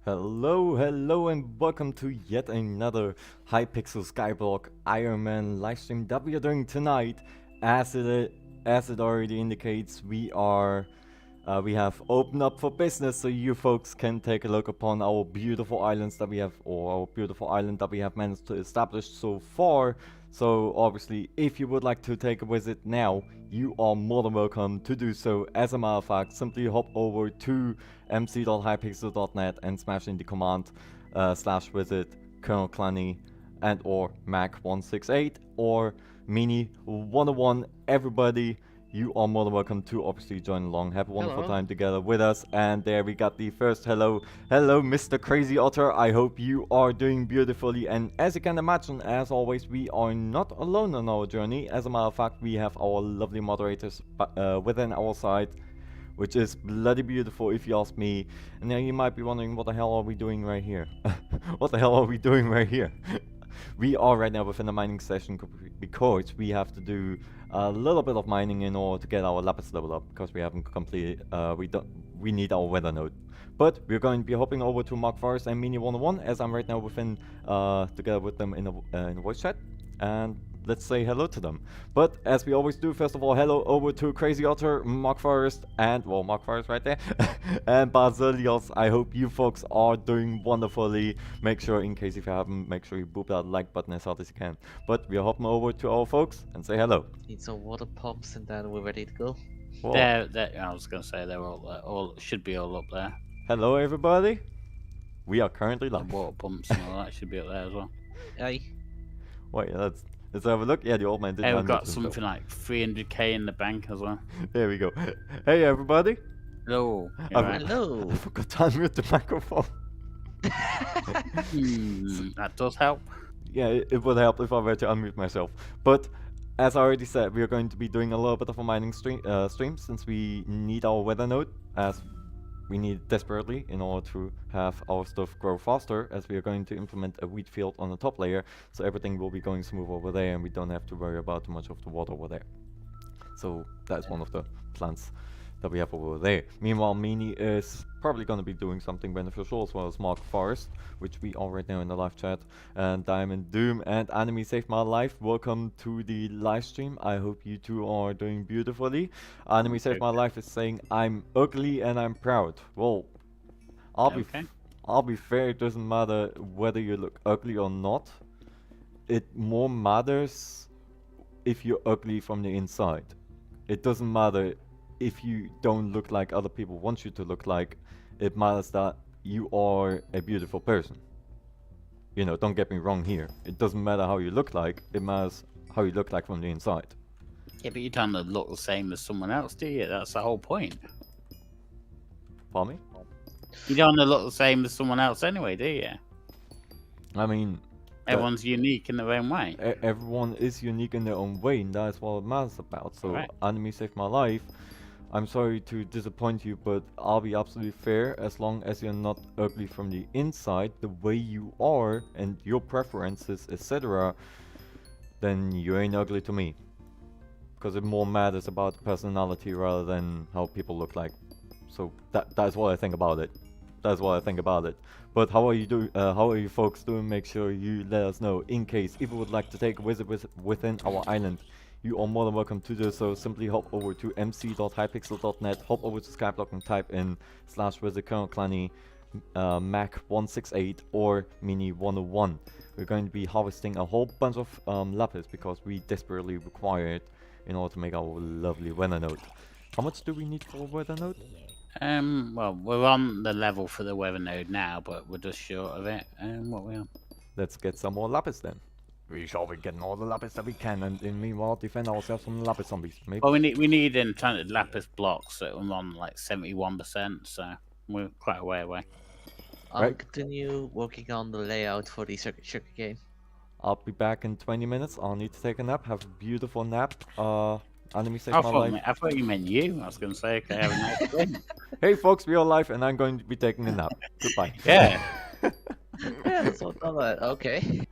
Hello, and welcome to yet another HyPixel Skyblock Ironman livestream that we are doing tonight. As it already indicates, we have opened up for business, so you folks can take a look upon our beautiful islands that we have, or our beautiful island that we have managed to establish so far. So obviously, if you would like to take a visit now, you are more than welcome to do so. As a matter of fact, simply hop over to mc.hypixel.net and smash in the command /visit Colonel Clanny and or Mac168 or Mini 101. Everybody, you are more than welcome to obviously join along. Have a wonderful time together with us. And there we got the first hello, Mr. Crazy Otter. I hope you are doing beautifully. And as you can imagine, as always, we are not alone on our journey. As a matter of fact, we have our lovely moderators within our side, which is bloody beautiful if you ask me. And now you might be wondering, what the hell are we doing right here? What the hell are we doing right here? We are right now within a mining session because we have to do a little bit of mining in order to get our lapis level up, because we haven't completed, we need our weather node. But we're going to be hopping over to Mark Forest and Mini 101, as I'm right now within, together with them in a voice chat. And let's say hello to them. But as we always do, first of all, hello over to Crazy Otter, Mark Forest, and, well, Mark Forest right there, and Bazaar. I hope you folks are doing wonderfully. Make sure, in case if you haven't, make sure you boop that like button as hard as you can. But we are hopping over to our folks and say hello. Need some water pumps and then we're ready to go. Whoa. I was going to say they're all should be all up there. Hello, everybody. We are currently The live. water pumps and all that should be up there as well. Aye. Wait, let's have a look. Yeah, the old man did. Hey, we've got something like 300k in the bank as well. There we go. Hey, everybody. Hello. Hello. I forgot to unmute the microphone. That does help. Yeah, it would help if I were to unmute myself. But as I already said, we are going to be doing a little bit of a mining stream since we need our weather node, as we need it desperately in order to have our stuff grow faster, as we are going to implement a wheat field on the top layer, so everything will be going smooth over there and we don't have to worry about too much of the water over there. So that's one of the plans that we have over there. Meanwhile, Mini is probably going to be doing something beneficial, as well as Mark Forest, which we are right now in the live chat. And Diamond Doom and Anime Saved My Life, welcome to the live stream. I hope you two are doing beautifully. Anime Saved My Life is saying, I'm ugly and I'm proud. Well, I'll be fair, it doesn't matter whether you look ugly or not. It more matters if you're ugly from the inside. It doesn't matter if you don't look like other people want you to look like. It matters that you are a beautiful person. You know, don't get me wrong here. It doesn't matter how you look like, it matters how you look like from the inside. Yeah, but you don't look the same as someone else, do you? That's the whole point. Pardon me? You don't look the same as someone else anyway, do you? I mean, everyone's unique in their own way. Everyone is unique in their own way, and that's what it matters about. So, right. Anime Saved My Life. I'm sorry to disappoint you, but I'll be absolutely fair. As long as you're not ugly from the inside, the way you are, and your preferences, etc., then you ain't ugly to me. Because it more matters about personality rather than how people look like. So that's what I think about it. That's what I think about it. But how are you doing? How are you folks doing? Make sure you let us know. In case if you would like to take a visit within our island, you are more than welcome to do so. Simply hop over to mc.hypixel.net, hop over to Skyblock and type in /visit Colonel Clanny, Mac168 or Mini 101. We're going to be harvesting a whole bunch of lapis because we desperately require it in order to make our lovely weather node. How much do we need for a weather node? Well, we're on the level for the weather node now, but we're just short of it. What we on? Let's get some more lapis then. We shall be getting all the lapis that we can, and meanwhile defend ourselves from the lapis zombies. Maybe. Well, we need enchanted lapis blocks, so I'm on like 71%, so we're quite a way away. I'll continue working on the layout for the sugar game. I'll be back in 20 minutes. I'll need to take a nap. Have a beautiful nap. Anime Saved My Life. I thought you meant you. I was going to say, okay, have a nice day. Hey folks, we are live and I'm going to be taking a nap. Goodbye. Yeah. Yeah, that's all right. Okay.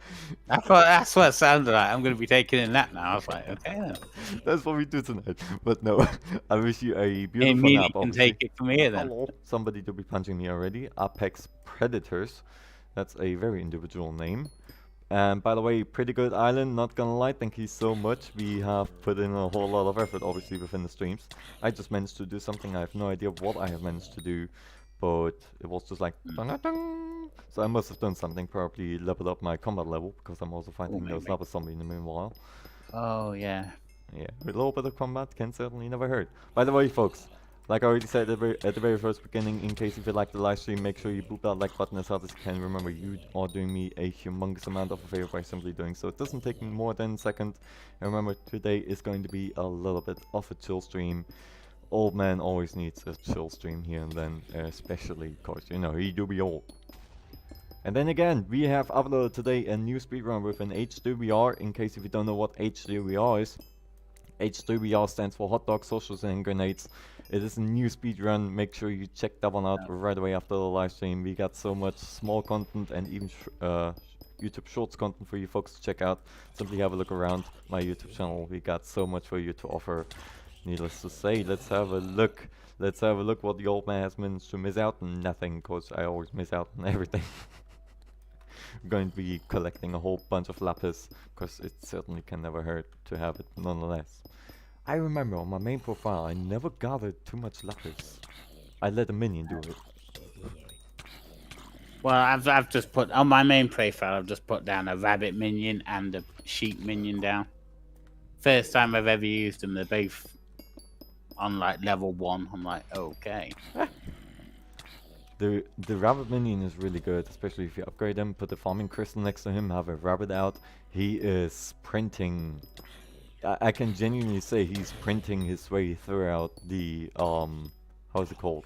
That's what it sounded like. I'm going to be taking a nap now. I was like, okay then. That's what we do tonight. But no, I wish you a beautiful Immediately nap, can obviously. take it from here then. Hello. Somebody to be punching me already. Apex Predators. That's a very individual name. And by the way, pretty good island, not gonna lie, thank you so much. We have put in a whole lot of effort, obviously, within the streams. I just managed to do something, I have no idea what I have managed to do, but it was just like, dun-dun-dun. So I must have done something, probably leveled up my combat level, because I'm also fighting those maybe. lava zombies in the meanwhile. Oh, yeah. Yeah, with a little bit of combat can certainly never hurt. By the way, folks, like I already said at the very first beginning, in case if you like the live stream, make sure you boop that like button as hard as you can. Remember, you are doing me a humongous amount of a favor by simply doing so. It doesn't take me more than a second. And remember, today is going to be a little bit of a chill stream. Old man always needs a chill stream here and then, especially because, you know, he do be old. And then again, we have uploaded today a new speedrun with an H2BR, in case if you don't know what H2BR is. H3BR stands for Hot Dog, Socials and Grenades. It is a new speedrun. Make sure you check that one out right away after the live stream. We got so much small content and even YouTube Shorts content for you folks to check out. Simply have a look around my YouTube channel. We got so much for you to offer. Needless to say, let's have a look. Let's have a look what the old man has managed to miss out on. Nothing, because I always miss out on everything. I'm going to be collecting a whole bunch of lapis, because it certainly can never hurt to have it nonetheless. I remember on my main profile I never gathered too much lapis. I let a minion do it. Well, I've just put on my main profile. I've just put down a rabbit minion and a sheep minion down. First time I've ever used them. They're both on like level 1. I'm like, okay. The rabbit minion is really good, especially if you upgrade him, put the farming crystal next to him, have a rabbit out. He is sprinting. I can genuinely say he's sprinting his way throughout the how is it called?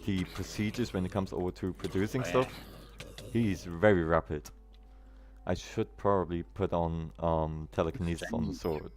The procedures when it comes over to producing stuff. He's very rapid. I should probably put on telekinesis on the sword.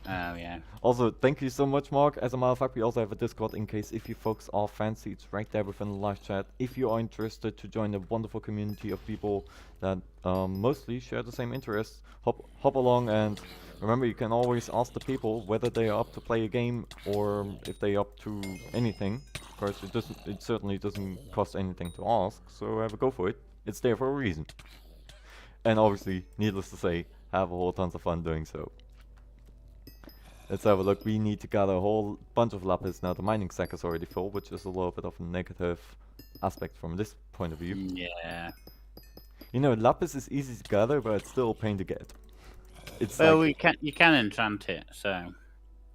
Oh, yeah. Also, thank you so much, Mark. As a matter of fact, we also have a Discord in case if you folks are fancy. It's right there within the live chat. If you are interested to join a wonderful community of people that mostly share the same interests, hop along, and remember, you can always ask the people whether they are up to play a game or if they are up to anything. Of course, it certainly doesn't cost anything to ask, so have a go for it. It's there for a reason. And obviously, needless to say, have a whole tons of fun doing so. Let's have a look. We need to gather a whole bunch of lapis. Now the mining sack is already full, which is a little bit of a negative aspect from this point of view. Yeah. You know, lapis is easy to gather, but it's still a pain to get. It's Well, like, you can enchant it, so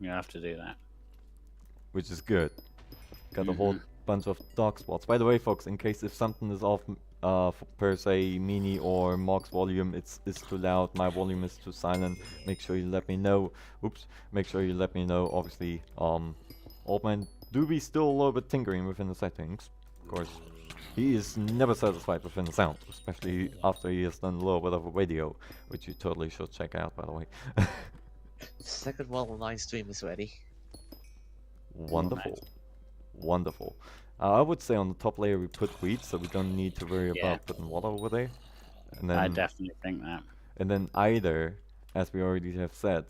you have to do that. which is good. Got a whole bunch of dark spots. By the way, folks, in case if something is off per se Mini or Mark's volume, it's too loud, my volume is too silent, make sure you let me know. Oops, make sure you let me know. Obviously, old man do be still a little bit tinkering within the settings. Of course, he is never satisfied within the sound, especially after he has done a little bit of a video, which you totally should check out, by the way. Second 119 stream is ready. Wonderful. Wonderful. I would say on the top layer we put wheat, so we don't need to worry about putting water over there. And then, I definitely think that. And then either, as we already have said,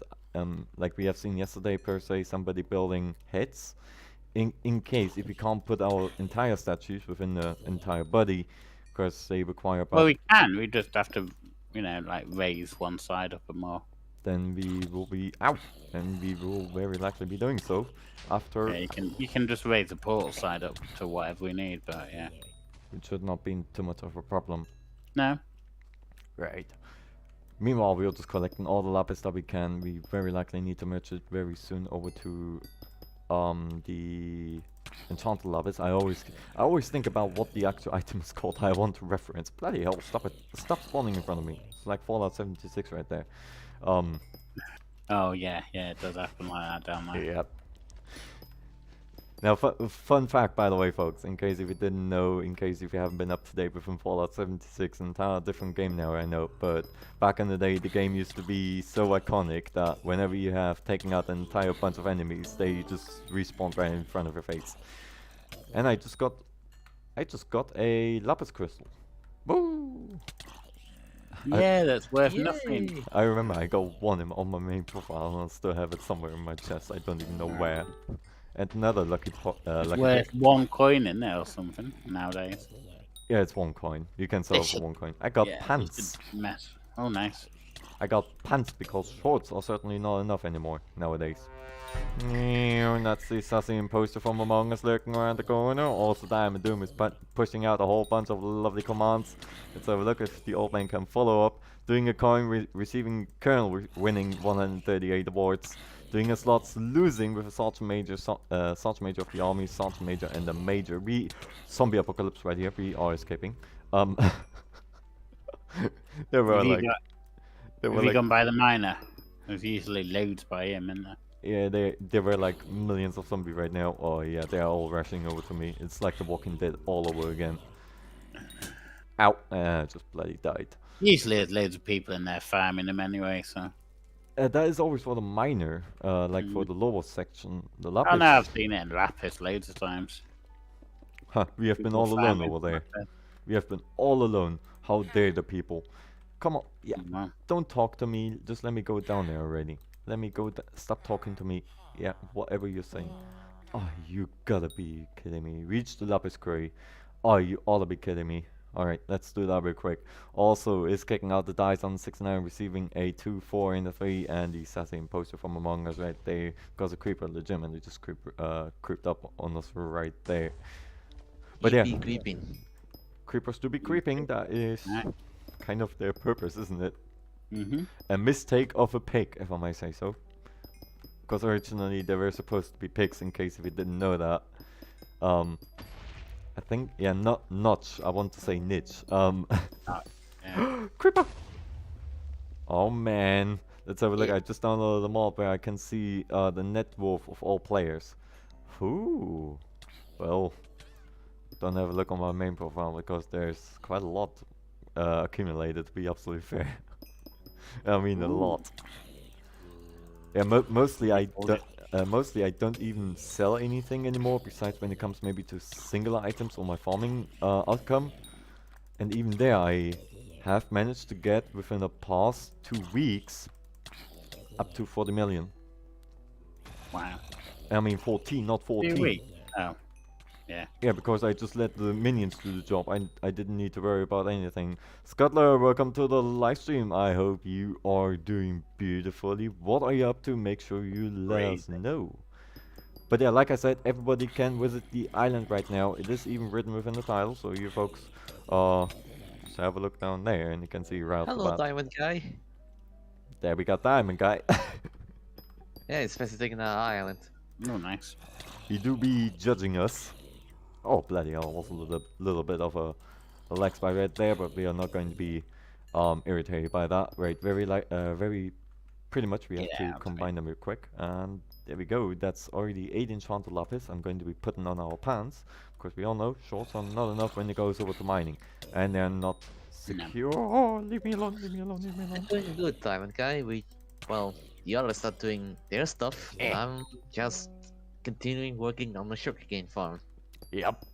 like we have seen yesterday per se, somebody building heads. In case if we can't put our entire statues within the entire body, because they require about... Well, we can. We just have to, you know, like raise one side up and more. Then we will be out, and we will very likely be doing so after. Yeah, you can just raise the portal side up to whatever we need, but yeah. It should not be too much of a problem. No. Right. Meanwhile, we're just collecting all the lapis that we can. We very likely need to merge it very soon over to the enchanted lapis. I always think about what the actual item is called. I want to reference. Bloody hell! Stop it! Stop spawning in front of me. It's like Fallout 76 right there. Oh yeah, it does happen like that down there. Yep. Now, fun fact, by the way, folks, in case if you didn't know, in case if you haven't been up to date with Fallout 76, an entire different game now, I know, but back in the day, the game used to be so iconic that whenever you have taken out an entire bunch of enemies, they just respawn right in front of your face. And I just got a lapis crystal. Woo! Yeah, that's worth nothing. Yay! I remember I got one on my main profile and I still have it somewhere in my chest. I don't even know where. And another It's lucky worth pick. 1 coin in there or something nowadays. Yeah, it's 1 coin. You can sell They it for should- 1 coin. I got Yeah, you pants. should mess. Oh, nice. I got pants because shorts are certainly not enough anymore nowadays. That's the sassy imposter from Among Us lurking around the corner. Also, Diamond Doom is pushing out a whole bunch of lovely commands. Let's have a look if the old man can follow up. Doing a coin, receiving Colonel, winning 138 awards. Doing a slots, losing with a Sergeant Major, Sergeant Major of the Army, Sergeant Major, and a Major. Zombie apocalypse right here. We are escaping. There were Have you like, got- there have were you like, gone by the miner? There's usually loads by him, isn't there? yeah, there were like millions of zombies right now. Oh yeah, they are all rushing over to me. It's like The Walking Dead all over again. Ow! Just bloody died. Usually there's loads of people in there farming them anyway, so... That is always for the miner, like for the lower section. The lapis. Oh no, I've seen it in Lapis loads of times. Huh, we have been People all alone farming over there. Lapis. We have been all alone. How dare the people? Come on, yeah. Well, Don't talk to me. Just let me go down there already. Let me go. Stop talking to me. Yeah, whatever you're saying. Oh, you gotta be kidding me. Reach the lapis quarry. Oh, you ought to be kidding me. Alright, let's do that real quick. Also, is kicking out the dice on 69, receiving a 2, 4 in the 3, and the sassy imposter from Among Us right there. Got a creeper at the gym, and they just creeped up on us right there. But yeah, creeping. creepers do be creeping. That is Right. kind of their purpose, isn't it? Mm-hmm. A mistake of a pig, if I may say so. Because originally they were supposed to be pigs, in case if you didn't know that. I think, yeah, not notch. I want to say niche. Yeah. Creeper! Oh man. Let's have a look. I just downloaded the mod where I can see the net worth of all players. Ooh. Well, don't have a look on my main profile because there's quite a lot accumulated, to be absolutely fair. I mean, a lot. Yeah, mostly I don't even sell anything anymore, besides when it comes maybe to singular items on my farming outcome. And even there I have managed to get within the past 2 weeks up to 40 million. Wow. I mean 14, not 14. Wait. Oh. Yeah. Yeah, because I just let the minions do the job. I didn't need to worry about anything. Scuttler, welcome to the live stream. I hope you are doing beautifully. What are you up to? Make sure you let us know. But yeah, like I said, everybody can visit the island right now. It is even written within the title, so you folks just have a look down there and you can see right off the Hello, bat. Diamond Guy. There we got Diamond Guy. Yeah, it's visiting our island. Oh, nice. He do be judging us. Oh bloody hell, was a little bit of a lag spike right there, but we are not going to be irritated by that. Right, very pretty much we have to combine them real quick, and there we go. That's already 8 enchanted lapis. I'm going to be putting on our pants. Of course, we all know shorts are not enough when it goes over to mining, and they're not secure. Oh, leave me alone, leave me alone, leave me alone. I'm doing good, Diamond Guy. Well, the others are doing their stuff. I'm just continuing working on the sugarcane farm. Yep.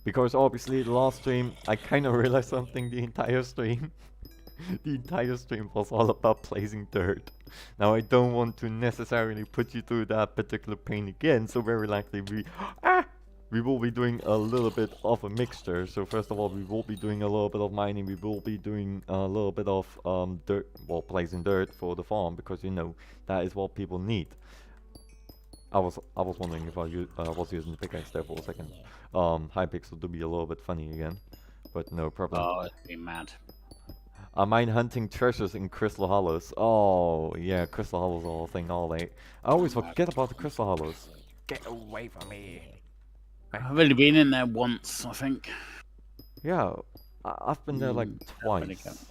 Because obviously the last stream, I kind of realized something the entire stream. The entire stream was all about placing dirt. Now I don't want to necessarily put you through that particular pain again, so very likely we will be doing a little bit of a mixture. So first of all, we will be doing a little bit of mining, we will be doing a little bit of dirt, well, placing dirt for the farm, because you know, that is what people need. I was wondering if I was using the pickaxe there for a second. HyPixel to be a little bit funny again, but no problem. Oh, it'd be mad. I mind hunting treasures in Crystal Hollows. Oh yeah, Crystal Hollows are a thing all day. I always forget about the Crystal Hollows. Get away from me. I've only been in there once, I think. Yeah, I've been there like Really twice.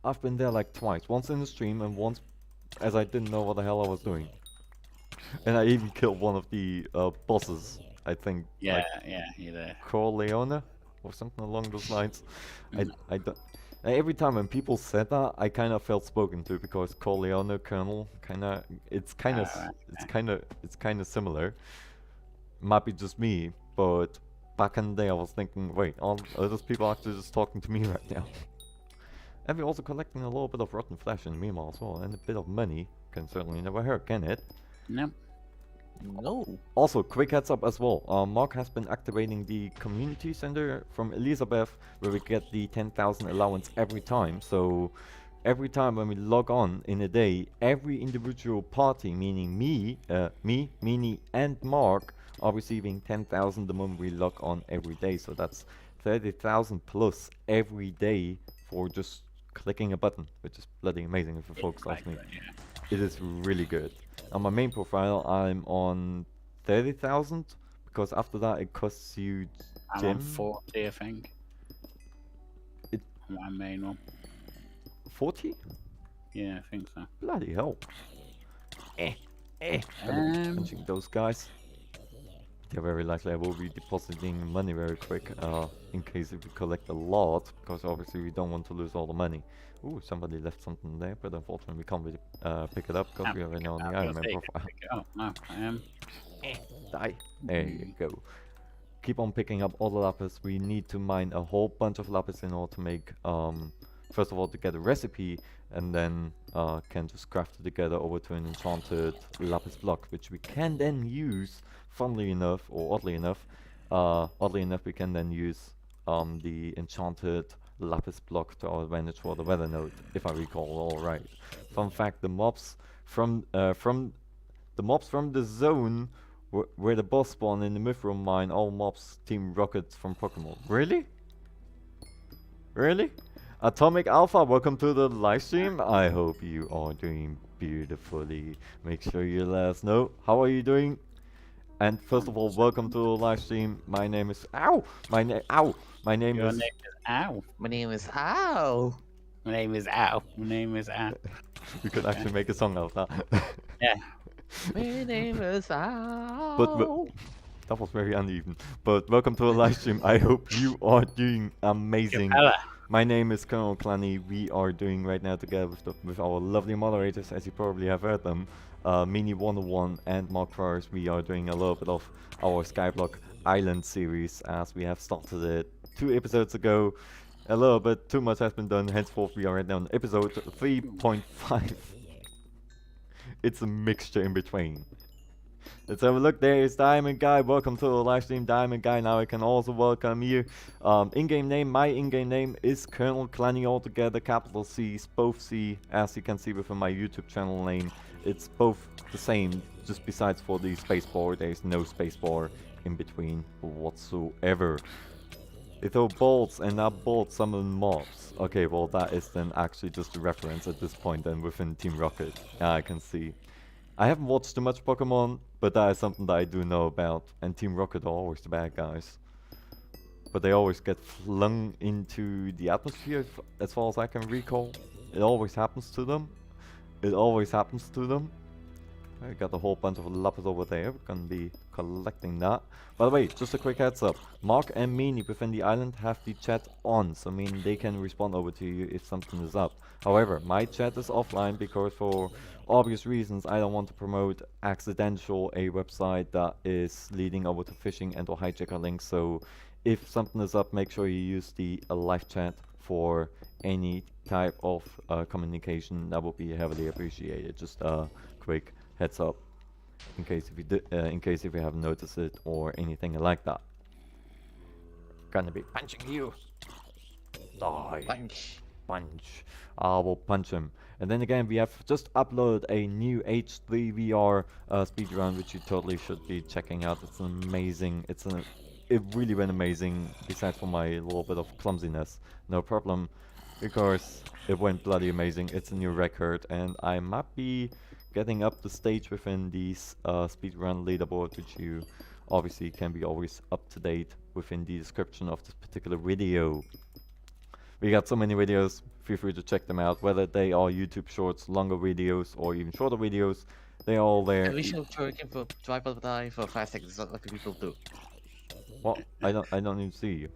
I've been there like twice. Once in the stream and once as I didn't know what the hell I was doing. And I even killed one of the bosses, I think. Yeah, like yeah, you're there. Corleone or something along those lines. I don't. Every time when people said that, I kind of felt spoken to, because Corleone, Colonel, it's kind of similar. Might be just me, but back in the day I was thinking, wait, are those people actually just talking to me right now? And we're also collecting a little bit of rotten flesh in the meanwhile as well, and a bit of money. Can certainly never hurt, can it? No. No. Also, quick heads up as well. Mark has been activating the community center from Elizabeth, where we get the 10,000 allowance every time. So every time when we log on in a day, every individual party, meaning me, Meanie, and Mark, are receiving 10,000 the moment we log on every day. So that's 30,000 plus every day for just clicking a button, which is bloody amazing if you folks ask me. It is really good. On my main profile, I'm on 30,000 because after that it costs you I'm gem on 40, I think. It- My main one. 40? Yeah, I think so. Bloody hell. Punching those guys. Yeah, very likely I will be depositing money very quick in case if we collect a lot, because obviously we don't want to lose all the money. Ooh, somebody left something there, but unfortunately we can't really pick it up because we are right now on the Ironman profile. Oh, no, I am. Die. There you go. Keep on picking up all the lapis. We need to mine a whole bunch of lapis in order to make, first of all, to get a recipe, and then can just craft it together over to an enchanted lapis block, which we can then use, funnily enough, or oddly enough, we can then use the enchanted lapis block to our advantage for the weather node, if I recall all right. Fun fact: the mobs from the zone where the boss spawned in the Mithril mine, all mobs Team Rocket from Pokemon. Really? Really? Atomic Alpha, welcome to the live stream. I hope you are doing beautifully. Make sure you let us know. How are you doing? And first of all, welcome to the live stream. My name is My name Your is name is Ow. My name is Ow. My name is Ow. My name is Ow. We could actually make a song out of that. Yeah. My name is Ow. But that was very uneven. But welcome to the live stream. I hope you are doing amazing. My name is Colonel Clanny. We are doing right now together with our lovely moderators, as you probably have heard them, Mini 101 and Mark Forrest. We are doing a little bit of our Skyblock Island series, as we have started it 2 episodes ago. A little bit too much has been done, henceforth we are right now on episode 3.5. It's a mixture in between. Let's have a look. There is Diamond Guy. Welcome to the live stream, Diamond Guy. Now I can also welcome you. In-game name, my in-game name is Colonel Clanny altogether, capital C's, both C, as you can see within my YouTube channel name. It's both the same, just besides for the spacebar, there is no spacebar in between whatsoever. They throw bolts and that bolt summon mobs. Okay, well that is then actually just a reference at this point then within Team Rocket. I can see. I haven't watched too much Pokemon, but that is something that I do know about. And Team Rocket are always the bad guys. But they always get flung into the atmosphere, as far as I can recall. It always happens to them. It always happens to them. I got a whole bunch of lapis over there. We're gonna be collecting that. By the way, just a quick heads up. Mark and Meanie within the island have the chat on, so meaning they can respond over to you if something is up. However, my chat is offline because for obvious reasons I don't want to promote accidental a website that is leading over to phishing and or hijacker links. So if something is up, make sure you use the live chat for any type of communication. That would be heavily appreciated. Just a quick heads up in case if you haven't noticed it or anything like that. Gonna be punching you. Die. Punch. I will punch him. And then again, we have just uploaded a new H3 VR speedrun, which you totally should be checking out. It's amazing. It really went amazing. Besides for my little bit of clumsiness, no problem, because it went bloody amazing. It's a new record, and I might be getting up the stage within these speedrun leaderboard, which you obviously can be always up to date within the description of this particular video. We got so many videos, feel free to check them out, whether they are YouTube shorts, longer videos, or even shorter videos. They're all there. We should twerking for tripod die for 5 seconds, like people do. What? I don't even see you.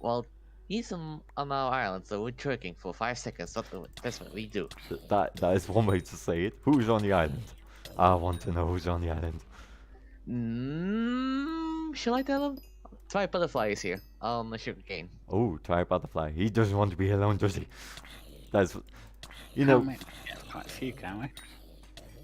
Well, he's on our island, so we're twerking for 5 seconds. That's what we do. That is one way to say it. Who's on the island? I want to know who's on the island. Shall I tell him? Try butterfly is here on the sugarcane. Oh, try butterfly. He doesn't want to be alone, does he? That's, you Can't know, we get quite a few, can we?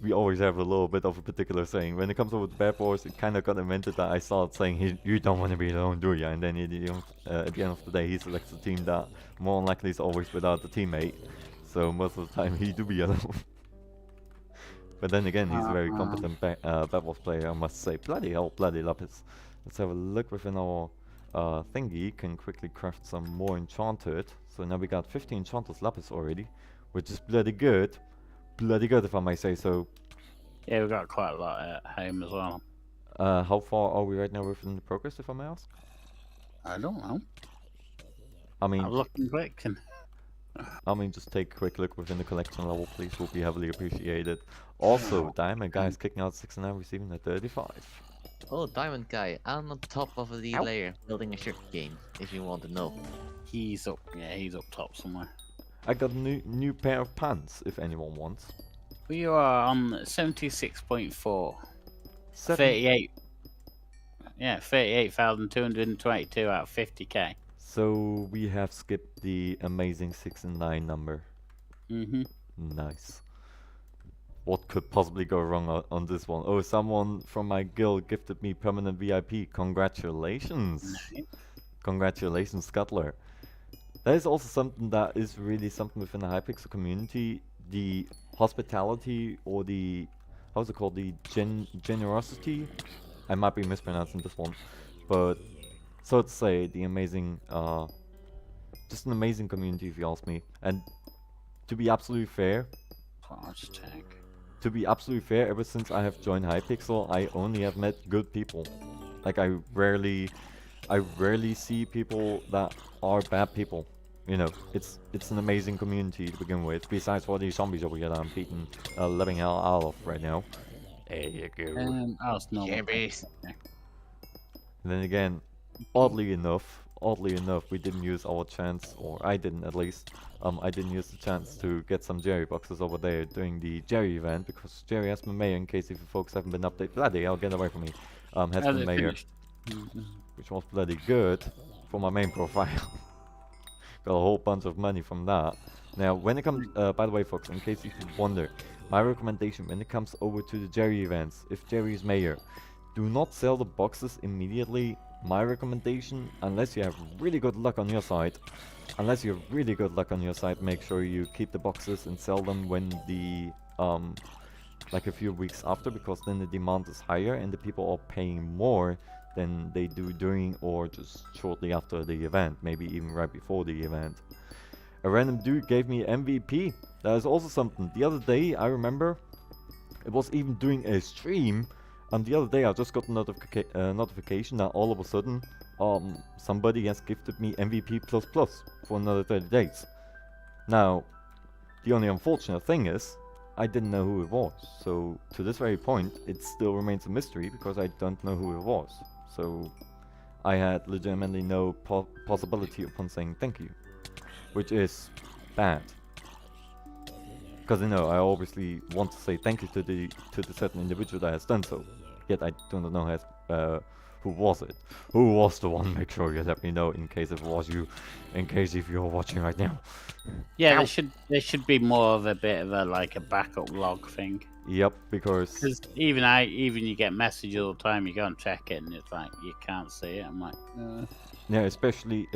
we always have a little bit of a particular saying. When it comes over to Bad Boys, it kind of got invented that I started saying, you don't want to be alone, do you? And then at the end of the day, he selects a team that more than likely is always without a teammate. So most of the time, he do be alone. But then again, he's a very competent Bad Boys player, I must say. Bloody hell, bloody Lapis. Let's have a look within our thingy. Can quickly craft some more enchanted. So now we got 50 enchanted Lapis already, which is bloody good. Bloody good, if I may say so. Yeah, we've got quite a lot at home as well. How far are we right now within the progress, if I may ask? I don't know. I mean, I'm looking quick and just take a quick look within the collection level, please. Will be heavily appreciated. Also, Diamond Guy is kicking out 69, receiving a 35. Oh, Diamond Guy, I'm on top of the layer building a sugarcane, if you want to know. he's up. Yeah, he's up top somewhere. I got a new pair of pants, if anyone wants. We are on 76.4. 38. 38. Yeah, 38,222 out of 50k. So we have skipped the amazing 6 and 9 number. Nice. What could possibly go wrong on this one? Oh, someone from my guild gifted me permanent VIP. Congratulations. Nice. Congratulations, Scuttler. That is also something that is really something within the HyPixel community. The hospitality, or the, how's it called? The generosity? I might be mispronouncing this one. But, so to say, the amazing, just an amazing community if you ask me. And to be absolutely fair, Large tag. to be absolutely fair, ever since I have joined HyPixel, I only have met good people. Like I rarely see people that are bad people. You know, it's an amazing community to begin with. Besides for these zombies over here that I'm beating living hell out of right now. There you go. Oh, it's normal. Zombies. Okay. And then again, oddly enough, we didn't use our chance, or I didn't at least. I didn't use the chance to get some Jerry boxes over there during the Jerry event, because Jerry has been mayor, in case if you folks haven't been updated. Bloody hell, get away from me. Has been mayor, which was bloody good for my main profile. Got a whole bunch of money from that. Now, when it comes, by the way, folks, in case you wonder, my recommendation when it comes over to the Jerry events, if Jerry is mayor, do not sell the boxes immediately. My recommendation, unless you have really good luck on your side, make sure you keep the boxes and sell them when the, like a few weeks after, because then the demand is higher and the people are paying more than they do during or just shortly after the event, maybe even right before the event. A random dude gave me MVP. That is also something. The other day, I remember, it was even doing a stream. The other day I just got a notification that all of a sudden, somebody has gifted me MVP++ for another 30 days. Now, the only unfortunate thing is, I didn't know who it was. So, to this very point, it still remains a mystery because I don't know who it was. So, I had legitimately no possibility upon saying thank you. Which is bad. Because, you know, I obviously want to say thank you to the certain individual that has done so. Yet I don't know who was it. Who was the one? Make sure you let me know in case it was you. In case if you're watching right now. Yeah, there should be more of a bit of a like a backup log thing. Yep, because even you get messages all the time. You go and check it, and it's like you can't see it. I'm like, yeah, especially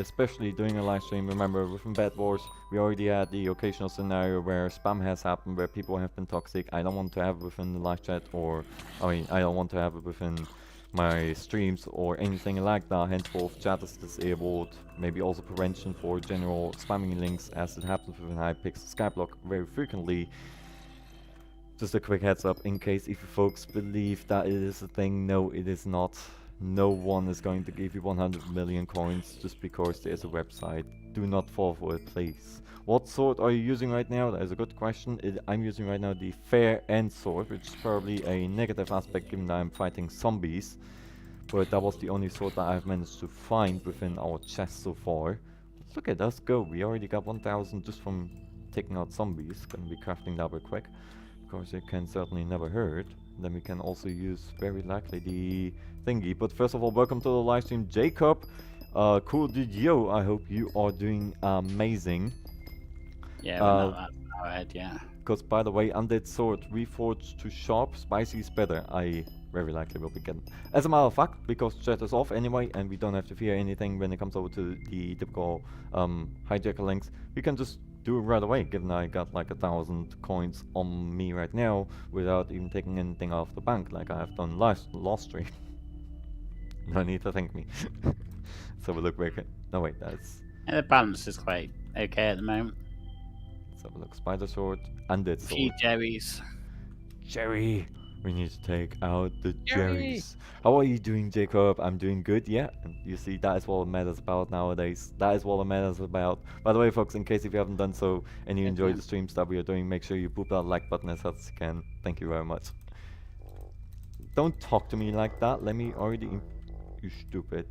doing a live stream. Remember, within Bad Wars, we already had the occasional scenario where spam has happened, where people have been toxic. I don't want to have it within the live chat, or I mean, I don't want to have it within my streams or anything like that. Henceforth, chat is disabled. Maybe also prevention for general spamming links, as it happens within HyPixel Skyblock very frequently. Just a quick heads up, in case if you folks believe that it is a thing, no, it is not. No one is going to give you 100 million coins just because there's a website. Do not fall for it, please. What sword are you using right now? That is a good question. I'm using right now the Fair End sword, which is probably a negative aspect given that I'm fighting zombies. But that was the only sword that I've managed to find within our chest so far. Look at us go. We already got 1000 just from taking out zombies. Gonna be crafting that real quick, because it can certainly never hurt. Then we can also use very likely the thingy. But first of all, welcome to the live stream, Jacob. Cool dude, yo. I hope you are doing amazing. Yeah, we're not that far ahead, yeah. Because by the way, Undead Sword reforged to sharp, spicy is better. I very likely will be getting. As a matter of fact, because chat is off anyway, and we don't have to fear anything when it comes over to the typical hijacker links, we can just do it right away, given I got like 1,000 coins on me right now without even taking anything off the bank, like I have done last stream. No need to thank me. So we look back. No wait, that's. And the balance is quite okay at the moment. Let's have a look. Spider sword, undead A sword. few Jerry's. Jerry, we need to take out the Jerry! Jerrys. How are you doing, Jacob? I'm doing good, yeah. And you see, that is what it matters about nowadays. That is what it matters about. By the way, folks, in case if you haven't done so and you enjoy the streams that we are doing, make sure you poop that like button as hard as you can. Thank you very much. Don't talk to me like that. Let me already. You stupid.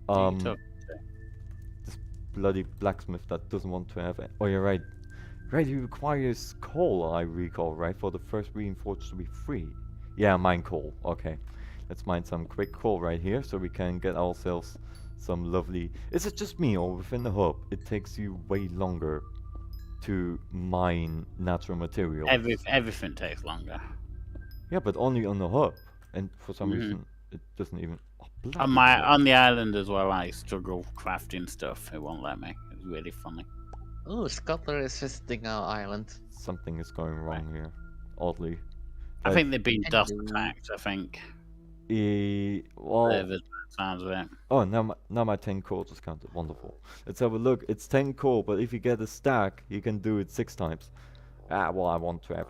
This bloody blacksmith that doesn't want to have it. Oh, you're right. Right, he requires coal, I recall, right? For the first reinforced to be free. Yeah, mine coal. Okay. Let's mine some quick coal right here so we can get ourselves some lovely... Is it just me, or within the hub it takes you way longer to mine natural materials? Everything takes longer. Yeah, but only on the hub. And for some reason it doesn't even... Oh, On the island as well, I struggle crafting stuff. It won't let me. It's really funny. Oh, Scuttler is visiting our island. Something is going wrong here. Oddly. I think they've been dust Hello. attacked, I think. Well... The sounds of it. Oh, now my 10 coal just counted. Wonderful. Let's have a look. It's 10 coal, but if you get a stack, you can do it 6 times. Ah, well, I want to have...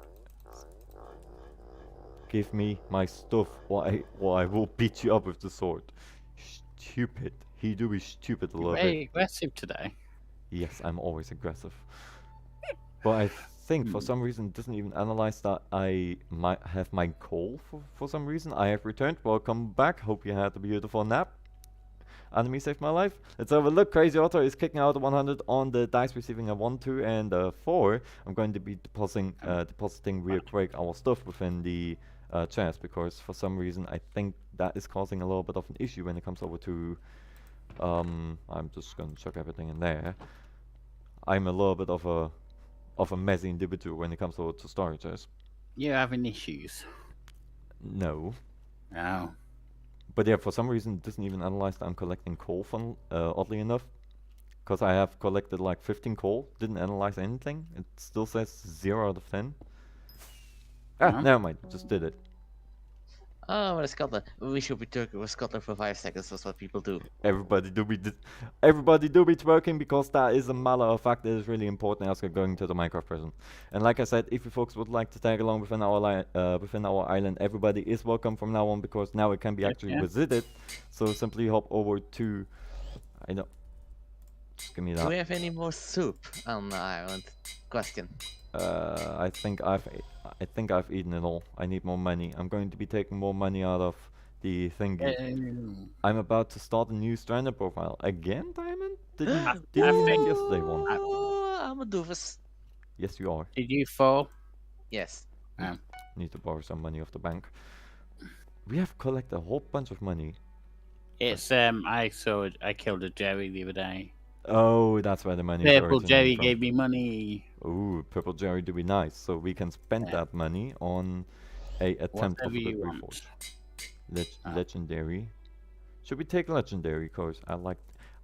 Give me my stuff, or I will beat you up with the sword. Stupid. He do be stupid a little bit. Very aggressive today. Yes, I'm always aggressive. But I think for some reason it doesn't even analyze that I might have my coal for some reason. I have returned. Welcome back. Hope you had a beautiful nap. Enemy saved my life. Let's have a look. Crazy Otter is kicking out a 100 on the dice, receiving a 1, 2, and a 4. I'm going to be depositing real quick our stuff within the chest, because for some reason I think that is causing a little bit of an issue when it comes over to... I'm just going to chuck everything in there. I'm a little bit of a messy individual when it comes over to storages. You're having issues. No. Oh. But yeah, for some reason it doesn't even analyze that I'm collecting coal from, oddly enough. Because I have collected like 15 coal, didn't analyze anything. It still says 0 out of 10. Ah, never mind, just did it. Oh, but Scuttler. We should be talking with Scuttler for 5 seconds, that's what people do. Everybody do be twerking, because that is a matter of fact that is really important as we're going to the Minecraft prison. And like I said, if you folks would like to tag along within our island, everybody is welcome from now on, because now it can be actually visited. So simply hop over to... I know. Just give me that. Do we have any more soup on the island? Question. I think I've eaten it all. I need more money. I'm going to be taking more money out of the thingy. I'm about to start a new Stranded profile. Again, Diamond? Did you make yesterday one? Oh, I'm a doofus. Yes, you are. Did you fall? Yes. Need to borrow some money off the bank. We have collected a whole bunch of money. It's I killed a Jerry the other day. Oh, that's where the money Purple is Jerry from. gave me money. Ooh, Purple Jerry do be nice. So we can spend that money on a attempt of a good reforge. Legendary. Should we take legendary? Cause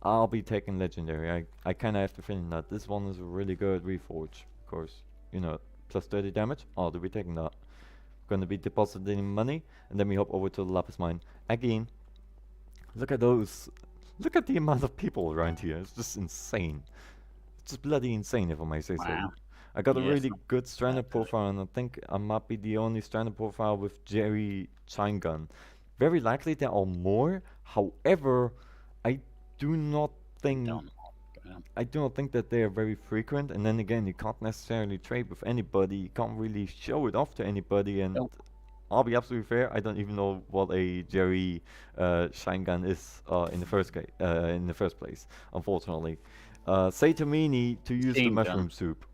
I'll be taking legendary. I kinda have to finish that. This one is a really good reforge. Of course, you know, plus 30 damage. I'll be taking that. Gonna be depositing money, and then we hop over to the Lapis mine again. Look at those. Look at the amount of people around here. It's just insane. It's just bloody insane, if I may say so. I got a really good Stranded profile, and I think I might be the only Stranded profile with Jerry Chine Gun. Very likely there are more. However, I do not think that they are very frequent. And then again, you can't necessarily trade with anybody. You can't really show it off to anybody. And I'll be absolutely fair. I don't even know what a Jerry Shine Gun is in the first place. Unfortunately, say to Meanie to use the mushroom soup.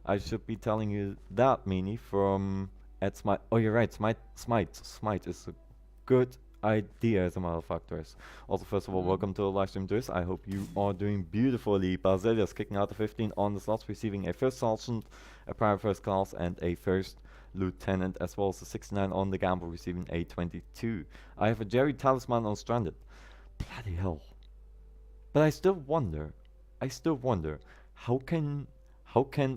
I should be telling you that, Meanie, from at Smite. Oh, you're right. Smite is a good idea, as a matter of fact, Driss. Also, first of all, Mm. welcome to the live stream, Driss. I hope you are doing beautifully. Basilius kicking out the 15 on the slots, receiving a first sergeant, a private first class, and a first lieutenant, as well as a 69 on the gamble, receiving a 22. I have a Jerry Talisman on stranded. Bloody hell. But I still wonder, how can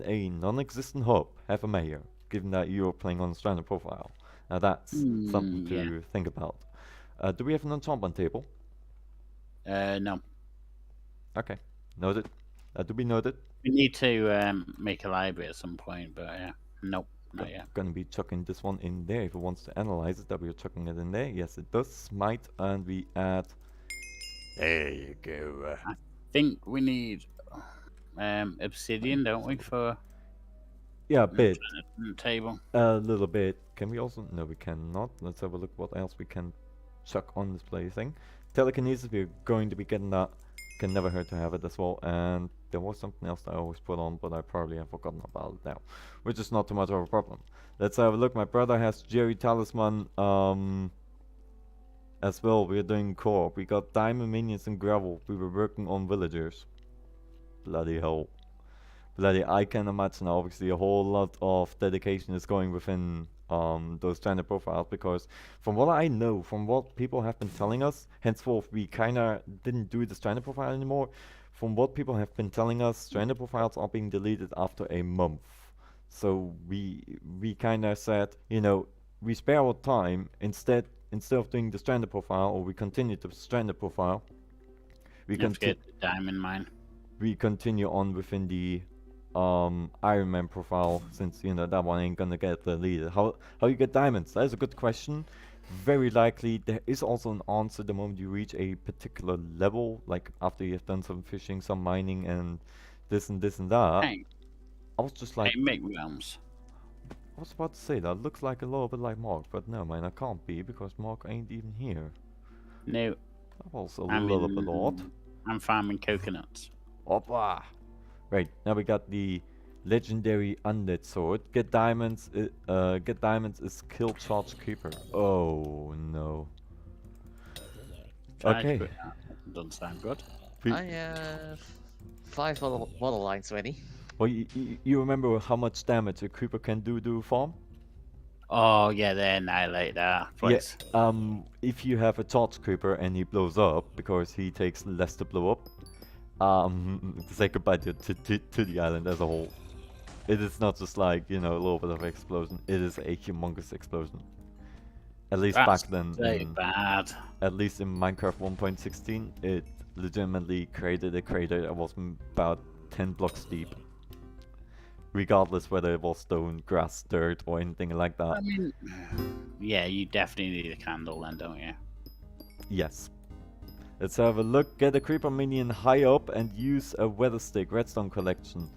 a non-existent hub have a mayor, given that you're playing on a stranded profile? Now that's something Yeah. to think about. Do we have an enchantment table? No. Okay, noted. To be noted. We need to make a library at some point, but nope, not yet. Gonna be chucking this one in there if it wants to analyze it. That we are chucking it in there. Yes, it does. Smite, and we add. There you go. I think we need obsidian, don't we, for Yeah, a bit. the table? A little bit. Can we also? No, we cannot. Let's have a look what else we can chuck on this play thing. Telekinesis, we're going to be getting that. Can never hurt to have it as well. And there was something else that I always put on, but I probably have forgotten about it now, which is not too much of a problem. Let's have a look. My brother has Jerry Talisman as well. We're doing co-op. We got diamond minions and gravel. We were working on villagers. Bloody hell. Bloody, I can imagine obviously a whole lot of dedication is going within those standard profiles, because from what I know, from what people have been telling us, henceforth we kinda didn't do the standard profile anymore. From what people have been telling us, standard profiles are being deleted after a month. So we kinda said, you know, we spare our time instead of doing the standard profile, or we continue the standard profile. We Let's get the diamond mine. We continue on within the Ironman profile, since you know that one ain't gonna get deleted. How you get diamonds? That is a good question. Very likely there is also an answer the moment you reach a particular level, like after you have done some fishing, some mining, and this and that. Hey, I was just like, make realms. I was about to say that looks like a little bit like Mark, but no, man, I can't be because Mark ain't even here. No, That was a little bit odd. I'm farming coconuts. Oppa! Right, now we got the legendary undead sword. Get diamonds is kill charge creeper. Oh no. Okay. Doesn't sound good. I have 5 model lines ready. Well, you remember how much damage a creeper can do farm? Oh yeah, they annihilate that place. Yeah. If you have a charge creeper and he blows up because he takes less to blow up, say goodbye to the island as a whole. It is not just like, you know, a little bit of explosion. It is a humongous explosion. At least That's back then. very bad. At least in Minecraft 1.16, it legitimately created a crater that was about 10 blocks deep. Regardless whether it was stone, grass, dirt, or anything like that. I mean, yeah, you definitely need a candle then, don't you? Yes. Let's have a look. Get a creeper minion high up and use a weather stick. Redstone collection.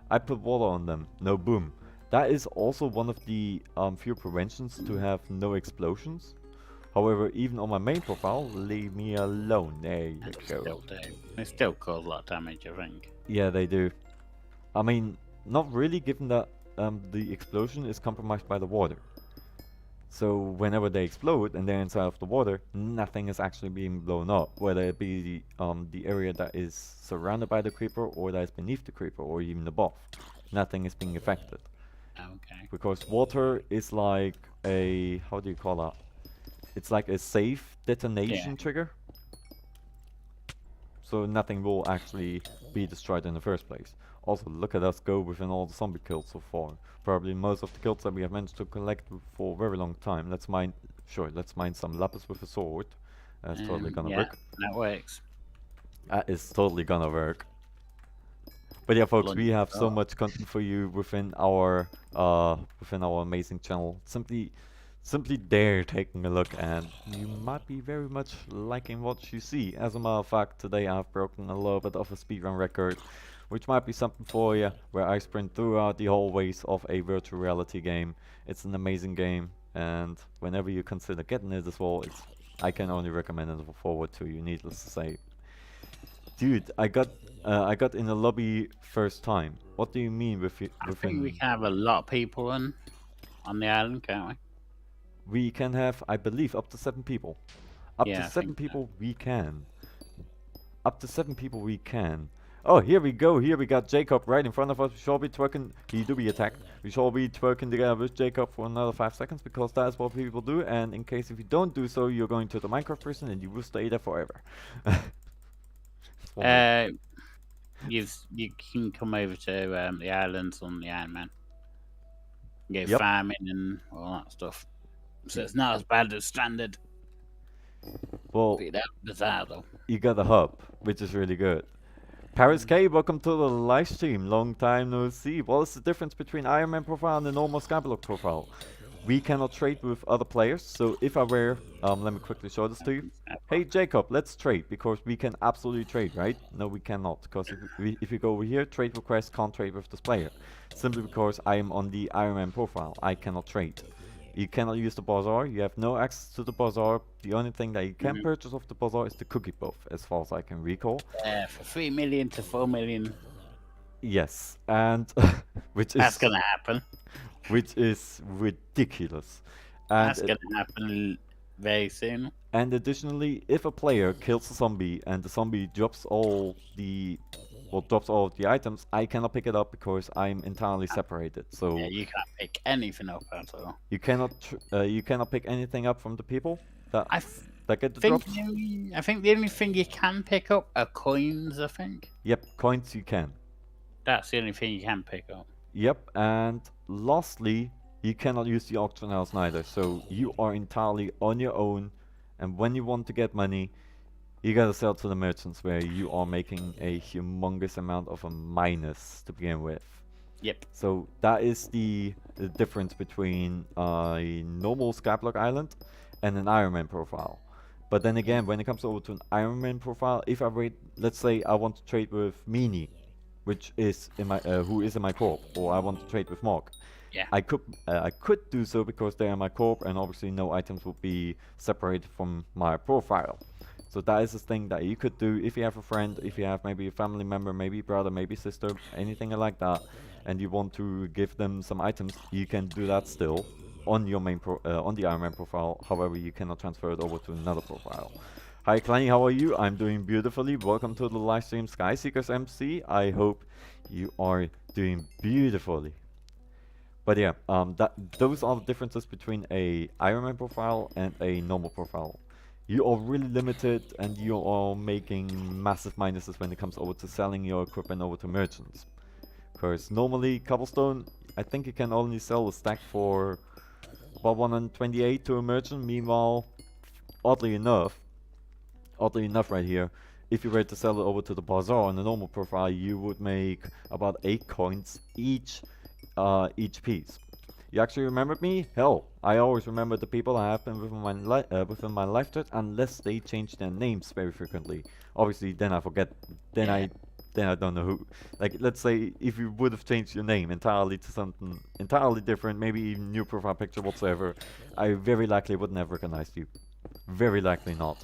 I put water on them. No boom. That is also one of the few preventions to have no explosions. However, even on my main profile, leave me alone. There you go. They still cause a lot of damage, I think. Yeah, they do. I mean, not really, given that the explosion is compromised by the water. So whenever they explode and they're inside of the water, nothing is actually being blown up, whether it be the area that is surrounded by the creeper or that is beneath the creeper or even above. Nothing is being affected. Okay. Because water is like a, how do you call that? It's like a safe detonation trigger. So nothing will actually be destroyed in the first place. Also, look at us go within all the zombie kills so far. Probably most of the kills that we have managed to collect for a very long time. Let's mine some lapis with a sword. That's totally gonna work. That works. That is totally gonna work. But yeah, folks, we have so much content for you within our amazing channel. Simply dare taking a look, and you might be very much liking what you see. As a matter of fact, today I've broken a little bit of a speedrun record, which might be something for you, where I sprint throughout the hallways of a virtual reality game. It's an amazing game, and whenever you consider getting it as well, I can only recommend it forward to you, needless to say. Dude, I got in the lobby first time. What do you mean with it? I think we can have a lot of people on the island, can't we? We can have, I believe, up to 7 people. Up Yeah, to I 7 think so. people we can. Up to 7 people we can. Oh, here we go. Here we got Jacob right in front of us. We shall be twerking. He do be attacked. We shall be twerking together with Jacob for another 5 seconds because that's what people do. And in case if you don't do so, you're going to the Minecraft prison and you will stay there forever. You can come over to the islands on the Ironman. Go Yep. farming and all that stuff. So it's not as bad as standard. Well, Beat out Bazaar though. you got a hub, which is really good. Paris K, welcome to the live stream. Long time no see. What is the difference between Ironman profile and the normal Skyblock profile? We cannot trade with other players, so if I were, let me quickly show this to you. Hey Jacob, let's trade, because we can absolutely trade, right? No, we cannot, because if you go over here, trade request, can't trade with this player. Simply because I am on the Ironman profile, I cannot trade. You cannot use the Bazaar, you have no access to the Bazaar. The only thing that you can purchase off the Bazaar is the cookie buff, as far as I can recall. For 3 million to 4 million. Yes, and which is... That's gonna happen. Which is ridiculous. And That's gonna happen very soon. And additionally, if a player kills a zombie and the zombie drops all the of the items, I cannot pick it up because I'm entirely separated. So yeah, you can't pick anything up at all. you cannot pick anything up from the people that get the think drops. I think the only thing you can pick up are coins. I think. Yep, coins you can. That's the only thing you can pick up. Yep, and lastly, you cannot use the auction house neither. So you are entirely on your own, and when you want to get money, you gotta sell to the merchants where you are making a humongous amount of a minus to begin with. Yep. So that is the difference between a normal Skyblock Island and an Ironman profile. But then again, when it comes over to an Ironman profile, if I wait, let's say I want to trade with Meanie, which is in my who is in my corp, or I want to trade with Mark. Yeah. I could do so because they are in my corp, and obviously no items will be separated from my profile. So that is the thing that you could do if you have a friend, if you have maybe a family member, maybe brother, maybe sister, anything like that, and you want to give them some items, you can do that still on your main on the Ironman profile. However, you cannot transfer it over to another profile. Hi Clanny, how are you? I'm doing beautifully. Welcome to the live stream Skyseekers MC. I hope you are doing beautifully. But yeah, those are the differences between a Ironman profile and a normal profile. You are really limited and you are making massive minuses when it comes over to selling your equipment over to merchants. Because normally cobblestone, I think you can only sell a stack for about 128 to a merchant. Meanwhile, oddly enough right here, if you were to sell it over to the Bazaar on a normal profile, you would make about 8 coins each piece. You actually remembered me? Hell, I always remember the people I have been within my life chat, unless they change their names very frequently. Obviously, then I forget. Then I don't know who. Like, let's say if you would have changed your name entirely to something entirely different, maybe even new profile picture whatsoever, I very likely wouldn't have recognized you. Very likely not.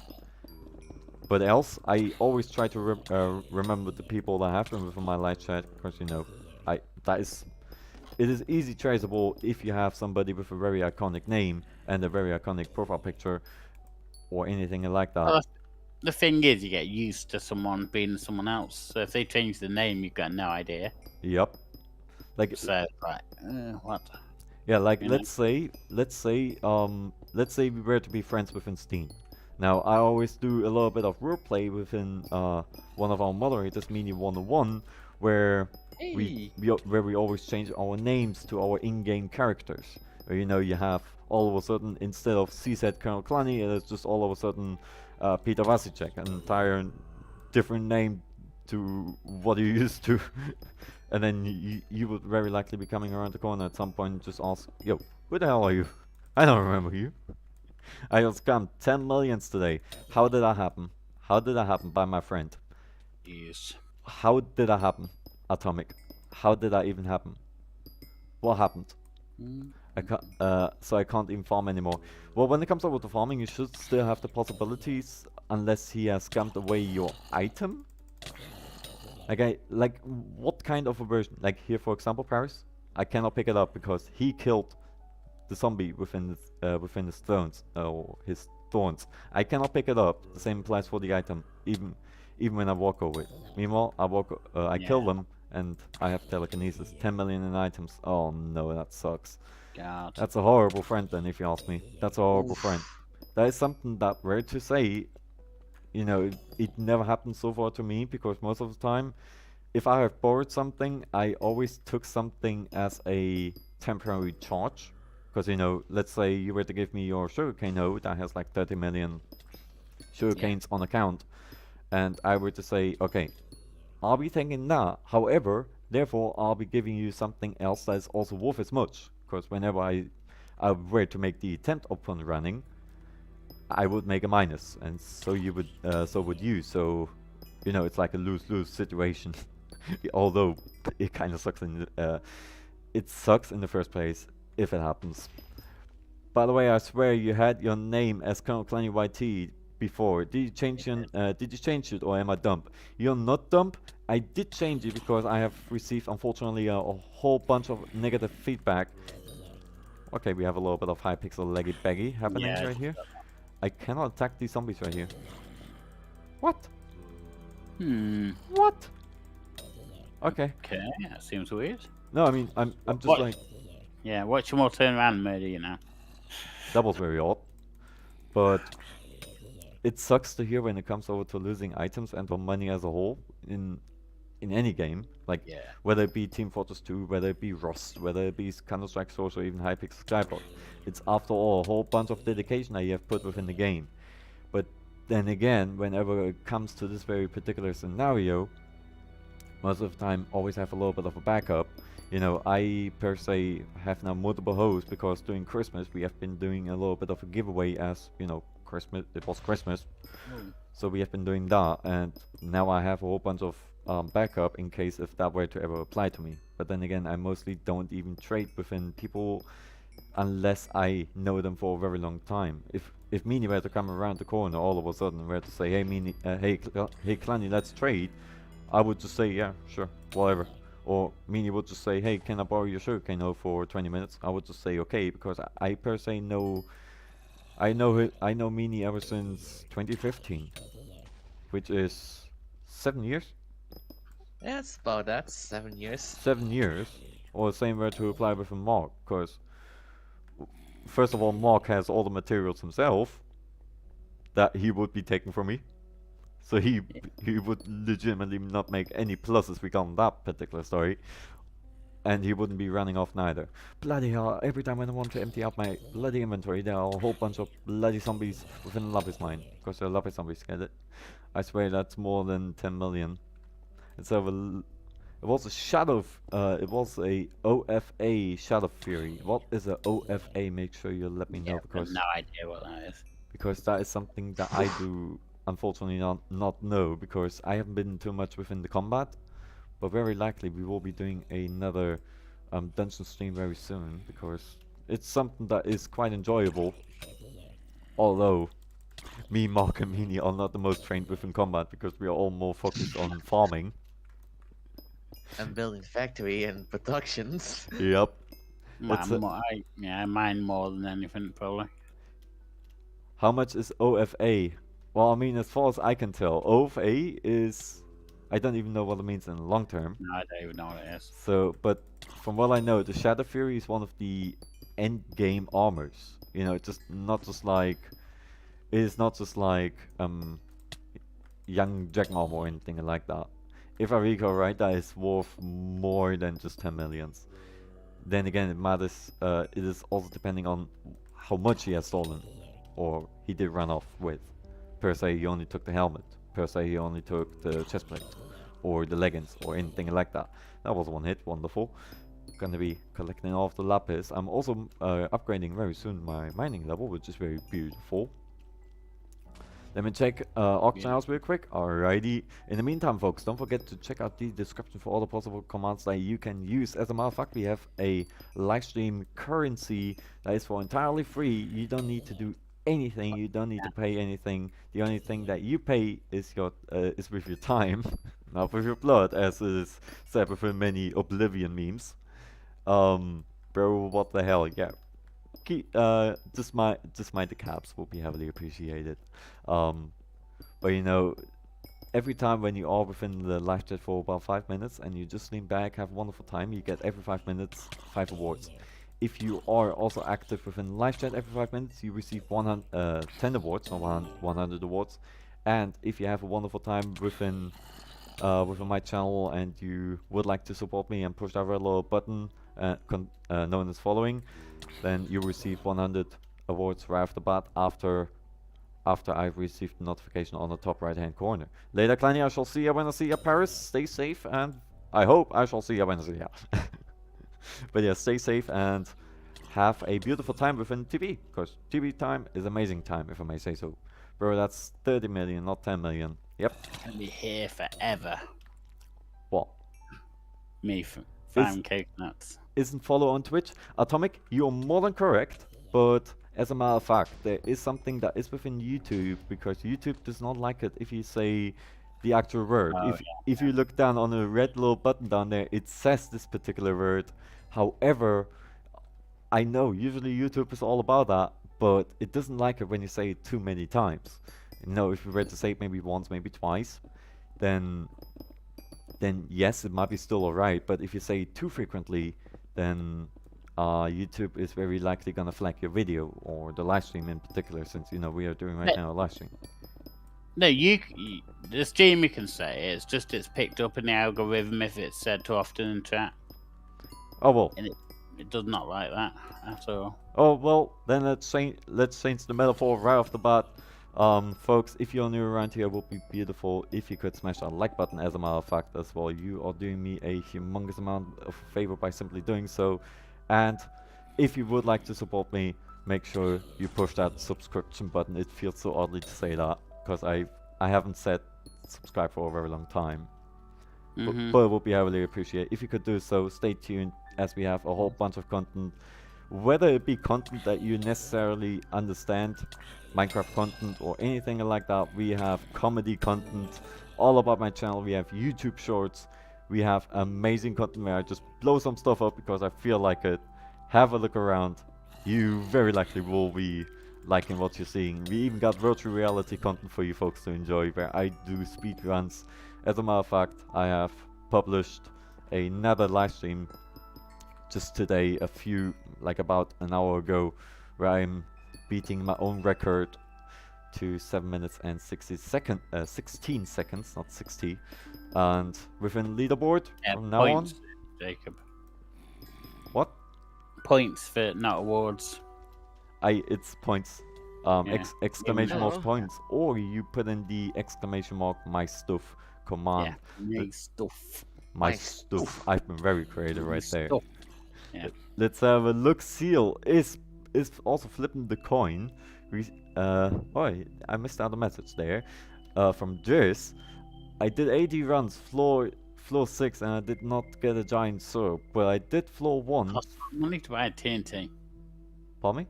But else, I always try to remember the people that have been within my live chat, because you know, it is easy traceable if you have somebody with a very iconic name and a very iconic profile picture, or anything like that. Well, the thing is, you get used to someone being someone else. So if they change the name, you've got no idea. Yep. Like. So what? Yeah, like You let's say we were to be friends within Steam. Now I always do a little bit of roleplay within one of our moderators, Meanie101, where we always change our names to our in-game characters. Where, you know, you have all of a sudden, instead of CZ Colonel Clanny, it's just all of a sudden Peter Vasicek, an entire different name to what you used to. And then you would very likely be coming around the corner at some point and just ask, yo, who the hell are you? I don't remember you. I got scammed 10 millions today. How did that happen? How did that happen by my friend? Yes. How did that happen, Atomic? How did that even happen? What happened? So I can't even farm anymore. Well, when it comes over to farming, you should still have the possibilities, unless he has scammed away your item. Like what kind of a version? Like here, for example, Paris, I cannot pick it up because he killed the zombie within his thrones, or his thorns. I cannot pick it up. The same applies for the item, even when I walk over it. Meanwhile, I kill them, and I have telekinesis. 10 million in items. Oh no, that sucks. God. That's a horrible friend then, if you ask me. That's a horrible friend. That is something that rare to say. You know, it never happened so far to me, because most of the time, if I have borrowed something, I always took something as a temporary charge. Because, you know, let's say you were to give me your sugarcane node that has like 30 million sugarcanes on account, and I were to say, okay, I'll be taking that. However, therefore, I'll be giving you something else that is also worth as much. Because whenever I were to make the attempt upon running, I would make a minus, and so you would, so would you. So, you know, it's like a lose-lose situation. Although it kind of sucks it sucks in the first place if it happens. By the way, I swear you had your name as Colonel Clanny YT before. Did you change it, or am I dumb? You're not dumb. I did change it because I have received, unfortunately, a whole bunch of negative feedback. Okay, we have a little bit of HyPixel leggy baggy happening right here. I cannot attack these zombies right here. What? What? Okay. Okay, that seems weird. No, I mean, I'm just like... Yeah, watch them all turn around and murder you now. That was very odd. But it sucks to hear when it comes over to losing items and or money as a whole in any game. Like, whether it be Team Fortress 2, whether it be Rust, whether it be Counter-Strike Source, or even HyPixel Skyblock. It's after all a whole bunch of dedication that you have put within the game. But then again, whenever it comes to this very particular scenario, most of the time always have a little bit of a backup. You know, I per se have now multiple hosts because during Christmas we have been doing a little bit of a giveaway, as you know, Christmas, it was Christmas. So we have been doing that, and now I have a whole bunch of backup in case if that were to ever apply to me. But then again, I mostly don't even trade within people unless I know them for a very long time. If Meanie were to come around the corner all of a sudden and were to say, hey Meanie, hey Clanny, let's trade, I would just say, yeah, sure, whatever. Or Meanie would just say, hey, can I borrow your sugarcane node for 20 minutes? I would just say okay, because I per se know, I know Meanie ever since 2015, which is 7 years. Yeah, it's about that. 7 years. 7 years, or the same were to apply with a Mark, because first of all, Mark has all the materials himself that he would be taking from me. So he would legitimately not make any pluses regarding that particular story. And he wouldn't be running off neither. Bloody hell, every time when I want to empty out my bloody inventory, there are a whole bunch of bloody zombies within the lapis mine. Because they're lapis zombies, get it? I swear that's more than 10 million. It's over... It was a shadow... it was a OFA Shadow Fury. What is a OFA? Make sure you let me know, because... no idea what that is. Because that is something that I do... unfortunately not know, because I haven't been too much within the combat, but very likely we will be doing another dungeon stream very soon, because it's something that is quite enjoyable, although me, Mark and Meanie are not the most trained within combat, because we are all more focused on farming. And building factory and productions. Yep. I mine more than anything, probably. How much is OFA? Well, I mean, as far as I can tell, OFA is... I don't even know what it means in the long term. No, I don't even know what it is. So, but from what I know, the Shadow Fury is one of the end game armors. You know, it's just not just like... It is not just like young Jack armor or anything like that. If I recall right, that is worth more than just 10 millions. Then again, it matters. It is also depending on how much he has stolen, or he did run off with. Per se, he only took the helmet. Per se, he only took the chestplate, or the leggings, or anything like that. That was one hit, wonderful. Gonna be collecting all of the lapis. I'm also upgrading very soon my mining level, which is very beautiful. Let me check auction house real quick. Alrighty. In the meantime, folks, don't forget to check out the description for all the possible commands that you can use. As a matter of fact, we have a live stream currency that is for entirely free. You don't need to do anything. You don't need to pay anything. The only thing that you pay is your is with your time, not with your blood, as is said within many Oblivion memes. Bro, what the hell? Yeah. just mind the caps will be heavily appreciated. But you know, every time when you are within the live chat for about 5 minutes and you just lean back, have a wonderful time, you get every 5 minutes 5 awards. If you are also active within the live chat every 5 minutes, you receive 10 awards, not 100 awards. And if you have a wonderful time within my channel and you would like to support me and push that red little button known as following, then you receive 100 awards right off the bat after I've received the notification on the top right hand corner. Later, Clanny, I shall see you when I see you, Paris. Stay safe, and I hope I shall see you when I see you. But yeah, stay safe and have a beautiful time within TV, because TV time is amazing time, if I may say so. Bro, that's 30 million, not 10 million. Yep. Gonna be here forever. What? Me from farming coconuts. Isn't follow on Twitch? Atomic, you're more than correct, but as a matter of fact, there is something that is within YouTube, because YouTube does not like it if you say the actual word. If you look down on the red little button down there, it says this particular word. However, I know usually YouTube is all about that, but it doesn't like it when you say it too many times. You know, if you were to say it maybe once, maybe twice, then yes, it might be still alright. But if you say it too frequently, then YouTube is very likely gonna flag your video or the live stream in particular, since you know we are doing right now a live stream. No, the stream you can say it's just it's picked up in the algorithm if it's said too often in chat. Oh well. And it does not like that at all. Oh well, then let's change the metaphor right off the bat. Folks, if you're new around here, it would be beautiful if you could smash that like button. As a matter of fact, as well, you are doing me a humongous amount of favor by simply doing so. And if you would like to support me, make sure you push that subscription button. It feels so oddly to say that, because I haven't said subscribe for a very long time. But it would be heavily appreciated if you could do so. Stay tuned, as we have a whole bunch of content, whether it be content that you necessarily understand, Minecraft content or anything like that. We have comedy content all about my channel. We have YouTube shorts. We have amazing content where I just blow some stuff up because I feel like it. Have a look around. You very likely will be liking what you're seeing. We even got virtual reality content for you folks to enjoy, where I do speedruns. As a matter of fact, I have published another live stream just today, about an hour ago, where I'm beating my own record to 7 minutes and 16 seconds, not 60. And within leaderboard from now on. Jacob. What? Points for not awards. It's points. Exclamation mark points, or you put in the exclamation mark my stuff command. Yeah, my stuff. I've been very creative right there. Yeah. Let's have a look. Seal is also flipping the coin. I missed out a message there. From Jess. I did 80 runs, floor 6, and I did not get a giant syrup, but I did floor 1. Cost money to buy a TNT. Pardon me?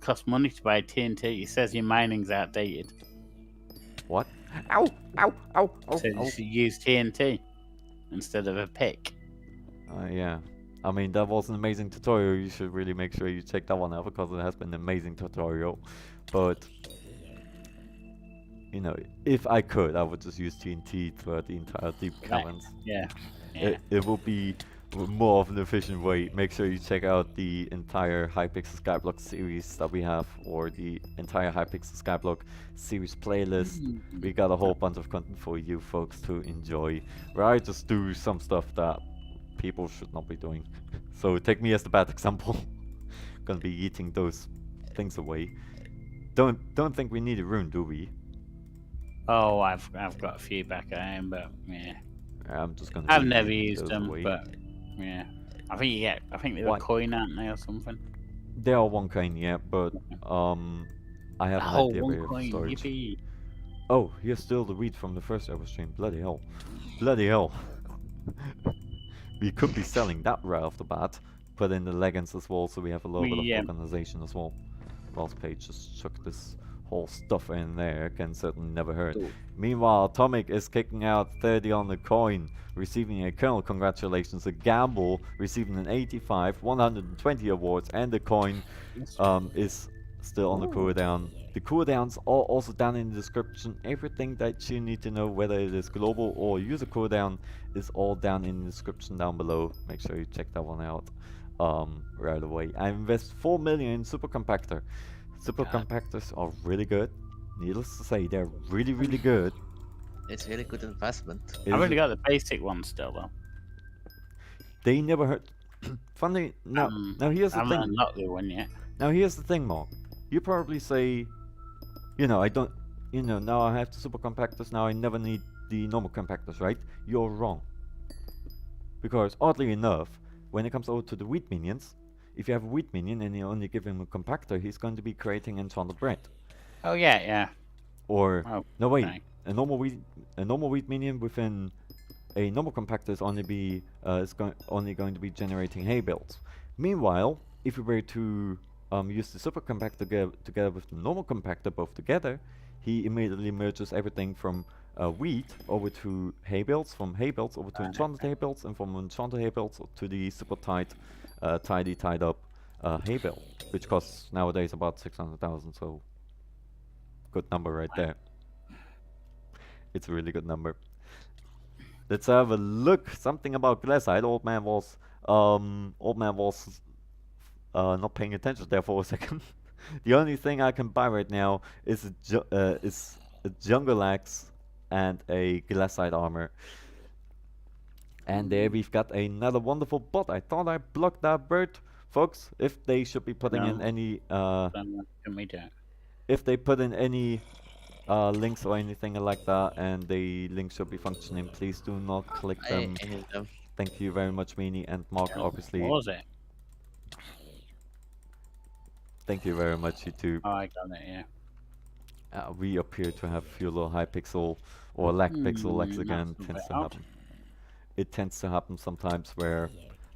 Cost money to buy a TNT. It says your mining's outdated. What? Ow! Ow! Ow! Ow! So you should use TNT instead of a pick. Yeah. I mean, that was an amazing tutorial. You should really make sure you check that one out, because it has been an amazing tutorial. But you know, if I could, I would just use TNT throughout the entire deep caverns. Yeah. It will be more of an efficient way. Make sure you check out the entire HyPixel Skyblock series that we have, or the entire HyPixel Skyblock series playlist. We got a whole bunch of content for you folks to enjoy, where I just do some stuff that people should not be doing. So take me as the bad example. Gonna be eating those things away. Don't think we need a rune, do we? Oh, I've got a few back at home, but yeah. I'm just gonna. I've never used them, away. but yeah. I think they're a coin, aren't they, or something? They are 1 coin, yeah, but I have an idea one of coin, storage. yippee. Oh, here's still the wheat from the first ever stream. Bloody hell. Bloody hell. We could be selling that right off the bat. Put in the leggings as well, so we have a little bit of organization as well. Last page, just chuck this whole stuff in there can certainly never hurt. Ooh. Meanwhile, Atomic is kicking out 30 on the coin, receiving a kernel. Congratulations. A Gamble receiving an 85, 120 awards, and the coin is still on the cooldown. The cooldowns are also down in the description. Everything that you need to know, whether it is global or user cooldown, is all down in the description down below. Make sure you check that one out right away. I invest 4 million in Super Compactor. Super Compactors are really good. Needless to say, they're really, really good. It's really good investment. I've only got the basic one still though. They never hurt. Funny, now here's I the haven't thing. unlocked the one yet. Now here's the thing, Mark. You probably say, you know, I don't, you know, now I have the super compactors, now I never need the normal compactors, right? You're wrong. Because oddly enough, when it comes over to the wheat minions, if you have a wheat minion and you only give him a compactor, he's going to be creating enchanted bread. Oh yeah. Or no wait, okay. a normal wheat minion within a normal compactor is only going to be generating hay bales. Meanwhile, if you were to use the super compactor together with the normal compactor both together, he immediately merges everything from wheat over to hay bales, from hay bales over to enchanted hay bales, and from enchanted hay bales to the super tight, tied up hay bale, which costs nowadays about 600,000. So good number right there. It's a really good number. Let's have a look. Something about Glassite. Old man was not paying attention there for a second. The only thing I can buy right now is a jungle axe and a glassite armor. And there we've got another wonderful bot. I thought I blocked that bird, folks. If they should be putting in any if they put in any links or anything like that, and the links should be functioning, please do not click them. I hit them. Thank you very much, Meanie and Mark, obviously. What was it? Thank you very much, you two. Oh, I got it, yeah. We appear to have a few little HyPixel or LagPixel lags again. It tends to happen sometimes where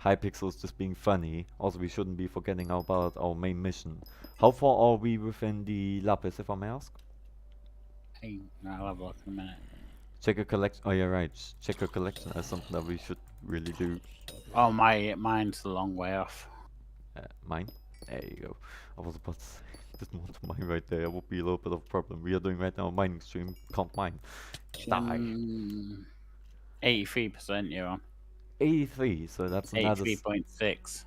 HyPixel is just being funny. Also, we shouldn't be forgetting about our main mission. How far are we within the Lapis, if I may ask? Hey, I'll have a look in a minute. Check your collection. Oh, yeah, right. Check your collection. That's something that we should really do. Oh, mine's a long way off. Mine? There you go. I was about to say, there's more to mine right there. It would be a little bit of a problem. We are doing right now a mining stream. Can't mine. Die. 83% you're on. 83, so that's another... 83.6.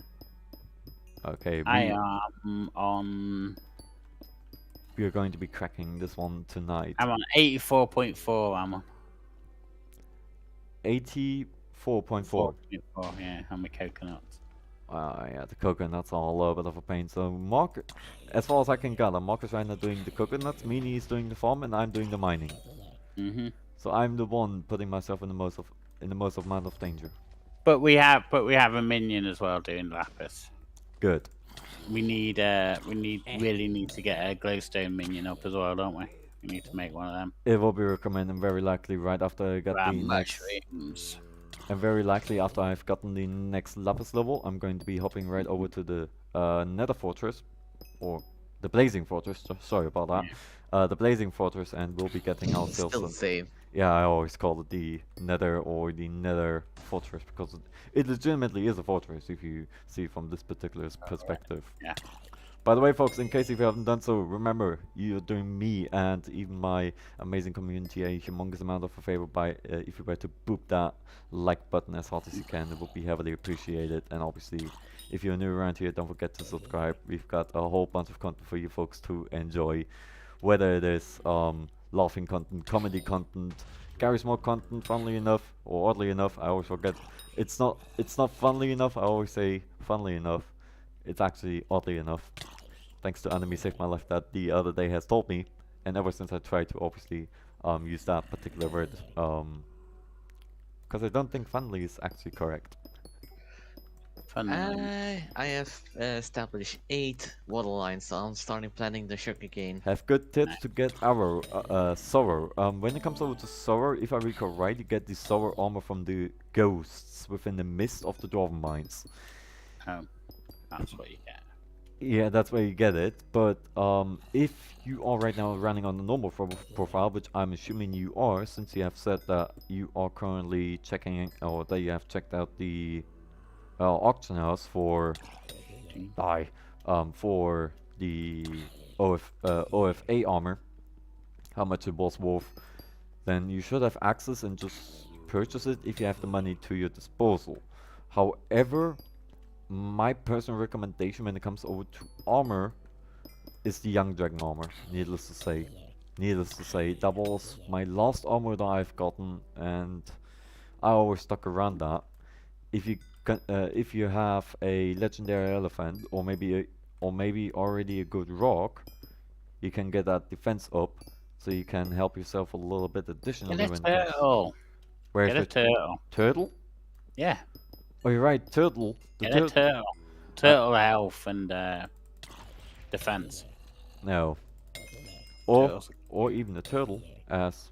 Okay, I am on... we are going to be cracking this one tonight. I'm on 84.4, I'm on. 84.4. 4.4, yeah, I'm a coconut. Yeah, the coconuts are a little bit of a pain. So Mark, as far as I can gather, Mark is right now doing the coconuts, Meanie is doing the farm, and I'm doing the mining. So I'm the one putting myself in the most amount of danger. But we have a minion as well doing lapis. Good. We really need to get a glowstone minion up as well, don't we? We need to make one of them. It will be recommended very likely right after I get the next. Mushrooms. And very likely after I've gotten the next lapis level, I'm going to be hopping right over to the Nether Fortress, or the Blazing Fortress. Sorry about that. Yeah. The Blazing Fortress, and we'll be getting ourselves. Still the same. Yeah, I always call it the Nether or the Nether Fortress because it legitimately is a fortress if you see from this particular perspective. Yeah. By the way, folks, in case if you haven't done so, remember, you're doing me and even my amazing community a humongous amount of a favor by if you were to boop that like button as hard as you can. It would be heavily appreciated. And obviously, if you're new around here, don't forget to subscribe. We've got a whole bunch of content for you folks to enjoy, whether it is laughing content, comedy content, Gary's Mod content, funnily enough, or oddly enough, I always forget. It's not funnily enough, I always say funnily enough. It's actually oddly enough. Thanks to Enemy Saved My Life that the other day has told me, and ever since I tried to obviously use that particular word, because I don't think funnily is actually correct. I have established 8 water lines, so I'm starting planning the sugarcane. Have good tips to get our Sorrow. When it comes over to Sorrow, if I recall right, you get the Sorrow armor from the ghosts within the mist of the Dwarven Mines. That's what you get. Yeah, that's where you get it. But if you are right now running on the normal profile, which I'm assuming you are, since you have said that you are currently checking or that you have checked out the auction house for for the OFA armor, how much it was worth, then you should have access and just purchase it if you have the money to your disposal. However, my personal recommendation when it comes over to armor is the Young Dragon armor, needless to say. Needless to say, that was my last armor that I've gotten, and I always stuck around that. If you have a legendary elephant, or maybe already a good rock, you can get that defense up, so you can help yourself a little bit additionally Get a when it comes. turtle. Where's Get a the turtle. turtle? Yeah, Oh, you're right, turtle. The get a turtle. turtle. Turtle health and defense. No. Or Turtles. or even the turtle, as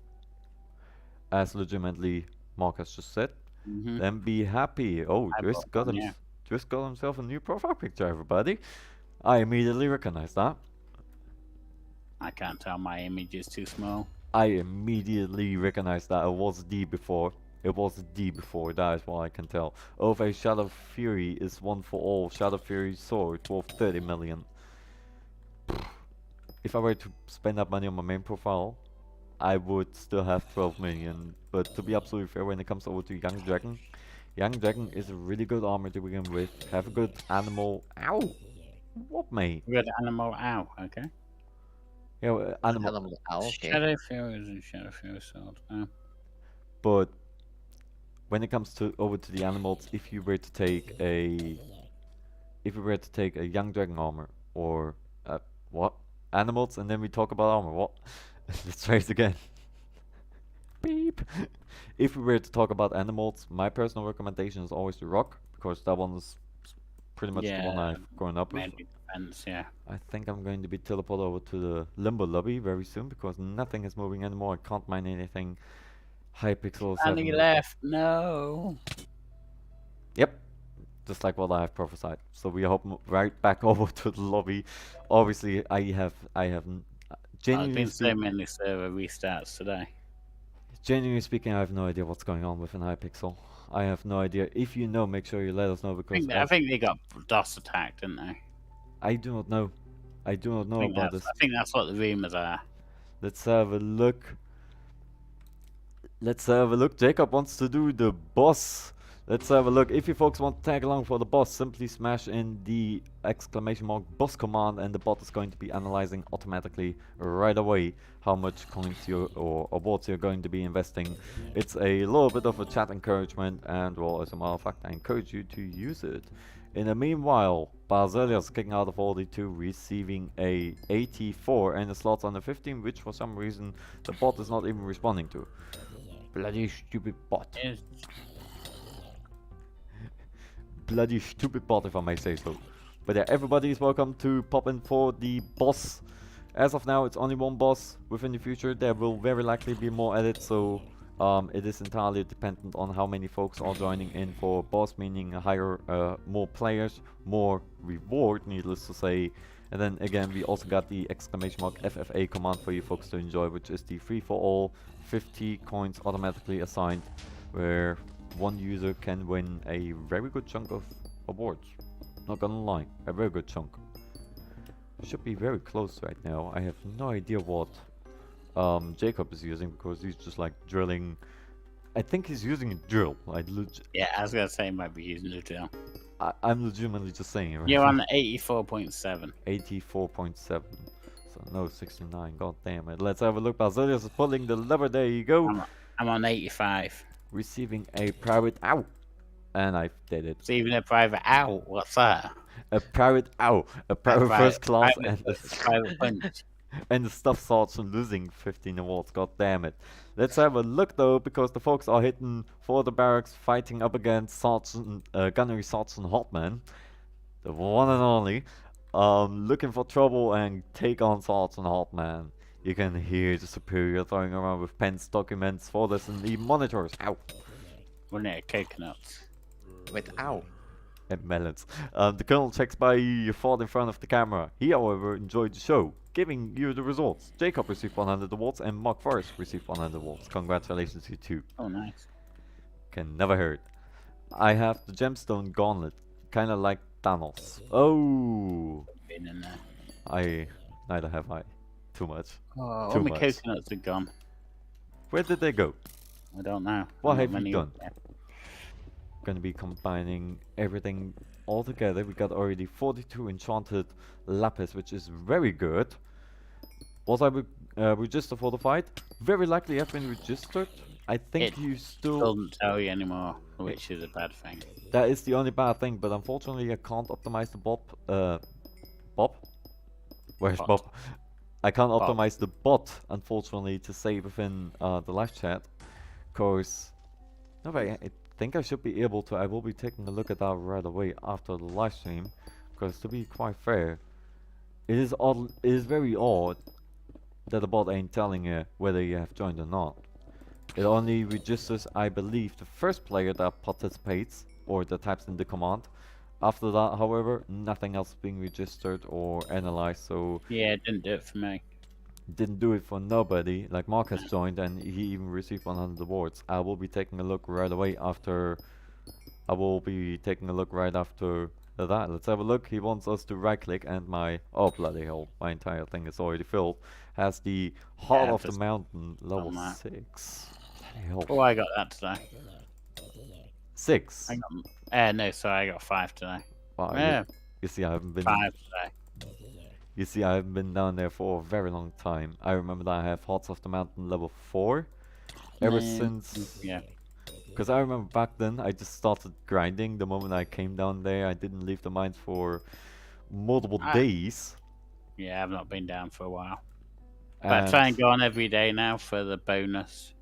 legitimately Mark has just said. Mm-hmm. Then be happy. Oh, I Twist bought got one, yeah. Twist got himself a new profile picture, everybody. I immediately recognized that. I can't tell, my image is too small. I immediately recognized that it was D before. It was D before, that is what I can tell. OFA Shadow Fury is one for all. Shadow Fury sword worth 30 million. If I were to spend that money on my main profile, I would still have 12 million. But to be absolutely fair, when it comes over to Young Dragon is a really good armor to begin with. Have a good animal. Ow! What, mate? Good animal. Ow. Okay. Yeah, Animal. Oh, okay. Shadow Furies and Shadow Fury sword. Oh. But when it comes to over to the animals, if you were to take a Young Dragon armor or what animals, and then we talk about armor. What? Let's try it again. Beep. If we were to talk about animals, my personal recommendation is always the rock, because that one is pretty much the one I've grown up with. Mainly defense, yeah. I think I'm going to be teleported over to the Limbo lobby very soon because nothing is moving anymore. I can't mine anything. HyPixel 7. Clanny left. No. Yep, just like what I have prophesied. So we hope right back over to the lobby. Obviously, I have There's been so many server restarts today. Genuinely speaking, I have no idea what's going on with an HyPixel. I have no idea. If you know, make sure you let us know because I think they got DOS attacked, didn't they? I do not know. I do not know about this. I think that's what the rumors are. Let's have a look. Let's have a look. Jacob wants to do the boss. Let's have a look. If you folks want to tag along for the boss, simply smash in the exclamation mark boss command and the bot is going to be analyzing automatically right away how much coins or awards you're going to be investing. It's a little bit of a chat encouragement and, well, as a matter of fact, I encourage you to use it. In the meanwhile, Bazaar is kicking out of 42, receiving a 84 and the slots under 15, which for some reason the bot is not even responding to. Bloody stupid bot. Yes. Bloody stupid bot, if I may say so. But yeah, everybody is welcome to pop in for the boss. As of now, it's only one boss. Within the future, there will very likely be more added, so it is entirely dependent on how many folks are joining in for boss, meaning more players, more reward, needless to say. And then again, we also got the exclamation mark FFA command for you folks to enjoy, which is the free for all 50 coins automatically assigned, where one user can win a very good chunk of awards. Not gonna lie, a very good chunk. Should be very close right now. I have no idea what Jacob is using because he's just like drilling. I think he's using a drill. Yeah, I was gonna say he might be using the drill. I'm legitimately just saying it. Right? You're on 84.7. 84.7. So no 69. God damn it. Let's have a look. Basilius is pulling the lever. There you go. I'm on 85. Receiving a private ow. And I did it. Receiving a private ow. What's that? A private ow. A private first class private punch. And the stuff starts losing 15 awards. God damn it. Let's have a look though, because the folks are hitting for the barracks, fighting up against Gunnery Sergeant Hotman, the one and only, looking for trouble and take on Sergeant Hotman. You can hear the superior throwing around with pens, documents, folders, and even monitors. Ow! Wasn't it coconuts? Wait, ow. And melons. The colonel checks by you fought in front of the camera. He, however, enjoyed the show, giving you the results. Jacob received 100 awards and Mark Forrest received 100 awards. Congratulations, you two. Oh, nice. Can never hurt. I have the gemstone gauntlet, kinda like Thanos. Oh, Been in there. neither have I. Too much. Oh, all Too my much. coconuts are gone. Where did they go? I don't know. What Not have you many done? left. Gonna be combining everything all together. We got already 42 enchanted lapis, which is very good. Was I registered for the fight? Very likely I've been registered. I think It you still... Doesn't tell you anymore, which is a bad thing. That is the only bad thing, but unfortunately I can't optimize the Bob? Where's Bot. Bob? I can't Bob. optimize the bot, unfortunately, to save within the live chat. Cause... No, but I think I should be able to. I will be taking a look at that right away after the live stream. Because to be quite fair, it is odd. It is very odd that the bot ain't telling you whether you have joined or not. It only registers, I believe, the first player that participates or that types in the command. After that, however, nothing else being registered or analyzed. So Yeah, it didn't do it for me. didn't do it for nobody. Like Mark has joined and he even received 100 awards. I will be taking a look right away after. I will be taking a look right after that. Let's have a look. He wants us to right click and my, oh bloody hell, my entire thing is already filled. Has the Heart Yeah, of the just Mountain level on that. 6. Bloody hell. Oh, I got that today. 6. I got. No, sorry, I got 5 today. Wow, Yeah, you see, I haven't been. 5 today. You see, I haven't been down there for a very long time. I remember that I have Hearts of the Mountain level 4. Ever since. Yeah. Because I remember back then, I just started grinding the moment I came down there. I didn't leave the mines for multiple days. Yeah, I've not been down for a while. But I try and go on every day now for the bonus.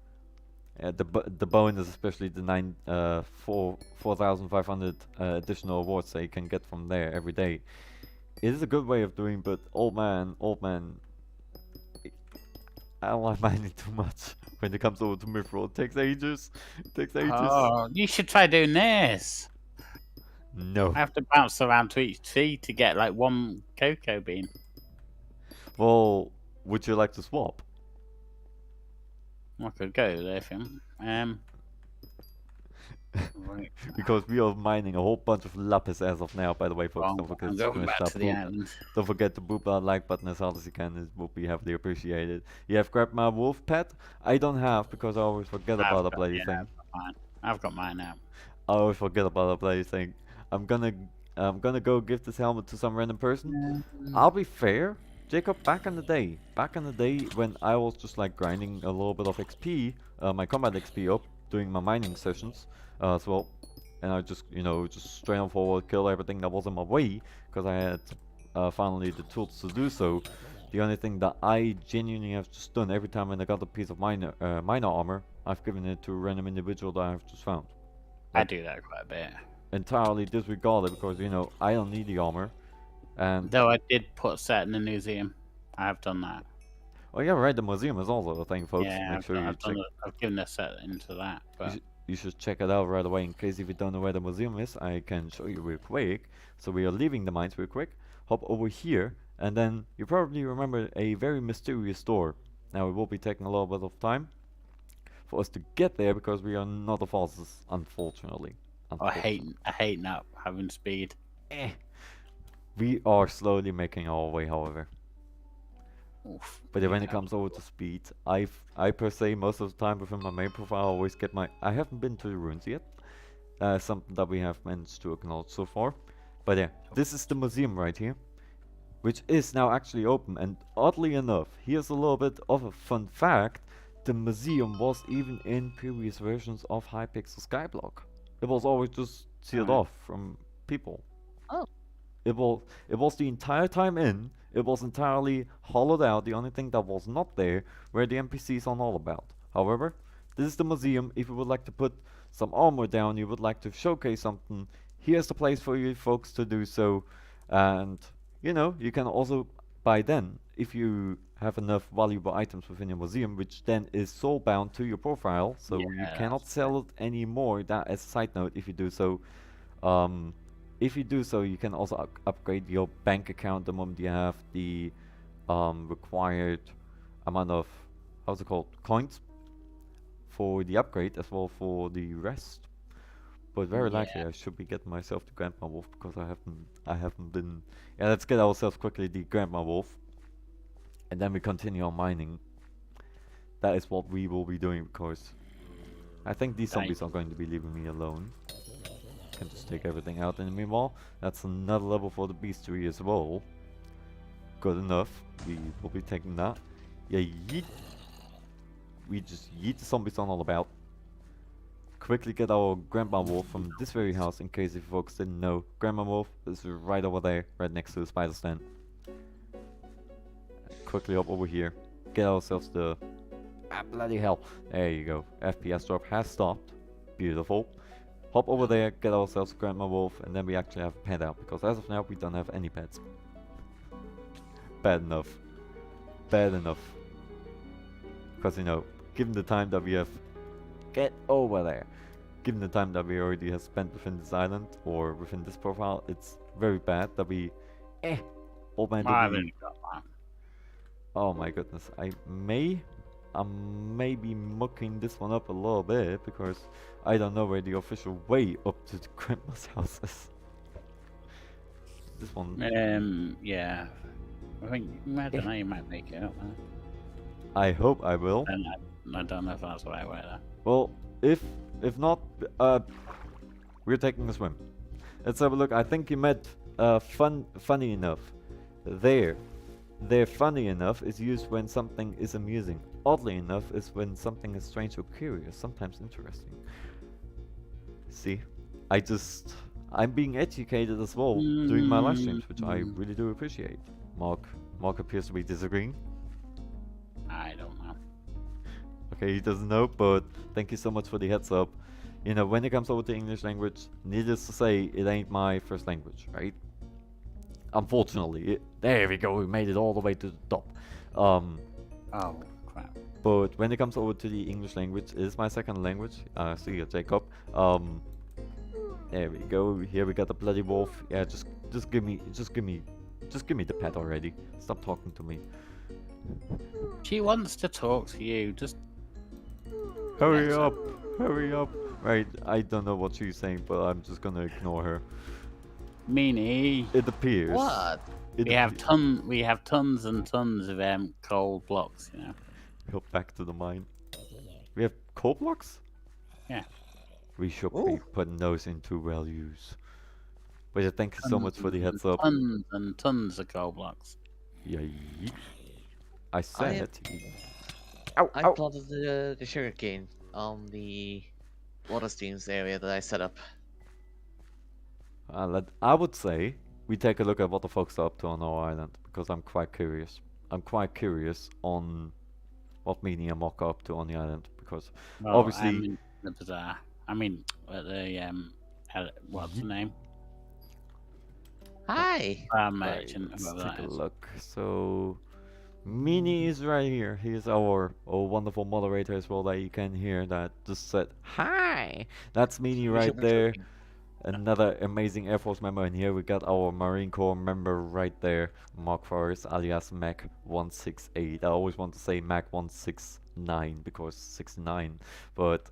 The bonus, especially the 4,500 additional awards that you can get from there every day. It is a good way of doing, but old man, I don't like mining too much when it comes over to Mithril. It takes ages. It takes ages. Oh, you should try doing this. No. I have to bounce around to each tree to get like 1 cocoa bean. Well, would you like to swap? I could go there if you want. Right. Because we are mining a whole bunch of lapis as of now, by the way, folks. Don't forget I'm to going smash back that to the boop. island. Don't forget to boop that like button as hard as you can. It will be heavily appreciated. You have grabbed my wolf pet? I don't have because I always forget about the bloody thing. I've got mine now. I always forget about the bloody thing. I'm gonna go give this helmet to some random person. I'll be fair, Jacob. Back in the day when I was just like grinding a little bit of XP, my combat XP up, doing my mining sessions as well, and I just just straight on forward, kill everything that was in my way because I had finally the tools to do so. The only thing that I genuinely have just done every time when I got a piece of minor armor, I've given it to a random individual that I've just found. I do that quite a bit. Entirely disregarded because I don't need the armor, and Though I did put a set in the museum. I have done that. oh yeah, right. The museum is also a thing, folks. Yeah, Make sure you check. I've given a set into that. But You should check it out right away. In case if you don't know where the museum is, I can show you real quick. So we are leaving the mines real quick. Hop over here, and then you probably remember a very mysterious door. Now it will be taking a little bit of time for us to get there because we are not the fastest, unfortunately. I hate not having speed. We are slowly making our way, however. Oof, But when it comes over to speed, I per se most of the time within my main profile I always get my. I haven't been to the ruins yet. Something that we have managed to acknowledge so far. But yeah, this is the museum right here, which is now actually open. And oddly enough, here's a little bit of a fun fact: the museum was even in previous versions of HyPixel Skyblock. It was always just sealed off from people. Oh. It was the entire time in. It was entirely hollowed out. The only thing that was not there were the NPCs on all about. However, this is the museum. If you would like to put some armor down, you would like to showcase something, here's the place for you folks to do so. And you can also by then, if you have enough valuable items within your museum, which then is soul bound to your profile, so you cannot sell it anymore. That as a side note, if you do so, if you do so, you can also upgrade your bank account the moment you have the required amount of, how's it called, coins for the upgrade as well for the rest. But very likely I should be getting myself the Grandma Wolf because I haven't been. Yeah, let's get ourselves quickly the Grandma Wolf, and then we continue on mining. That is what we will be doing because I think these zombies are going to be leaving me alone. Can just take everything out in the meanwhile. That's another level for the bestiary as well. Good enough. We will be taking that. Yeah, yeet. We just yeet the zombies on all about. Quickly get our Grandma Wolf from this very house in case if you folks didn't know. Grandma Wolf is right over there, right next to the spider stand. Quickly up over here. Get ourselves the... Ah, bloody hell. There you go. FPS drop has stopped. Beautiful. Hop over there, get ourselves Grandma Wolf, and then we actually have a pet out, because as of now we don't have any pets. Bad enough. Bad enough. Because, you know, given the time that we have... Get over there! Given the time that we already have spent within this island, or within this profile, it's very bad that we... Oh man, oh my goodness, I may be mucking this one up a little bit, because I don't know where the official way up to the Grandma's house is. This one... yeah. I think, I don't know, you might make it up, huh? I hope I will. And I don't know if that's the right way, though. Well, if not, we're taking a swim. Let's have a look. I think you meant funny enough. There funny enough is used when something is amusing. Oddly enough is when something is strange or curious, sometimes interesting. See, I'm being educated as well doing my live streams, which I really do appreciate. Mark appears to be disagreeing. I don't know. Okay, he doesn't know, but thank you so much for the heads up. You know, when it comes over to English language, needless to say, it ain't my first language, right? Unfortunately, there we go, we made it all the way to the top. Oh, crap. But when it comes over to the English language, it is my second language. See you, Jacob. There we go. Here we got the bloody wolf. Yeah, just give me the pet already. Stop talking to me. She wants to talk to you. Just hurry up! Hurry up! Right, I don't know what she's saying, but I'm just gonna ignore her. Meanie. It appears. What? We have tons and tons of coal blocks, you know. Go back to the mine. We have coal blocks? Yeah. We should be putting those into well use. But yeah, thank you so much for the heads up. Tons and tons of coal blocks. Yeah. I said. I planted the sugarcane on the water streams area that I set up. I would say we take a look at what the folks are up to on our island, because I'm quite curious. I'm quite curious on what Meanie and Mock are up to on the island, because obviously... I'm in the Bazaar. I mean, what's the name? Hi! Merchant. Let's take a look. So... Meanie is right here. He is our wonderful moderator as well that you can hear that just said hi. That's Meanie right there. Another amazing Air Force member, and here we got our Marine Corps member right there, Mark Forrest alias Mac 168. I always want to say Mac 169 because 69, but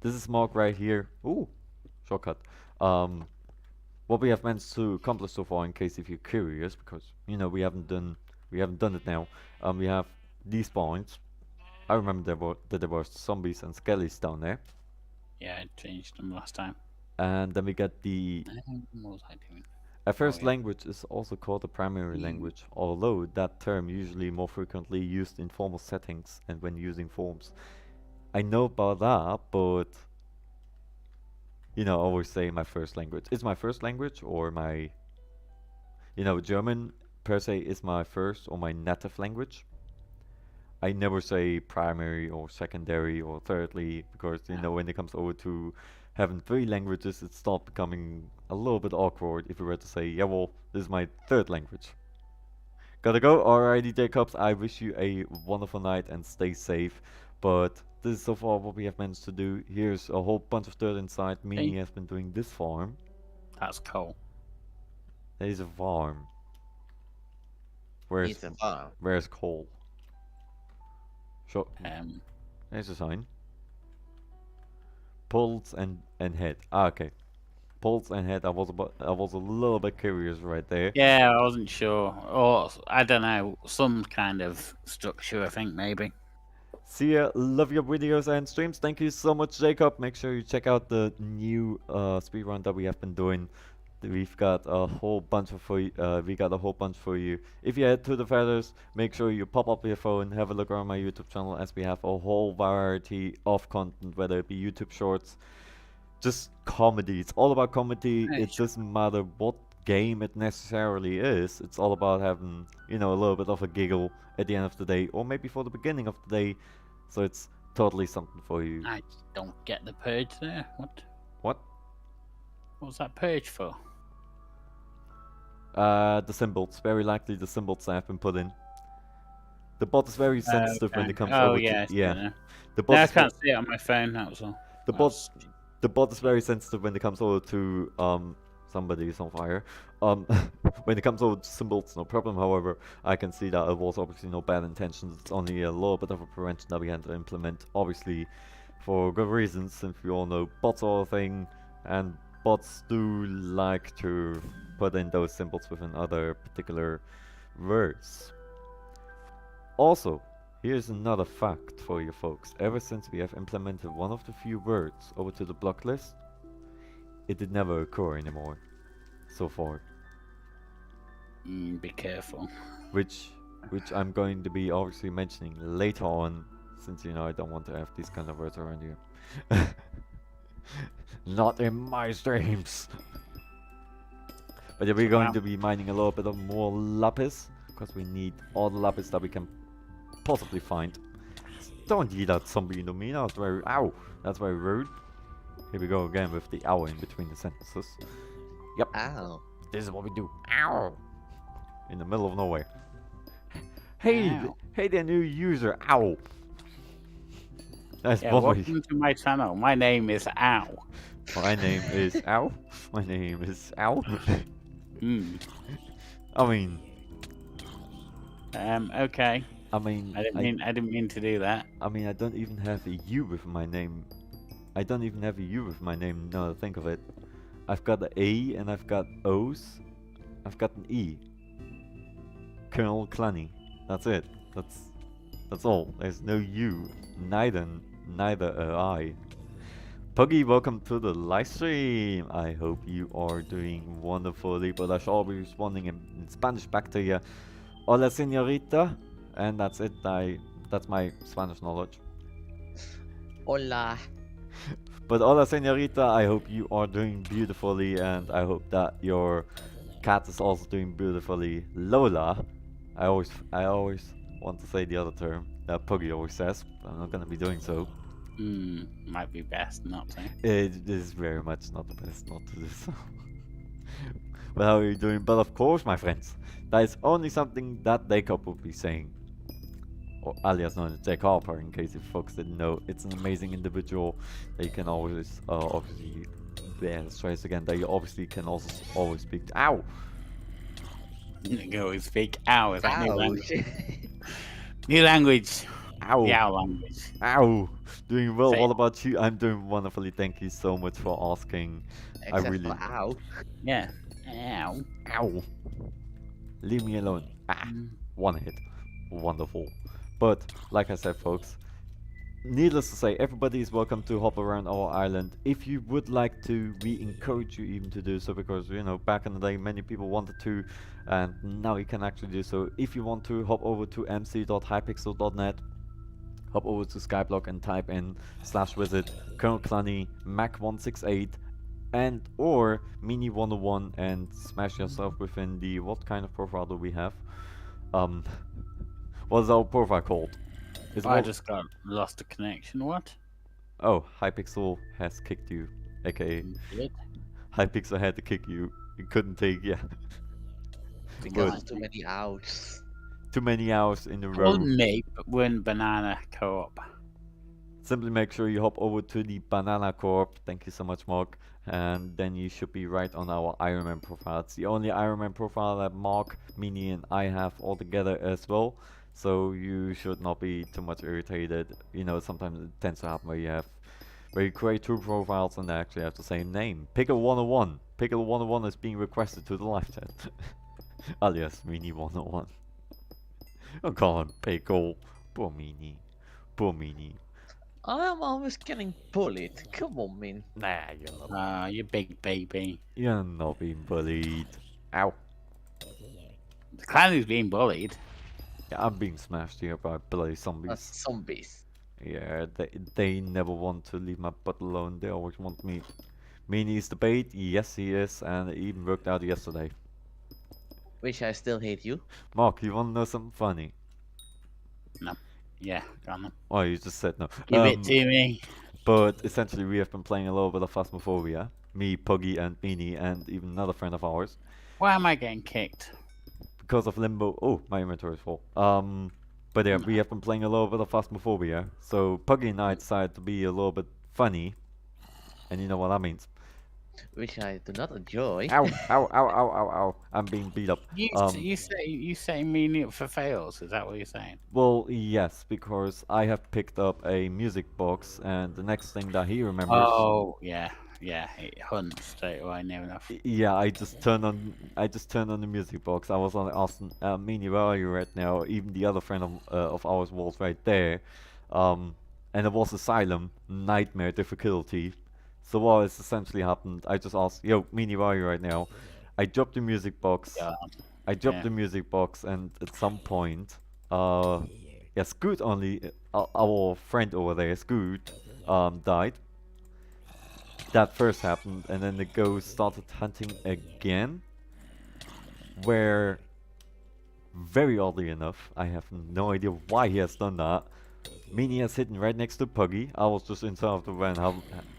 this is Mark right here. Ooh, shortcut. What we have managed to accomplish so far, in case if you're curious, because you know we haven't done it now. We have these points. I remember there were zombies and skellies down there. Yeah, I changed them last time. And then we get the... What was I doing? A first language is also called a primary language, although that term usually more frequently used in formal settings and when using forms. I know about that, but... You know, I always say my first language. It's my first language, or my... You know, German per se is my first or my native language. I never say primary or secondary or thirdly, because you know when it comes over to having 3 languages, it starts becoming a little bit awkward if we were to say, yeah, well, this is my 3rd language. Gotta go. Alrighty, Jacobs, I wish you a wonderful night and stay safe. But this is so far what we have managed to do. Here's a whole bunch of dirt inside. Meanie has been doing this farm. That's coal. There's a farm. Where's It's a farm. where's coal? Sure. Um, There's a sign. Pulse and head. Ah, okay. Pulse and head. I was a little bit curious right there. yeah, I wasn't sure. Or, I don't know, some kind of structure, I think, maybe. See ya. Love your videos and streams. Thank you so much, Jacob. Make sure you check out the new speedrun that we have been doing. We've got a whole bunch for you. We got a whole bunch for you. If you head to the feathers, make sure you pop up your phone, have a look around my YouTube channel, as we have a whole variety of content, whether it be YouTube Shorts, just comedy. It's all about comedy. It Nice. doesn't matter what game it necessarily is. It's all about having, you know, a little bit of a giggle at the end of the day, or maybe for the beginning of the day. So it's totally something for you. I don't get the purge there. What? What? What was that purge for? The symbols. Very likely the symbols that have been put in. The bot is very sensitive when Okay. it comes Oh, over yeah. to... Yeah. Yeah. The No, bot I is ve- can't see it on my phone, that was all. the That bot was- the bot is very sensitive when it comes over to somebody is on fire. When it comes over to symbols, no problem. However, I can see that it was obviously no bad intentions. It's only a little bit of a prevention that we had to implement, obviously for good reasons, since we all know bots are a thing, and bots do like to put in those symbols within other particular words. Also, here's another fact for you folks. Ever since we have implemented one of the few words over to the block list, it did never occur anymore. So far. Be careful. Which I'm going to be obviously mentioning later on, since you know I don't want to have these kind of words around here. Not in my streams! But yeah, we're going Wow. to be mining a little bit of more lapis, because we need all the lapis that we can possibly find. Don't eat that zombie into me, that's very... Ow! That's very rude. Here we go again with the ow in between the sentences. Yep, Ow. this is what we do. Ow! In the middle of nowhere. Hey, Ow. hey there, new user. Ow! That's Yeah, one way. welcome to my channel. My name is Ow. My name is Ow. My name is Ow. Hmm. I mean, Okay. I mean, I didn't mean to do that. I mean, I don't even have a U with my name. I don't even have a U with my name. Now that I think of it, I've got an A and I've got O's. I've got an E. Colonel Clanny. That's it. That's all. There's no U. Neither a I. Puggy, welcome to the live stream. I hope you are doing wonderfully, but I shall be responding in Spanish back to you. Hola, señorita. And that's it. That's my Spanish knowledge. Hola. But hola, señorita. I hope you are doing beautifully, and I hope that your cat is also doing beautifully. Lola. I always want to say the other term that Puggy always says. But I'm not gonna be doing so. Might be best not to. It is very much not the best not to do so. But how are you doing? But of course, my friends, that is only something that Jacob would be saying. Or alias known as Jack Harper, in case you folks didn't know. It's an amazing individual that you can always, obviously, yeah, let's try this again, that you obviously can also always speak. Ow! Go and speak Ow. Is that new Ow. language? New language. Ow! The Ow language. Ow! Doing well. Say- What about you? I'm doing wonderfully. Thank you so much for asking. Except really- for ow. Yeah. Ow. Ow! Leave me alone. Ah! One hit. Wonderful. But, like I said, folks, needless to say, everybody is welcome to hop around our island. If you would like to, we encourage you even to do so, because, you know, back in the day, many people wanted to, and now you can actually do so. If you want to, hop over to mc.hypixel.net, hop over to Skyblock and type in /visit Colonel Clanny Mac168 and or Mini101 and smash yourself within the... What kind of profile do we have? What is our profile called? Is I what- just got lost a connection. What? Oh, HyPixel has kicked you, aka Good. HyPixel had to kick you. You couldn't take, yeah, Because Good. it's too many outs. too many hours in a row. Couldn't me, but win banana co-op. simply make sure you hop over to the Banana Corp. Thank you so much, Mark. And then you should be right on our Ironman profile. It's the only Ironman profile that Mark, Mini, and I have all together as well. So you should not be too much irritated. You know, sometimes it tends to happen where you create two profiles and they actually have the same name. Pickle 101. Pickle 101 is being requested to the live chat. Alias Mini 101. Oh, call him Pickle. Poor Mini. Poor Mini. I'm always getting bullied. Come on, man. Nah, you're not. You big baby. You're not being bullied. Ow. Clanny's being bullied. Yeah, I'm being smashed here by bloody zombies. Zombies. Yeah, they never want to leave my butt alone. They always want me. Mini's the bait. Yes, he is, and it even worked out yesterday. Wish I still hate you. Mark, you want to know something funny? No. Yeah, go on then. Oh, you just said no. Give it to me. But essentially, we have been playing a little bit of Phasmophobia. Me, Puggy, and Mini, and even another friend of ours. Why am I getting kicked? Because of Limbo. Oh, my inventory is full. But yeah, we have been playing a little bit of Phasmophobia. So Puggy and I decided to be a little bit funny. And you know what that means. Which I do not enjoy. Ow, ow, ow, ow, ow, ow. I'm being beat up. You say meaning for fails. Is that what you're saying? Well, yes, because I have picked up a music box, and the next thing that he remembers. Oh yeah, it hunts straight away. Near enough. Yeah, I just turned on the music box. I was on Austin, Mini, where are you right now? Even the other friend of ours was right there, and it was Asylum Nightmare difficulty. So what has essentially happened? I just asked, "Yo, Mini, where are you right now?" I dropped the music box. Yeah. I dropped the music box, and at some point, yeah, Scoot our friend over there, Scoot, died. That first happened, and then the ghost started hunting again. Where, very oddly enough, I have no idea why he has done that. Mini is sitting right next to Puggy. I was just inside of the van.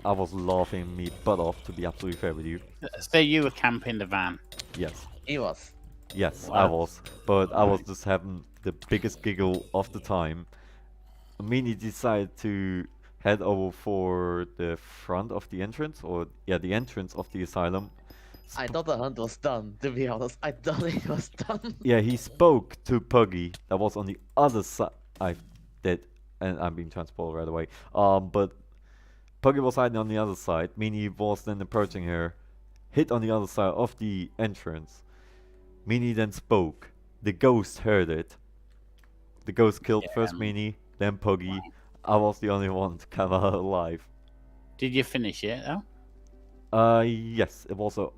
I was laughing me butt off, to be absolutely fair with you. So you were camping the van. Yes. He was. Yes, Wow. I was. But I was just having the biggest giggle of the time. Mini decided to head over for the front of the entrance, or yeah, the entrance of the asylum. I thought the hunt was done, to be honest. I thought it was done. Yeah, he spoke to Puggy that was on the other side. I did, and I'm being transported right away. But Puggy was hiding on the other side. Mini was then approaching her, hit on the other side of the entrance. Mini then spoke. The ghost heard it. The ghost killed first Mini, then Puggy. Wow. I was the only one to come out alive. Did you finish it though? Yes, it was a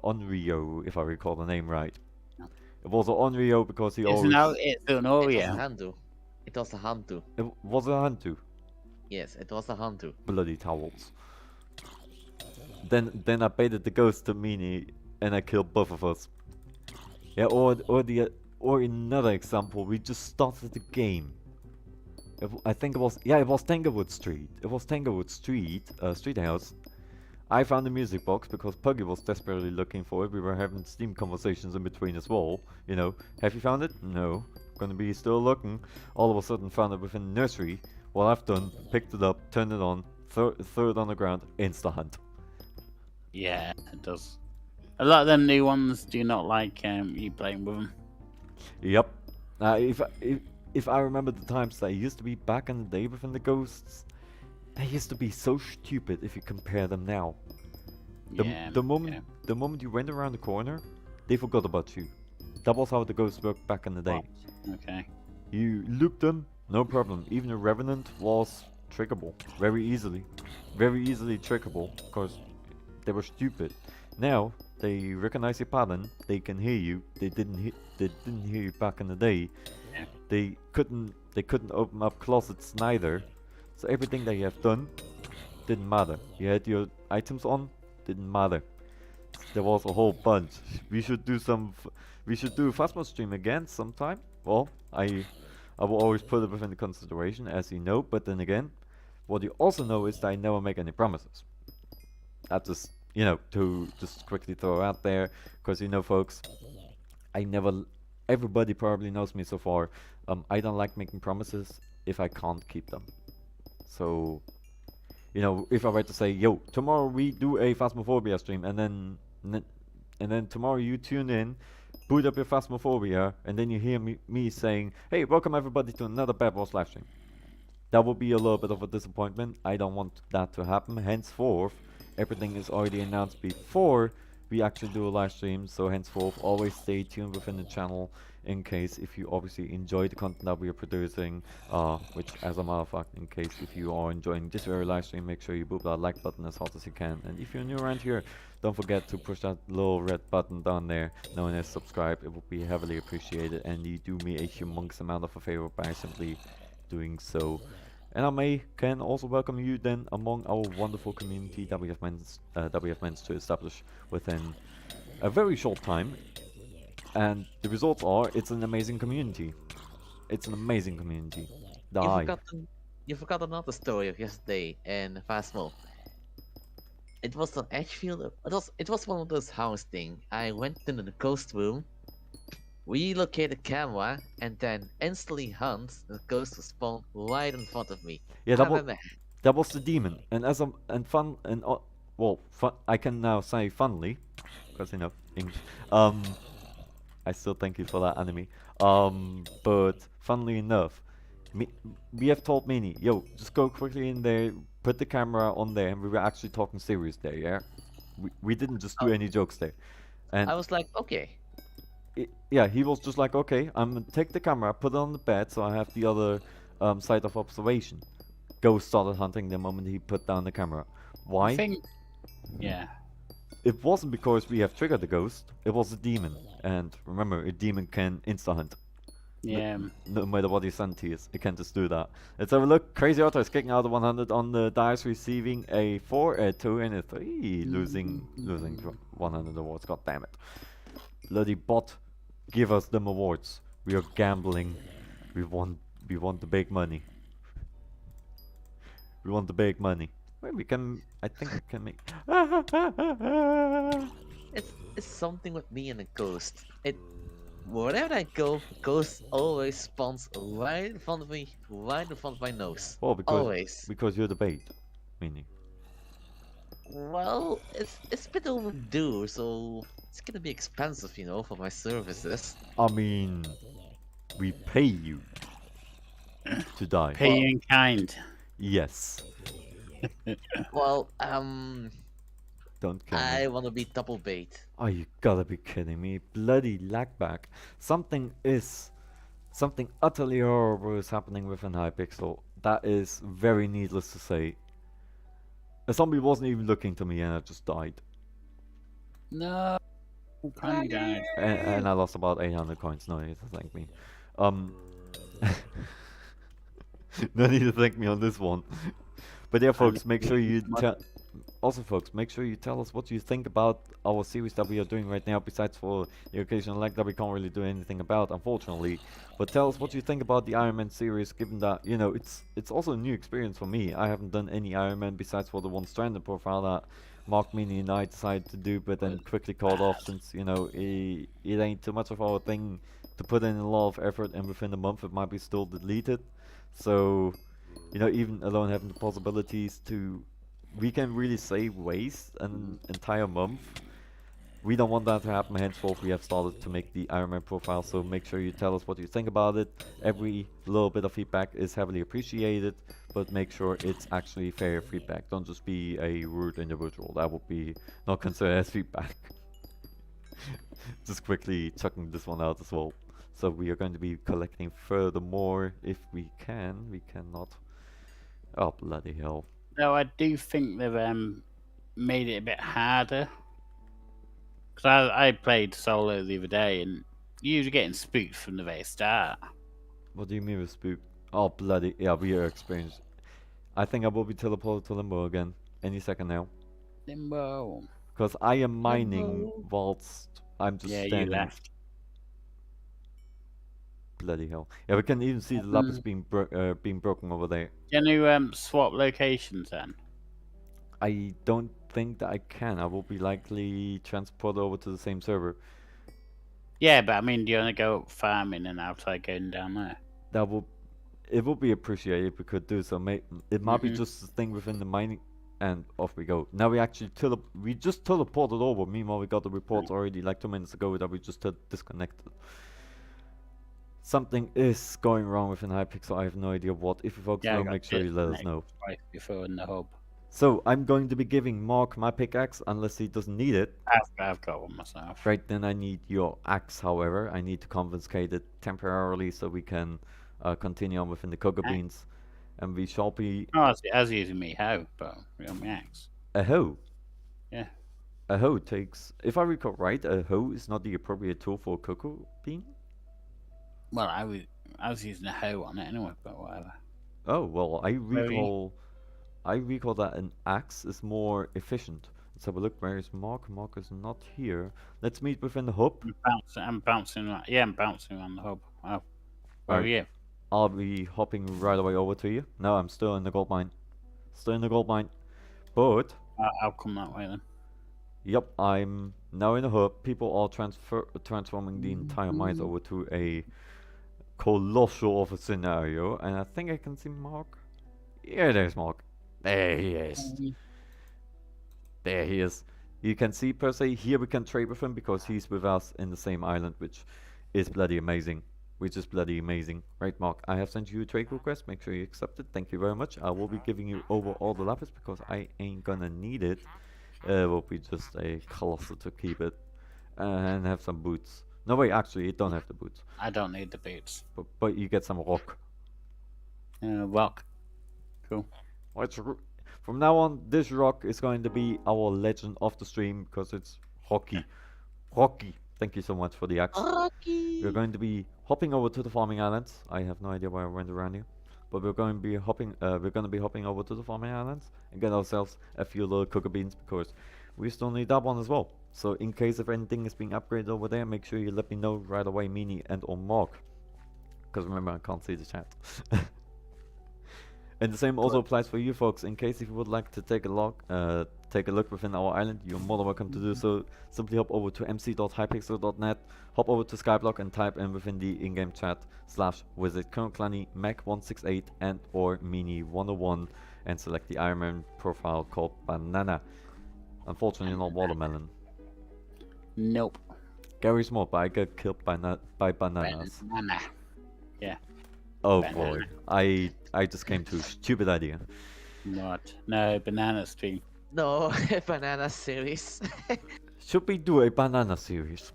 Onryo, if I recall the name right. It was a Onryo because he always. It's an It was a Oreo. Hantu. It was a Hantu. It was a Hantu. Yes, it was a Hantu. Bloody towels. Then I baited the ghost to Mini, and I killed both of us. Yeah, or another example, we just started the game. I think it was Tanglewood Street. It was Tanglewood Street, Street House. I found the music box because Puggy was desperately looking for it. We were having Steam conversations in between as well. You know, have you found it? No. Gonna be still looking. All of a sudden found it within the nursery. What I've done, picked it up, turned it on, threw it on the ground, insta hunt. Yeah, it does. A lot of them new ones do not like you playing with them. Yep. If I remember the times that used to be back in the day within the ghosts, they used to be so stupid if you compare them now. The moment you went around the corner, they forgot about you. That was how the ghosts worked back in the day. Okay. You looped them, no problem. Even a revenant was trickable, very easily trickable, because they were stupid. Now they recognize your pattern. They can hear you. They didn't hear you back in the day. Yeah. They couldn't open up closets neither. So everything that you have done didn't matter. You had your items on, didn't matter. There was a whole bunch. We should do a Phasma stream again sometime. Well, I will always put it within the consideration, as you know. But then again, what you also know is that I never make any promises. That just, you know, to just quickly throw out there, because you know, folks, everybody probably knows me so far. I don't like making promises if I can't keep them. So, you know, if I were to say, yo, tomorrow we do a Phasmophobia stream, and then tomorrow you tune in, boot up your Phasmophobia, and then you hear me saying, hey, welcome everybody to another Bad Boss live stream. That will be a little bit of a disappointment. I don't want that to happen. Henceforth, everything is already announced before we actually do a live stream. So henceforth, always stay tuned within the channel in case if you obviously enjoy the content that we are producing. Which, as a matter of fact, in case if you are enjoying this very live stream, make sure you boop that like button as hard as you can. And if you're new around here, don't forget to push that little red button down there, known as subscribe. It will be heavily appreciated, and you do me a humongous amount of a favor by simply doing so. And I can also welcome you then among our wonderful community that we have managed to establish within a very short time. And the results are, it's an amazing community. It's an amazing community. You forgot another story of yesterday in Phasmo. It was an Edgefield. It was one of those house thing. I went into the ghost room, relocated camera, and then instantly the ghost was spawned right in front of me. Yeah, that was the demon. And I can now say funnily, because you know English. I still thank you for that anime. But funnily enough, we have told Minnie, yo, just go quickly in there, put the camera on there, and we were actually talking serious there, yeah? We didn't just do any jokes there. And I was like, okay. Yeah, he was just like, okay, I'm gonna take the camera, put it on the bed, so I have the other side of observation. Ghost started hunting the moment he put down the camera. Why? Yeah. It wasn't because we have triggered the ghost, it was a demon. And remember, a demon can insta-hunt. Yeah. No matter what his sanity is, it can just do that. Let's have a look. Crazy Otter is kicking out a 100 on the dice, receiving a 4, a 2, and a 3. Losing 100 awards, god damn it. Bloody bot, give us them awards. We are gambling. We want the big money. We want the big money. Well, I think we can make... It's something with me and a ghost. Wherever I go, ghost always spawns right in front of me, right in front of my nose. Well, always. Because you're the bait, meaning. Well, it's a bit overdue, so it's gonna be expensive, you know, for my services. I mean, we pay you to die. Pay you in kind. Yes. Well, Don't kill me. I wanna be double bait. Oh, you gotta be kidding me. Bloody lagback. Something utterly horrible is happening within HyPixel. That is very needless to say. A zombie wasn't even looking to me and I just died. No. Clanny died. And I lost about 800 coins. No need to thank me. No need to thank me on this one. But yeah, folks, make sure you make sure you tell us what you think about our series that we are doing right now, besides for the occasional lag that we can't really do anything about, unfortunately. But tell us what you think about the Iron Man series, given that, you know, it's also a new experience for me. I haven't done any Iron Man besides for the one Stranded profile that Mark, Mini, and I decided to do, but then quickly called off since, you know, it ain't too much of our thing to put in a lot of effort, and within a month it might be still deleted. So, you know, even alone having the possibilities to... We can really save waste an entire month. We don't want that to happen, henceforth we have started to make the Iron Man profile, so make sure you tell us what you think about it. Every little bit of feedback is heavily appreciated, but make sure it's actually fair feedback. Don't just be a rude individual, that would be not considered as feedback. Just quickly checking this one out as well. So we are going to be collecting furthermore if we can. We cannot. Oh, bloody hell. No, I do think they've made it a bit harder. Because I played solo the other day and you were getting spooked from the very start. What do you mean with spook? Oh, bloody... Yeah, we are experienced. I think I will be teleported to Limbo again. Any second now. Limbo. Because I am mining whilst I'm just standing. You left. Bloody hell. Yeah, we can even see the lapis being broken over there. Can you swap locations then? I don't think that I can. I will be likely transported over to the same server. Yeah, but I mean, do you want to go farming and outside going down there? That will... it would be appreciated if we could do so. It might be Mhm. just a thing within the mining, and off we go. Now we actually we just teleported over. Meanwhile, we got the report already like 2 minutes ago that we just disconnected. Something is going wrong within HyPixel. I have no idea what. If you folks Yeah, I know, got make sure you let us disconnected know. twice before in the hub. So I'm going to be giving Mark my pickaxe unless he doesn't need it. I've got one myself. Right, then I need your axe, however. I need to confiscate it temporarily so we can continue on within the cocoa beans. And we shall be... Oh, I was using me hoe, but we got my axe. A hoe? Yeah. A hoe takes... If I recall right, a hoe is not the appropriate tool for a cocoa bean? Well, I was using a hoe on it anyway, but whatever. Oh, well, I recall that an axe is more efficient. Let's have a look. Where is Mark? Mark is not here. Let's meet within the hub. I'm bouncing around. Yeah, I'm bouncing around the hub. Oh, where are you? I'll be hopping right away over to you. No, I'm still in the gold mine. Still in the gold mine. But... I'll come that way then. Yep, I'm now in the hub. People are transforming the entire mines over to a colossal of a scenario. And I think I can see Mark. Yeah, there's Mark. There he is. There he is. You can see per se, here we can trade with him because he's with us in the same island, which is bloody amazing. Which is bloody amazing. Right, Mark, I have sent you a trade request. Make sure you accept it. Thank you very much. I will be giving you over all the lapis because I ain't gonna need it. It will be just a colossal to keep it. And have some boots. No, wait, actually, you don't have the boots. I don't need the boots. But you get some rock. Rock. Cool. From now on, this rock is going to be our legend of the stream because it's Rocky. Rocky. Thank you so much for the axe. Rocky. We're going to be hopping over to the farming islands. I have no idea why I went around here, but we're going to be hopping. We're going to be hopping over to the farming islands and get ourselves a few little cocoa beans because we still need that one as well. So in case if anything is being upgraded over there, make sure you let me know right away, Meanie and or Mark. Because remember, I can't see the chat. And the same also applies for you folks. In case if you would like to take a look within our island, you're more than welcome to do so. Simply hop over to mc.hypixel.net, hop over to Skyblock and type in within the in-game chat /visit Clanny Mac168 and or Mini101 and select the Ironman profile called Banana. Unfortunately not watermelon. Nope. Gary's more, but I got killed by bananas. Banana. Yeah. Oh Banana. boy, I just came to a stupid idea. What? No, banana stream. No, banana series. Should we do a banana series?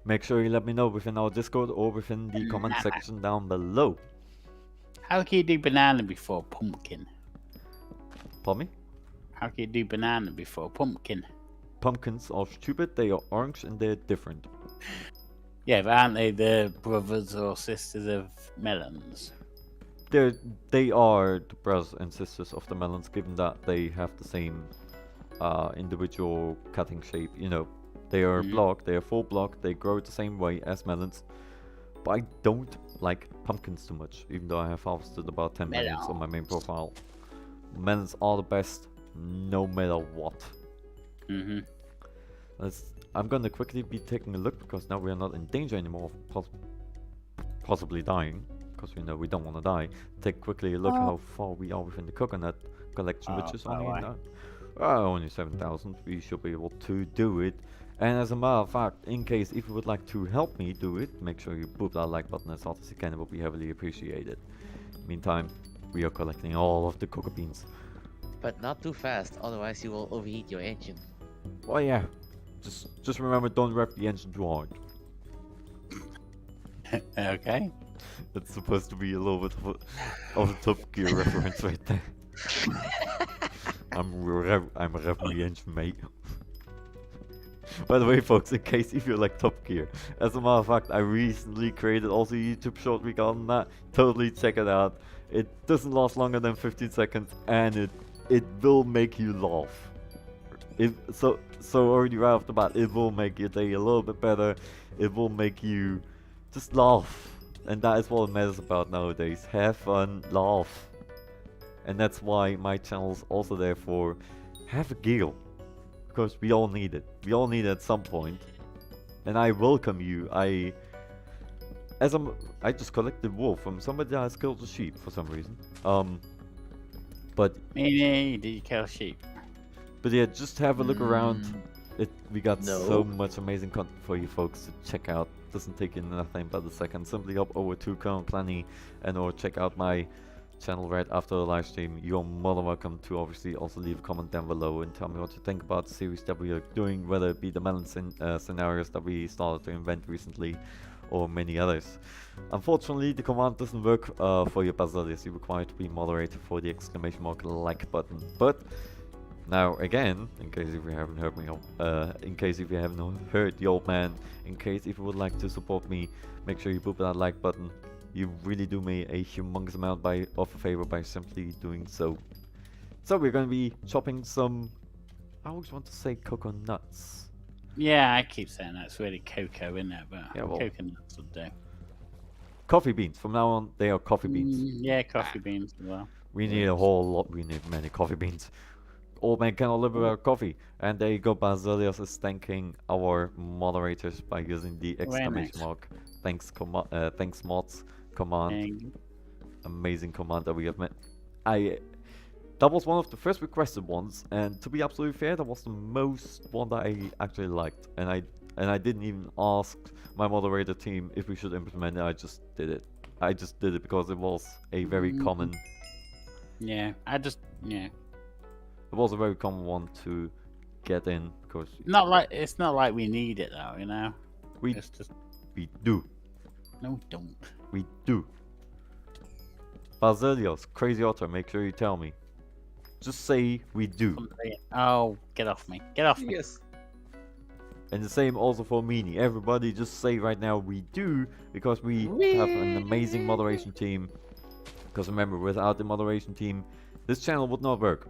Make sure you let me know within our Discord or within the comment section down below. How can you do banana before pumpkin? Pardon me? How can you do banana before pumpkin? Pumpkins are stupid, they are orange and they're different. Yeah, but aren't they the brothers or sisters of melons? They are the brothers and sisters of the melons, given that they have the same individual cutting shape. You know, they are block, they are full block, they grow the same way as melons. But I don't like pumpkins too much, even though I have harvested about 10 melons on my main profile. Melons are the best, no matter what. I'm gonna quickly be taking a look because now we are not in danger anymore of possibly dying, because we know we don't want to die. Take quickly a look how far we are within the coconut collection, which is only 7,000. We should be able to do it. And as a matter of fact, in case if you would like to help me do it, make sure you put that like button as hard as you can. It will be heavily appreciated. Meantime, we are collecting all of the cocoa beans. But not too fast, otherwise you will overheat your engine. Oh yeah, just remember, don't rev the engine too hard. Okay. It's supposed to be a little bit of a Top Gear reference right there. I'm revving the engine, mate. By the way, folks, in case if you like Top Gear, as a matter of fact, I recently created also a YouTube short regarding that. Totally check it out. It doesn't last longer than 15 seconds, and it will make you laugh. So already right off the bat, it will make your day a little bit better. It will make you just laugh, and that is what it matters about nowadays. Have fun, laugh, and that's why my channel is also there for have a giggle, because we all need it. We all need it at some point, and I welcome you. I just collected wool from somebody that has killed a sheep for some reason. But Meanie, did you kill sheep? yeah, just have a look around. We got so No. much amazing content for you folks to check out. Doesn't take you nothing but a second. Simply hop over to Clanny and or check out my channel right after the live stream. You're more than welcome to obviously also leave a comment down below and tell me what you think about the series that we are doing, whether it be the melon scenarios that we started to invent recently or many others. Unfortunately, the command doesn't work for your Bazaar. You require to be moderator for the exclamation mark like button. But now again, in case if you haven't heard me, in case if you haven't heard the old man, in case if you would like to support me, make sure you boop that like button. You really do me a humongous amount of a favor by simply doing so. So we're going to be chopping some, I always want to say coconuts. Yeah, I keep saying that's really cocoa in there, but Yeah, well, coconuts will do. Coffee beans. From now on, they are coffee beans. Yeah, coffee beans as well. We need a whole lot. We need many coffee beans. Old man cannot live without coffee. And there you go. Basilius is thanking our moderators by using the exclamation mark. Thanks, thanks mods command. Amazing command that we have met. That was one of the first requested ones, and to be absolutely fair, that was the most one that I actually liked. And I didn't even ask my moderator team if we should implement it. I just did it. I just did it because it was a very common. Yeah, yeah. It was a very common one to get in because It's not like we need it though, you know. we do. No, don't. We do. Basilios, crazy otter, make sure you tell me. Just say we do. Oh, get off me. Get off me. Yes. And the same also for Meanie. Everybody just say right now we do, because we have an amazing moderation team. Because remember, without the moderation team, this channel would not work.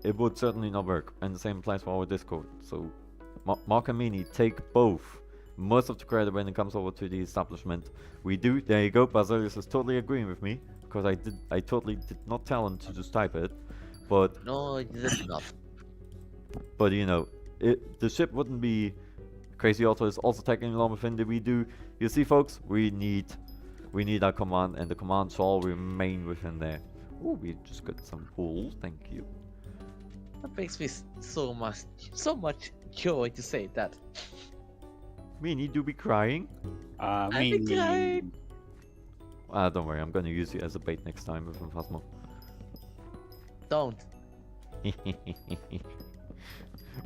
It would certainly not work. And the same applies for our Discord. So Mark and Meanie take both most of the credit when it comes over to the establishment. We do. There you go. Basilius is totally agreeing with me, because I totally did not tell him to just type it. But No, it did not. But you know, the ship wouldn't be. Crazy Auto is also tagging along within the we do. You see, folks, we need our command, and the command shall remain within there. Oh, we just got some wool. Thank you. That makes me so much joy to say that. Meanie, do be crying? I've been crying. Don't worry, I'm gonna use you as a bait next time with Phasmo. Don't.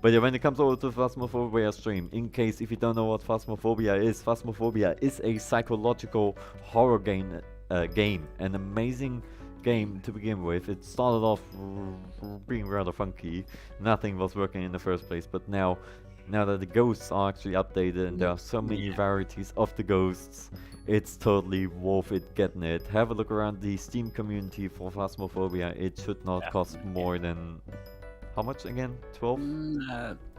But yeah, when it comes over to Phasmophobia stream, in case if you don't know what Phasmophobia is a psychological horror game, an amazing game to begin with. It started off being rather funky. Nothing was working in the first place, but now that the ghosts are actually updated and there are so many varieties of the ghosts, it's totally worth it getting it. Have a look around the Steam community for Phasmophobia. It should not cost more than, how much again? 12?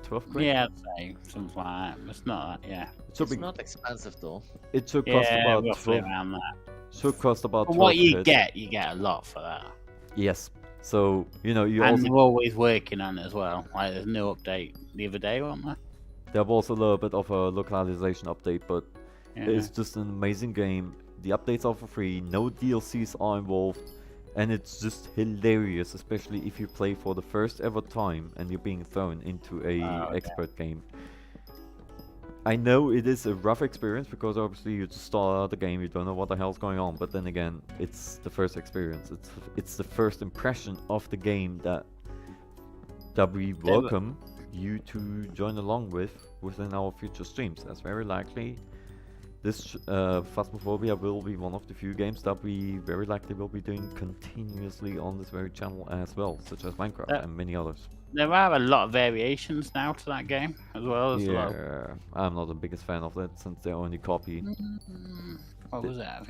12 quid? Yeah, I'd say something like that. It's not that, yeah. It's not expensive though. It should cost about roughly 12. around that. Should cost about 12 What you quid. get a lot for that. Yes. So, you know, you And also... they're always working on it as well. Like, there's no update the other day, wasn't there? There was a little bit of a localization update, but Yeah. it's just an amazing game. The updates are for free, no DLCs are involved, and it's just hilarious, especially if you play for the first ever time and you're being thrown into a expert game. I know it is a rough experience because obviously you just start out the game, you don't know what the hell's going on, but then again, it's the first experience. It's the first impression of the game that we welcome you to join along within our future streams. That's very likely. This Phasmophobia will be one of the few games that we very likely will be doing continuously on this very channel as well, such as Minecraft and many others. There are a lot of variations now to that game as well. Yeah, I'm not the biggest fan of that since they're only copy. What was it? I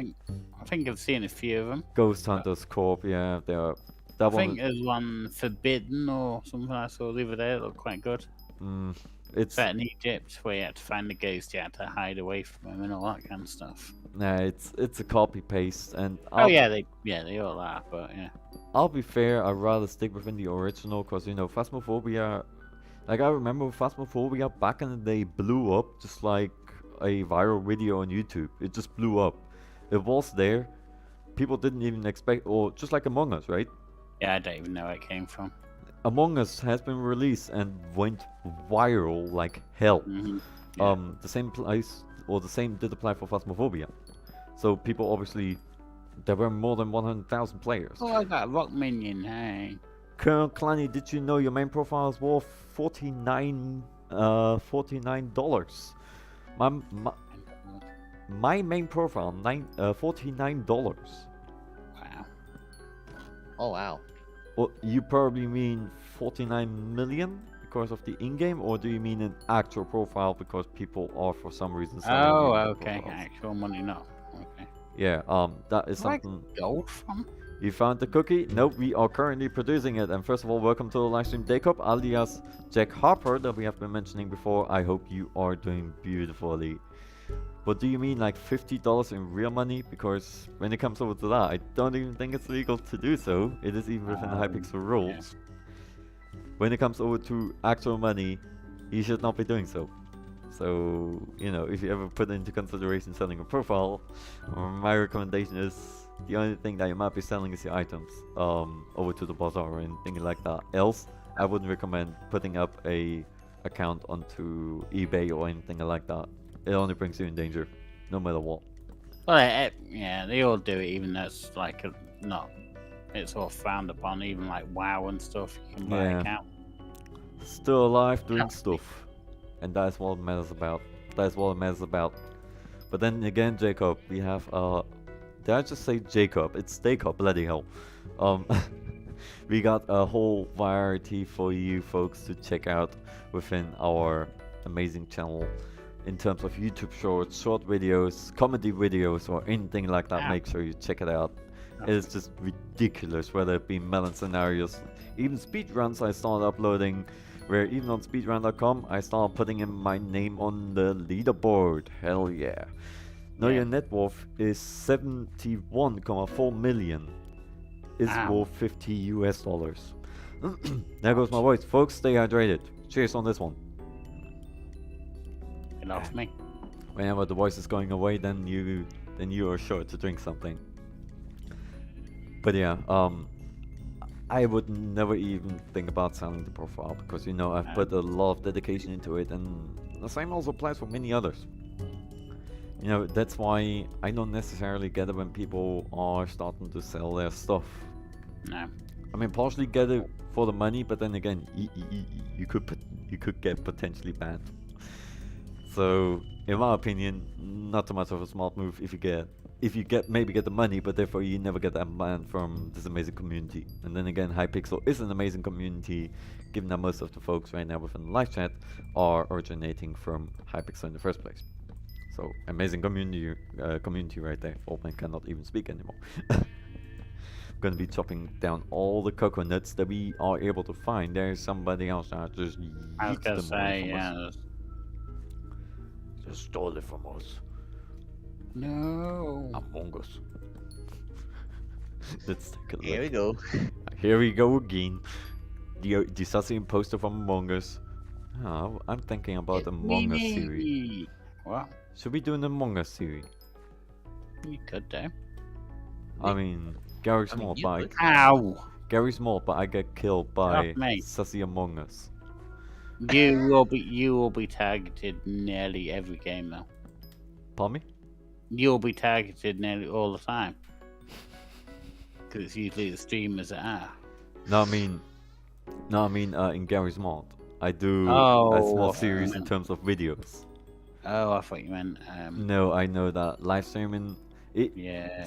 think I've seen a few of them. Ghost Hunters Corp, yeah, they are. I think there's one Forbidden or something I saw the other day that looked quite good. It's set in Egypt where you had to find the ghost, you had to hide away from him and all that kind of stuff. Nah, it's a copy paste, and they all are, but yeah. I'll be fair, I'd rather stick within the original, because you know, Phasmophobia, like I remember Phasmophobia back in the day blew up just like a viral video on YouTube. It just blew up. it was there. People didn't even expect, or just like Among Us, right? Yeah, I don't even know where it came from. Among Us has been released and went viral like hell. Yeah. The same place, or the same did apply for Phasmophobia. So people obviously, there were more than 100,000 players. Oh, I got a rock minion. Hey. Colonel Clanny, did you know your main profile is worth $49? My main profile, $49. Wow. Oh wow. Well, you probably mean 49 million because of the in-game, or do you mean an actual profile because people are for some reason selling Oh, you okay. profiles? Actual money, no. Okay. Yeah, that is Where something. gold from? You found the cookie? Nope, we are currently producing it. And first of all, welcome to the livestream, Jacob, alias Jack Harper, that we have been mentioning before. I hope you are doing beautifully. But do you mean like $50 in real money? Because when it comes over to that, I don't even think it's legal to do so. It is even within the HyPixel rules. When it comes over to actual money, you should not be doing so. So, you know, if you ever put into consideration selling a profile, my recommendation is the only thing that you might be selling is your items over to the Bazaar or anything like that. Else, I wouldn't recommend putting up a account onto eBay or anything like that. It only brings you in danger, no matter what. Well, yeah, they all do it, even though it's like not. It's all frowned upon, even like WoW and stuff. You can buy an account. Still alive, doing stuff, and that's what it matters about. That's what it matters about. But then again, Jacob, we have did I just say Jacob? It's Jacob, bloody hell. We got a whole variety for you folks to check out within our amazing channel. In terms of YouTube shorts, short videos, comedy videos, or anything like that, make sure you check it out. It is just ridiculous, whether it be melon scenarios, even speedruns I started uploading, where even on speedrun.com I started putting in my name on the leaderboard. Hell yeah. Now your net worth is 71.4 million. Is worth 50 US dollars. There goes my voice. Folks, stay hydrated. Cheers on this one. It loves me. Whenever the voice is going away, then you are sure to drink something. But yeah, I would never even think about selling the profile because, you know, I've put a lot of dedication into it, and the same also applies for many others. You know, that's why I don't necessarily get it when people are starting to sell their stuff. No. I mean, partially get it for the money, but then again, you could get potentially banned. So, in my opinion, not too much of a smart move if you maybe get the money, but therefore you never get that banned from this amazing community. And then again, HyPixel is an amazing community, given that most of the folks right now within the live chat are originating from HyPixel in the first place. So, amazing community right there. Old man cannot even speak anymore. I'm gonna be chopping down all the coconuts that we are able to find. There's somebody else that just yeets them away from us. Just stole it from us. No. Among Us. Let's take a look. Here we go. Here we go again. The sassy imposter from Among Us. Oh, I'm thinking about the Among Us series. What? Should we do an Among Us series? You could do. I mean, Gary Small, but Gary Small, but I get killed by sassy Among Us. You will be targeted nearly every game though. Pardon me? You'll be targeted nearly all the time. Because it's usually the streamers that are. No, I mean, in Gary's mod, I do a small series in terms of videos. Oh, I thought you meant. No, I know that live streaming. Yeah.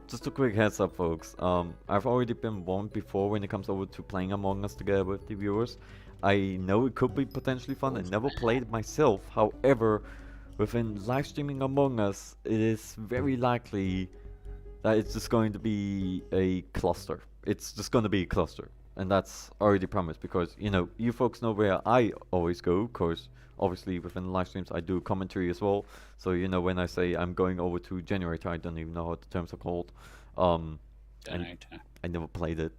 Just a quick heads up, folks. I've already been warned before when it comes over to playing Among Us together with the viewers. I know it could be potentially fun. I never played it myself. However, within live streaming Among Us, it is very likely that it's just going to be a cluster. It's just going to be a cluster. And that's already promised because, you know, you folks know where I always go. Of course, obviously within the live streams I do commentary as well. So, you know, when I say I'm going over to Generator, I don't even know what the terms are called. Generator. I never played it.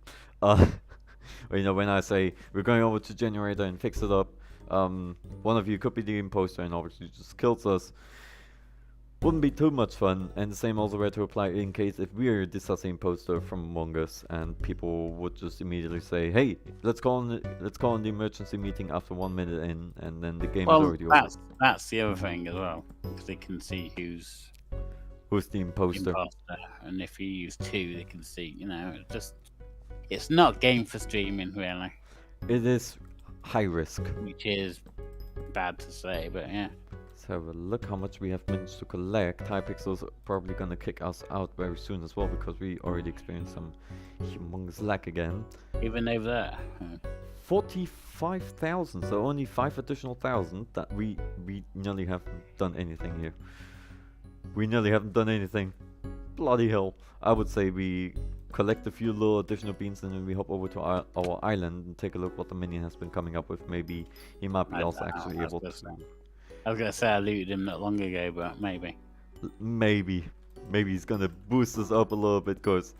You know, when I say we're going over to Generator and fix it up, one of you could be the imposter and obviously just kills us. wouldn't be too much fun, and the same also were to apply in case if we're discussing imposter from among us, and people would just immediately say, "Hey, let's call in the emergency meeting after 1 minute in," and then the game is Well, already over. that's the other thing as well, because they can see who's Who's the imposter? imposter, and if you use 2, they can see. It's not game for streaming really, It is high risk. which is bad to say, but yeah. Let's have a look how much we have managed to collect. HyPixel's probably gonna kick us out very soon as well because we already experienced some humongous lag again. Even over there. 45,000, so only 5 additional thousand. That we nearly haven't done anything here. We nearly haven't done anything. Bloody hell! I would say we collect a few little additional beans and then we hop over to our island and take a look what the minion has been coming up with. Maybe he might be also actually able to. I was gonna say I looted him not long ago, but maybe. Maybe he's gonna boost us up a little bit, cause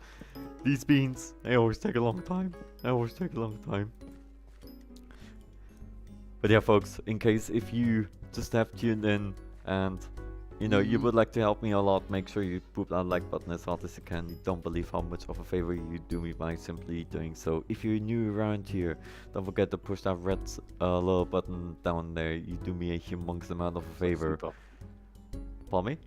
these beans, they always take a long time. But yeah, folks, in case if you just have tuned in and you would like to help me a lot, make sure you put that like button as hard as you can. You don't believe how much of a favor you do me by simply doing so. If you're new around here, don't forget to push that red little button down there. You do me a humongous amount of a favor. Pardon me?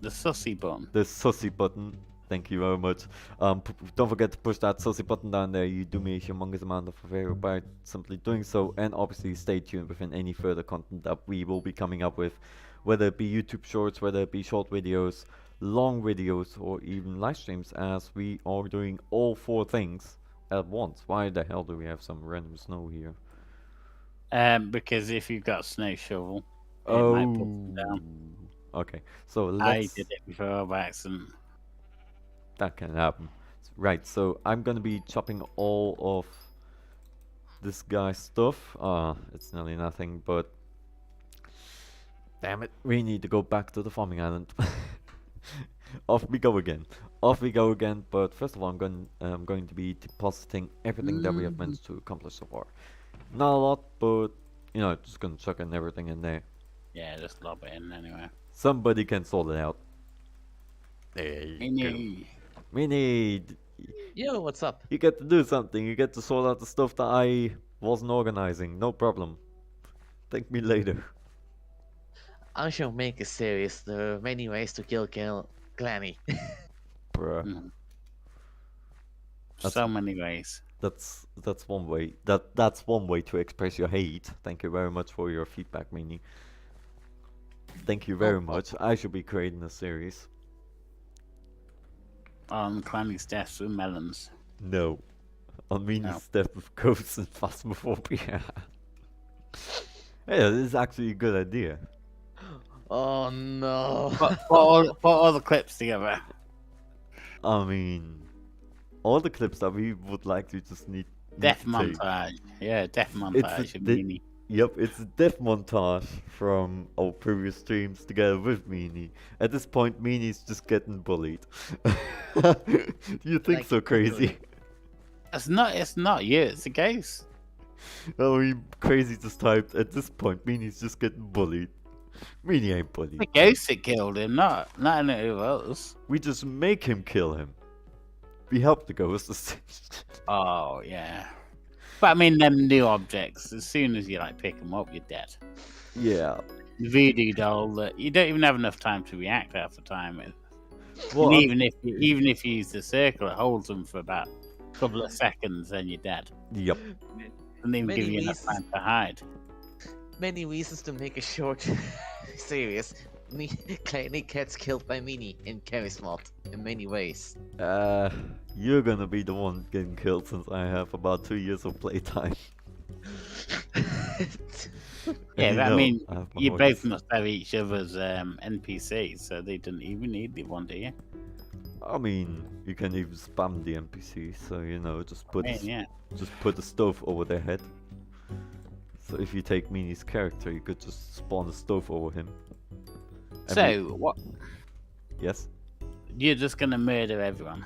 The sussy button. The sussy button. Thank you very much. Don't forget to push that sussy button down there. You do me a humongous amount of a favor by simply doing so. And obviously stay tuned within any further content that we will be coming up with. Whether it be YouTube shorts, whether it be short videos, long videos, or even live streams, as we are doing all 4 things at once. Why the hell do we have some random snow here? Because if you've got a snow shovel, it Oh, might put them down. Okay. So I let's. did it before by accident. That can happen. Right. So I'm gonna be chopping all of this guy's stuff. It's nearly nothing, but. Damn it, we need to go back to the farming island. Off we go again. But first of all, I'm going to be depositing everything that we have managed to accomplish so far. Not a lot, but just gonna chuck in everything in there. Yeah, just lob it in anyway. Somebody can sort it out. There you go. Mini, Yo, what's up? you get to do something. You get to sort out the stuff that I wasn't organizing. No problem. Thank me later. I shall make a series. There are many ways to kill Clanny. Bruh. So many ways. That's one way. That's one way to express your hate. Thank you very much for your feedback, Mini. Thank you very much. I should be creating a series. On Clanny's deaths with melons. No. On Mini's death with ghosts and phasmophobia. Yeah, this is actually a good idea. Oh no. Put all the clips together. I mean, all the clips that we would like to just need. Death to take. montage. Yeah, death montage. Mini. Yep, it's a death montage from our previous streams together with Meanie. At this point, Meanie's just getting bullied. You think so, crazy? It's not you. It's a ghost. Oh, crazy just typed. At this point, Meanie's just getting bullied. Meanie ain't bullied. The ghost that killed him, not anyone else. We just make him kill him. We help the ghost. Oh yeah. But I mean, them new objects. As soon as you pick them up, you're dead. Yeah. The voodoo doll that you don't even have enough time to react half the time with. Well, And even if you use the circle, it holds them for about a couple of seconds, then you're dead. Yep. Doesn't even give you enough time to hide. Many reasons to make a short series. Clanny gets killed by Mini in Carrie's mod in many ways. You're gonna be the one getting killed since I have about 2 years of playtime. Yeah, but I mean, I have my you horses. both must have each other's NPCs, so they didn't even need the one, do you? I mean, you can even spam the NPC, so just put Yeah. just put a stove over their head. So if you take Mini's character, you could just spawn a stove over him. So what? Yes, You're just gonna murder everyone?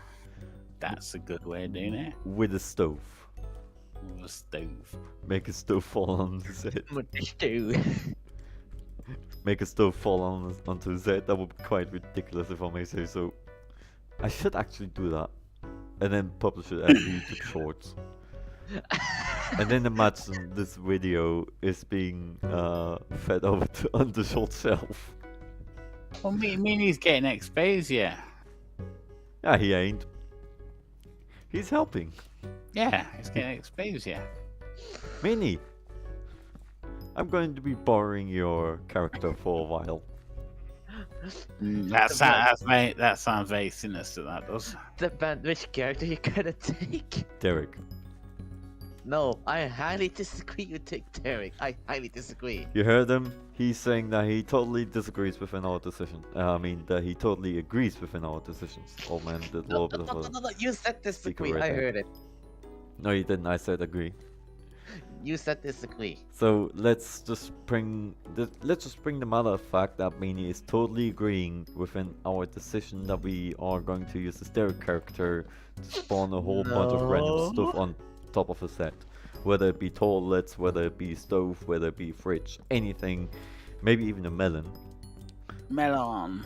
That's a good way of doing it. with a stove. With a stove. Make a stove fall on his head. With the stew. make a stove fall onto his head. That would be quite ridiculous, if I may say so. I should actually do that, and then publish it as YouTube Shorts. And then imagine this video is being fed over on the short shelf. Well, Mini's getting exposed, yeah. Yeah, he ain't. He's helping. Yeah, he's getting exposed, yeah. Mini, I'm going to be borrowing your character for a while. That sounds very sinister, that does. Depend which character you're gonna take. Derek. No, I highly disagree you take Derek. I highly disagree. You heard him? He's saying that he totally disagrees within our decision. I mean, that he totally agrees within our decisions. Old man did a No, little bit of a... no, you said disagree. right I there. heard it. No, you didn't. I said agree. You said disagree. So let's just bring the matter of fact that Mini is totally agreeing within our decision that we are going to use the Derek character to spawn a whole bunch of random stuff on top of a set, whether it be toilets, whether it be stove, whether it be fridge, anything, maybe even a melon,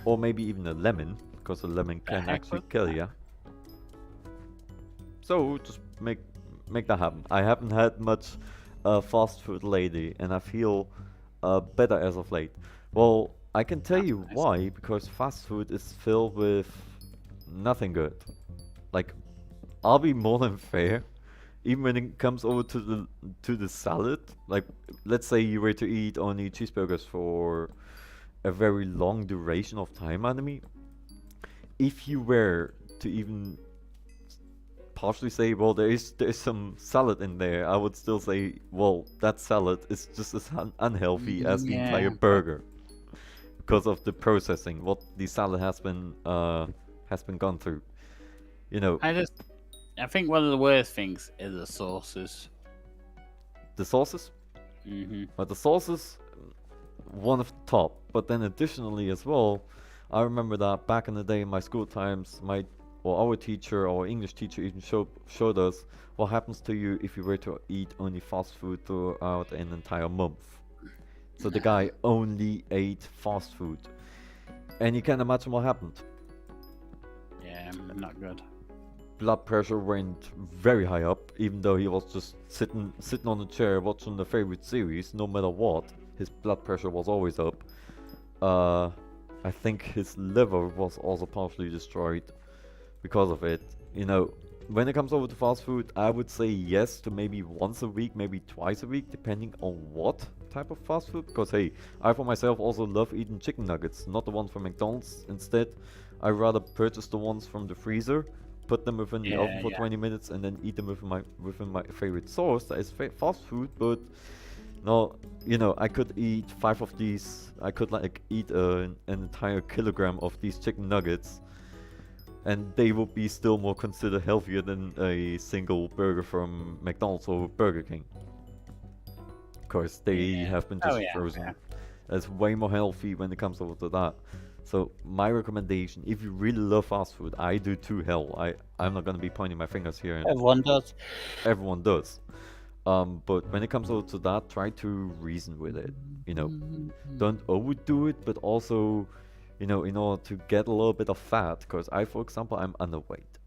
or maybe even a lemon, because a lemon can actually kill you. So just make that happen. I haven't had much fast food lately, and I feel better as of late. Well, I can tell you why, because fast food is filled with nothing good. Like, I'll be more than fair. Even when it comes over to the salad, like let's say you were to eat only cheeseburgers for a very long duration of time, enemy. If you were to even partially say, well, there's some salad in there, I would still say, well, that salad is just as unhealthy as the entire burger because of the processing, what the salad has been gone through. You know. I think one of the worst things is the sauces. The sauces? But the sauces, one of the top. But then additionally as well, I remember that back in the day in my school times, our teacher, our English teacher even showed us what happens to you if you were to eat only fast food throughout an entire month. So the guy only ate fast food. And you can imagine what happened. Yeah, not good. Blood pressure went very high up, even though he was just sitting on a chair watching the favorite series. No matter what, his blood pressure was always up. I think his liver was also partially destroyed because of it. You know, when it comes over to fast food, I would say yes to maybe once a week, maybe twice a week, depending on what type of fast food. Because hey, I for myself also love eating chicken nuggets, not the ones from McDonald's. Instead, I rather purchase the ones from the freezer, put them within the oven for 20 minutes, and then eat them within my favorite sauce. That is fast food, but no, you know, I could eat 5 of these. I could like eat an entire kilogram of these chicken nuggets, and they would be still more considered healthier than a single burger from McDonald's or Burger King. Of course, they have been just frozen. That's way more healthy when it comes over to that. So my recommendation, if you really love fast food, I do too, hell. I'm not gonna be pointing my fingers here. Everyone does. Everyone does. But when it comes over to that, try to reason with it. You know, don't overdo it, but also, you know, in order to get a little bit of fat, because for example, I'm underweight.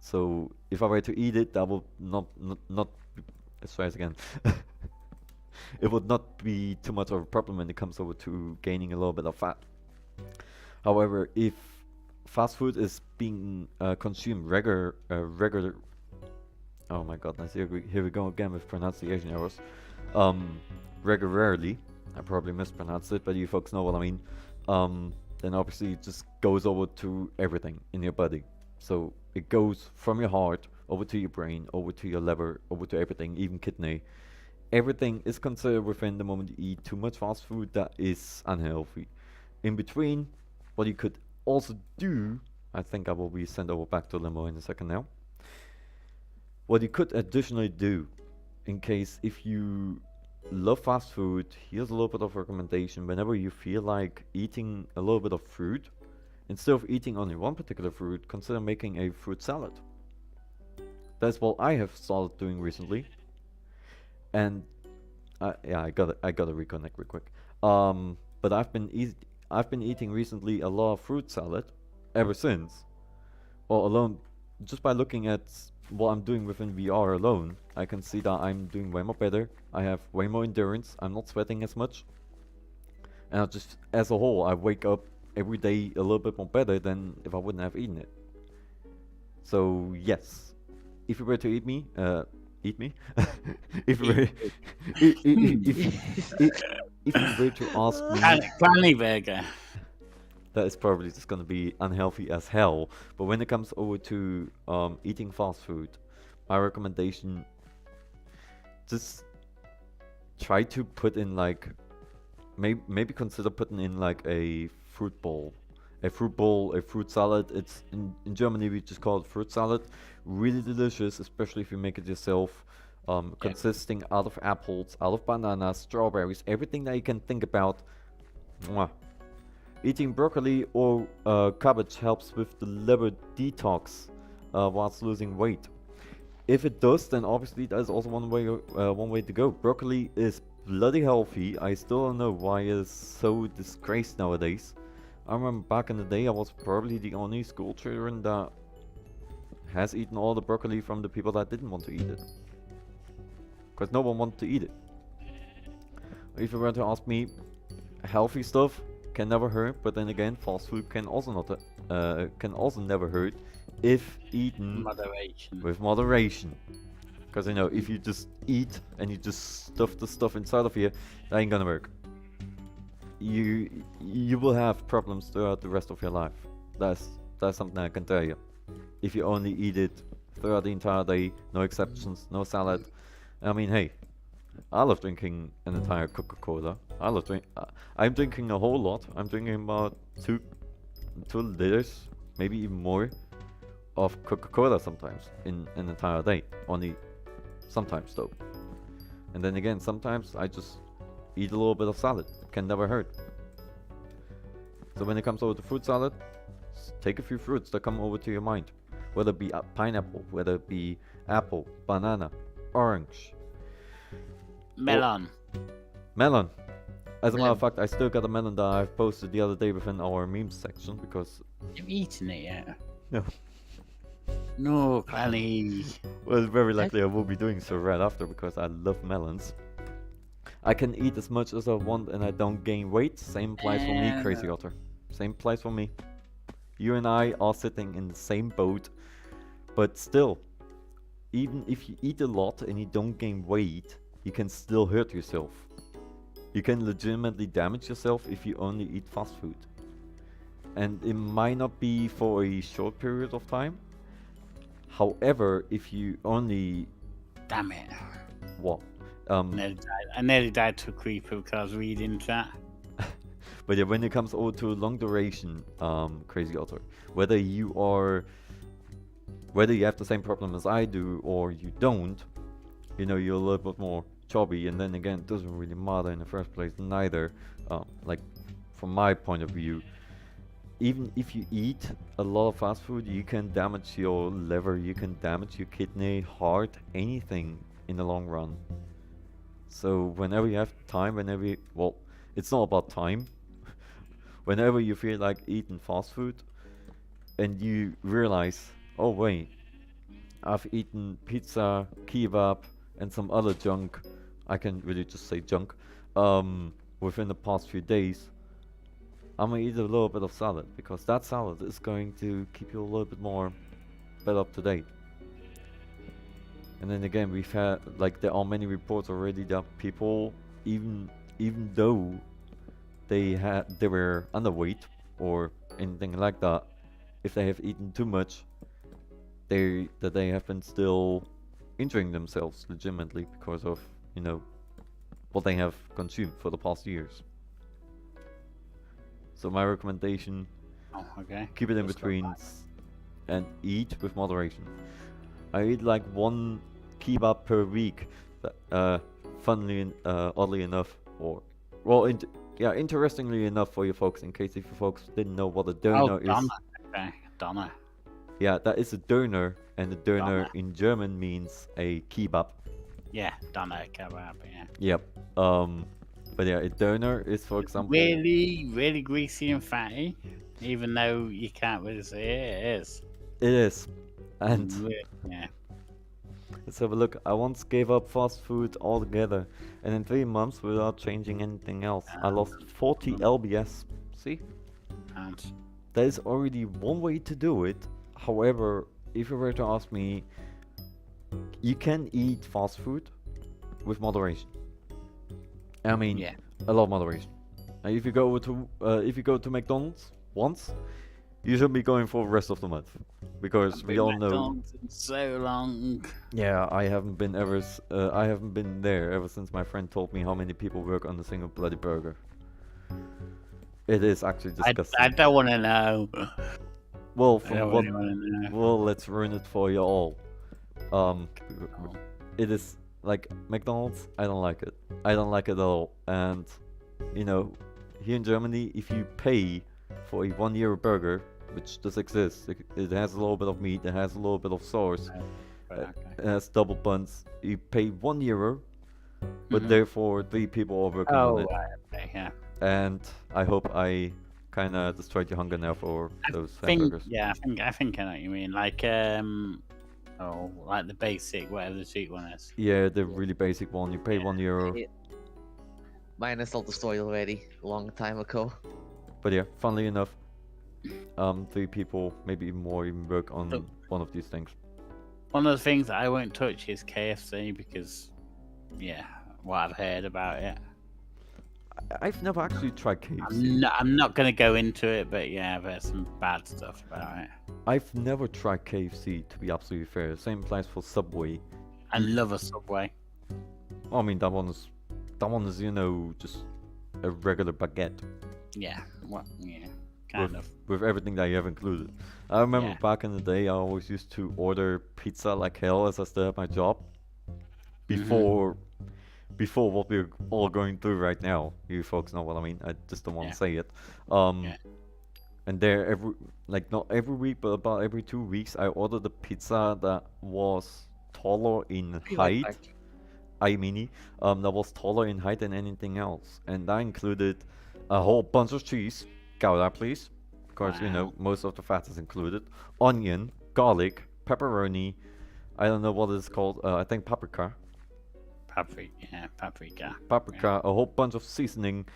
So if I were to eat it, that would not let's try this again. It would not be too much of a problem when it comes over to gaining a little bit of fat. However, if fast food is being consumed regular, oh my goodness, here we go again with pronunciation errors. Regularly, I probably mispronounced it, but you folks know what I mean. Then obviously it just goes over to everything in your body. So it goes from your heart over to your brain, over to your liver, over to everything, even kidney. Everything is considered within the moment you eat too much fast food that is unhealthy. In between, what you could also do, I think I will be sent over back to Limo in a second now. What you could additionally do, in case if you love fast food, here's a little bit of recommendation. Whenever you feel like eating a little bit of fruit, instead of eating only one particular fruit, consider making a fruit salad. That's what I have started doing recently. And yeah, I gotta reconnect real quick. but I've been eating recently a lot of fruit salad ever since. Or alone, just by looking at what I'm doing within VR alone, I can see that I'm doing way more better. I have way more endurance. I'm not sweating as much. And I just, as a whole, I wake up every day a little bit more better than if I wouldn't have eaten it. So yes, if you were to eat me, eat me. if you were, if you were to ask me, Clanny burger. that is probably just gonna be unhealthy as hell. But when it comes over to eating fast food, my recommendation, just try to put in like, maybe consider putting in like a fruit bowl. A fruit salad. It's in Germany we just call it fruit salad. Really delicious, especially if you make it yourself. Consisting out of apples, out of bananas, strawberries, everything that you can think about. Mwah. Eating broccoli or cabbage helps with the liver detox whilst losing weight. If it does, then obviously that is also one way to go. Broccoli is bloody healthy. I still don't know why it's so disgraced nowadays. I remember back in the day I was probably the only school children that has eaten all the broccoli from the people that didn't want to eat it. Because no one wanted to eat it. If you were to ask me, healthy stuff can never hurt, but then again, fast food can also never hurt if eaten with moderation. Because if you just eat and you just stuff the stuff inside of you, that ain't gonna work. You will have problems throughout the rest of your life. That's something I can tell you. If you only eat it throughout the entire day, no exceptions, no salad. I mean, hey, I love drinking an entire Coca-Cola. I'm drinking a whole lot. I'm drinking about 2 liters, maybe even more, of Coca-Cola sometimes in an entire day. Only sometimes though. And then again, sometimes I just eat a little bit of salad. Can never hurt. So when it comes over to fruit salad, take a few fruits that come over to your mind. Whether it be pineapple, whether it be apple, banana, orange. Melon. Melon. As a matter of fact, I still got a melon that I posted the other day within our memes section because... Have you eaten it yet? No. No, Clanny. Well, very likely I will be doing so right after because I love melons. I can eat as much as I want and I don't gain weight. Same applies for me, Crazy Otter. Same applies for me. You and I are sitting in the same boat. But still, even if you eat a lot and you don't gain weight, you can still hurt yourself. You can legitimately damage yourself if you only eat fast food. And it might not be for a short period of time. However, if you only... Damn it. What? I nearly died to a creeper because I was reading that. But yeah, when it comes over to long duration, Crazy Otter, whether you have the same problem as I do or you don't, you're a little bit more chubby, and then again, it doesn't really matter in the first place neither. Like, from my point of view, even if you eat a lot of fast food, you can damage your liver, you can damage your kidney, heart, anything in the long run. So whenever you have time, it's not about time. Whenever you feel like eating fast food and you realize, oh wait, I've eaten pizza, kebab, and some other junk, I can really just say junk, within the past few days, I'm gonna eat a little bit of salad because that salad is going to keep you a little bit more better up to date. And then again, we've had, there are many reports already that people, even though they were underweight or anything like that, if they have eaten too much, they have been still injuring themselves legitimately because of what they have consumed for the past years. So my recommendation: keep it in between and eat with moderation. I eat like 1 kebab per week. Oddly enough, interestingly enough for you folks, in case if you folks didn't know what a doner is. Okay, doner. Yeah, that is a doner, and a doner in German means a kebab. Yeah, doner kebab. Yeah. Yep. But yeah, a doner is, for example, Really, really greasy and fatty, even though you can't really say it is. it is. And Yeah. let's have a look. I once gave up fast food altogether, and in 3 months, without changing anything else, I lost 40 lbs. See? And That is already one way to do it. However, if you were to ask me, you can eat fast food with moderation. I mean, yeah. a lot of moderation. If you go to McDonald's once, you should be going for the rest of the month, because we all know. McDonald's in so long. Yeah, I haven't been I haven't been there ever since my friend told me how many people work on a single bloody burger. It is actually disgusting. I don't want to know. Well, I from don't what? really want to know. Well, let's ruin it for you all. It is like McDonald's. I don't like it. I don't like it at all. And you know, here in Germany, if you pay for a €1 burger, which does exist, it has a little bit of meat, it has a little bit of sauce, Okay. it has double buns. You pay €1, but therefore 3 people are working on it. Right, okay, yeah. And I hope I kind of destroyed your hunger now for those hamburgers. Yeah, I think I know what you mean. Like like the basic, whatever the cheap one is. Yeah, the really basic one. You pay €1. Mine is all destroyed already, a long time ago. But yeah, funnily enough, 3 people, maybe even more, even work on one of these things. One of the things that I won't touch is KFC because, yeah, what I've heard about it. I've never actually tried KFC. I'm not going to go into it, but yeah, I've heard some bad stuff about it. I've never tried KFC, to be absolutely fair. Same applies for Subway. I love a Subway. I mean, that one is, you know, just a regular baguette. Yeah, kind of. With everything that you have included. I remember Yeah. back in the day, I always used to order pizza like hell as I still had my job. Before what we're all going through right now. You folks know what I mean. I just don't want to say it. And there not every week, but about every 2 weeks, I ordered a pizza that was taller in height. That was taller in height than anything else, and that included a whole bunch of cheese. Got that, please? Because you know most of the fat is included. Onion, garlic, pepperoni. I don't know what it's called. I think paprika. Paprika, a whole bunch of seasoning,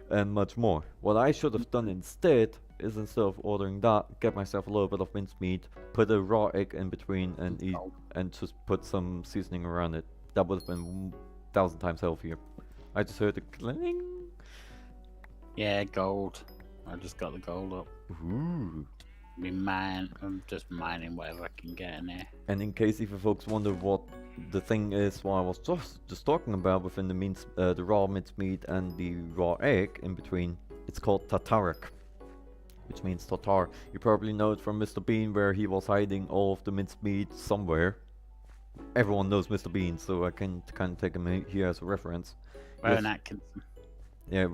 and much more. What I should have done instead is, instead of ordering that, get myself a little bit of minced meat, put a raw egg in between, and eat, and just put some seasoning around it. That would have been 1,000 times healthier. I just heard the cling. Yeah, gold. I just got the gold up. Ooh. I'm just mining whatever I can get in there. And in case if you folks wonder what the thing is, what I was just talking about within the raw minced meat and the raw egg in between, it's called tartaric, which means tartar. You probably know it from Mr. Bean, where he was hiding all of the minced meat somewhere. Everyone knows Mr. Bean, so I can kind of take him here as a reference. Rowan Atkinson. Yeah,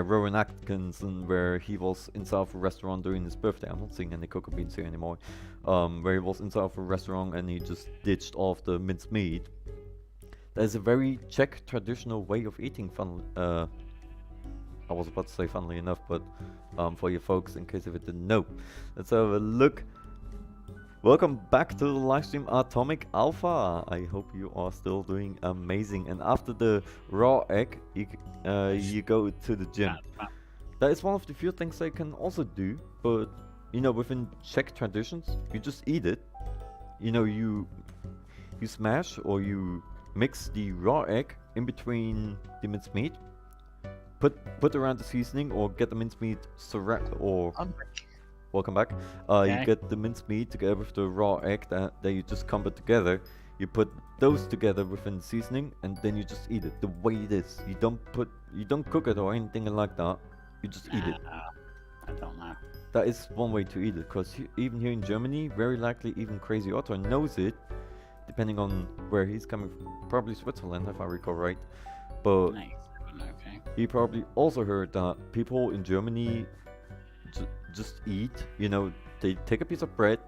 Rowan Atkinson, where he was inside of a restaurant during his birthday. I'm not seeing any cocoa beans here anymore. Where he was inside of a restaurant and he just ditched off the minced meat. That is a very Czech traditional way of eating. I was about to say funnily enough, but for you folks, in case if you didn't know, let's have a look. Welcome back to the livestream Atomic Alpha. I hope you are still doing amazing. And after the raw egg, you go to the gym. That is one of the few things I can also do. But you know, within Czech traditions, you just eat it. You know, you smash or you mix the raw egg in between the minced meat. Put around the seasoning, or get the minced meat or. Welcome back. You get the minced meat together with the raw egg that you just combo together. You put those together within the seasoning, and then you just eat it the way it is. You don't cook it or anything like that. You just eat it. I don't know. That is one way to eat it, because even here in Germany, very likely even Crazy Otto knows it, depending on where he's coming from. Probably Switzerland, if I recall right. But he probably also heard that people in Germany just eat, you know, they take a piece of bread,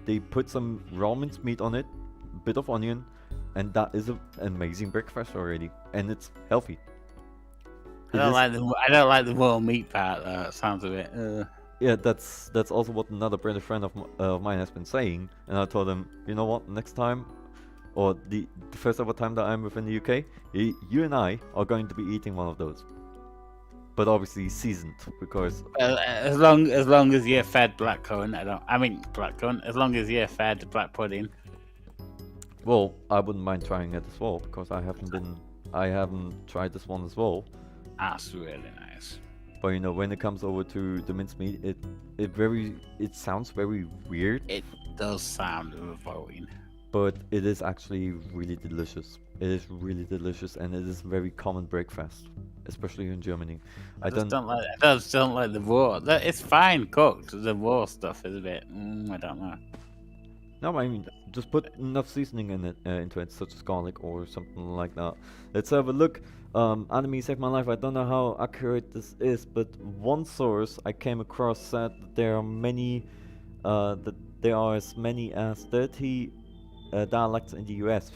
they put some raw minced meat on it, a bit of onion, and that is an amazing breakfast already, and it's healthy. I don't like the raw meat part. Though. It sounds a bit. Yeah, that's also what another British friend of mine has been saying, and I told him, you know what, next time, or the first ever time that I'm within the UK, you and I are going to be eating one of those, but obviously seasoned, because As long as you're fed blackcurrant, I mean blackcurrant. As long as you're fed black pudding. well, I wouldn't mind trying it as well, because I haven't tried this one as well. That's really nice. But you know, when it comes over to the mincemeat, it sounds very weird. It does sound revolting. But it is actually really delicious. It is really delicious, and it is very common breakfast, especially in Germany. I just don't like the raw. It's fine cooked. The raw stuff is a bit. I don't know. No, I mean, just put enough seasoning in it, into it, such as garlic or something like that. Let's have a look. Anime saved my life. I don't know how accurate this is, but one source I came across said that there are as many as 30 dialects in the US.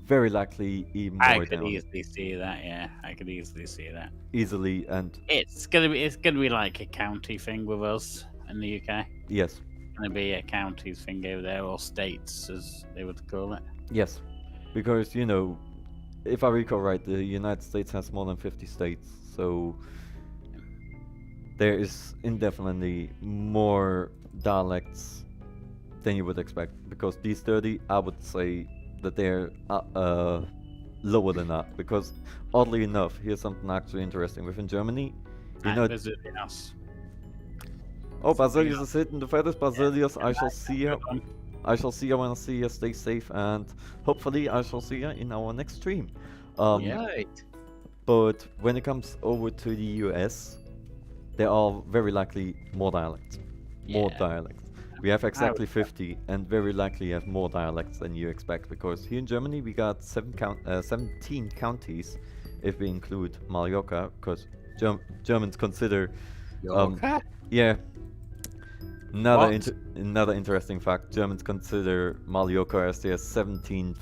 Very likely even more. I could easily see that. Yeah, I could easily see that. Easily, and it's gonna be like a county thing with us in the UK. yes. Gonna be a counties thing over there, or states as they would call it. Yes, because you know, if I recall right, the United States has more than 50 states, so there is indefinitely more dialects than you would expect. Because these 30, I would say that they're lower than that. Because oddly enough, here's something actually interesting. Within Germany, you know. Yes. Oh, Basilius is hitting the feathers. Basilius, I shall see you. I shall see you when I see you. Stay safe, and hopefully I shall see you in our next stream. Right. But when it comes over to the US, there are very likely more dialects. More dialects. We have exactly 50, and very likely have more dialects than you expect, because here in Germany we got 17 counties, if we include Mallorca, because Germans consider. Yeah. Another interesting fact: Germans consider Mallorca as their 17th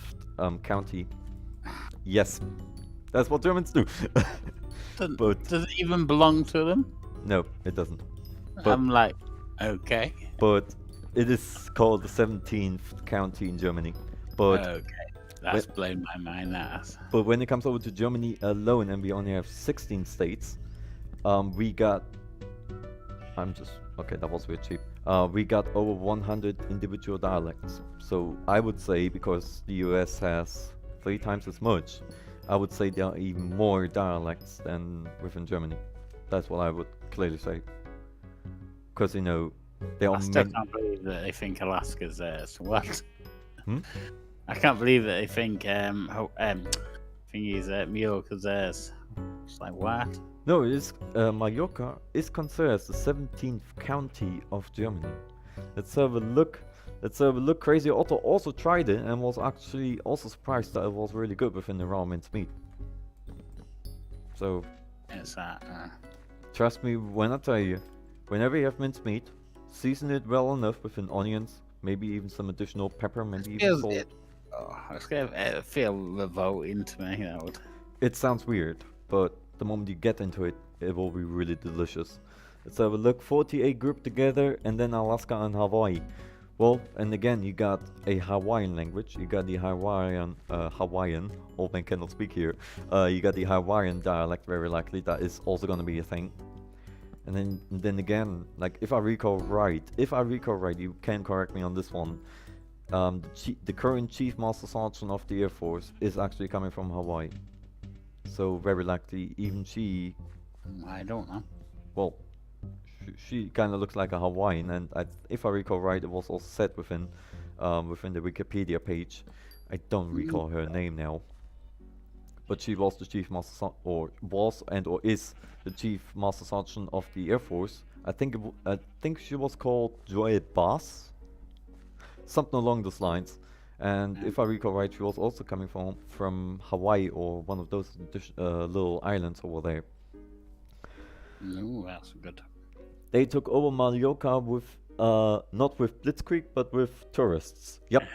county. Yes, that's what Germans do. But does it even belong to them? No, it doesn't. But, I'm like, okay. But it is called the 17th county in Germany. But okay, that's blown my mind. But when it comes over to Germany alone, and we only have 16 states, we got. That was a bit cheap. We got over 100 individual dialects. So I would say, because the US has 3 times as much, I would say there are even more dialects than within Germany. That's what I would clearly say. Because, you know, there are many. I can't believe that they think Alaska's theirs. What? I can't believe that they think Mallorca's theirs. It's like, what? No, Mallorca is considered as the 17th county of Germany. Let's have a look. Crazy Otto also tried it and was actually also surprised that it was really good within the raw mincemeat. So, trust me when I tell you, whenever you have mincemeat, season it well enough with onions, maybe even some additional pepper, maybe even salt. It's gonna feel revolting to me. That would. It sounds weird, but the moment you get into it, it will be really delicious. Let's have a look. 48 grouped together, and then Alaska and Hawaii. Well, and again, you got a Hawaiian language. You got the Hawaiian. Old man cannot speak here. You got the Hawaiian dialect, very likely. That is also going to be a thing. And then again, like if I recall right, you can correct me on this one. The current Chief Master Sergeant of the Air Force is actually coming from Hawaii. So very likely, even she. I don't know. Well, she kind of looks like a Hawaiian, and if I recall right, it was also said within the Wikipedia page. I don't recall her name now, but she was the Chief Master or is the Chief Master Sergeant of the Air Force. I think she was called Joy Bass, something along those lines. And if I recall right, she was also coming from Hawaii, or one of those little islands over there. No, that's good. They took over Mallorca with not with Blitzkrieg, but with tourists. Yep.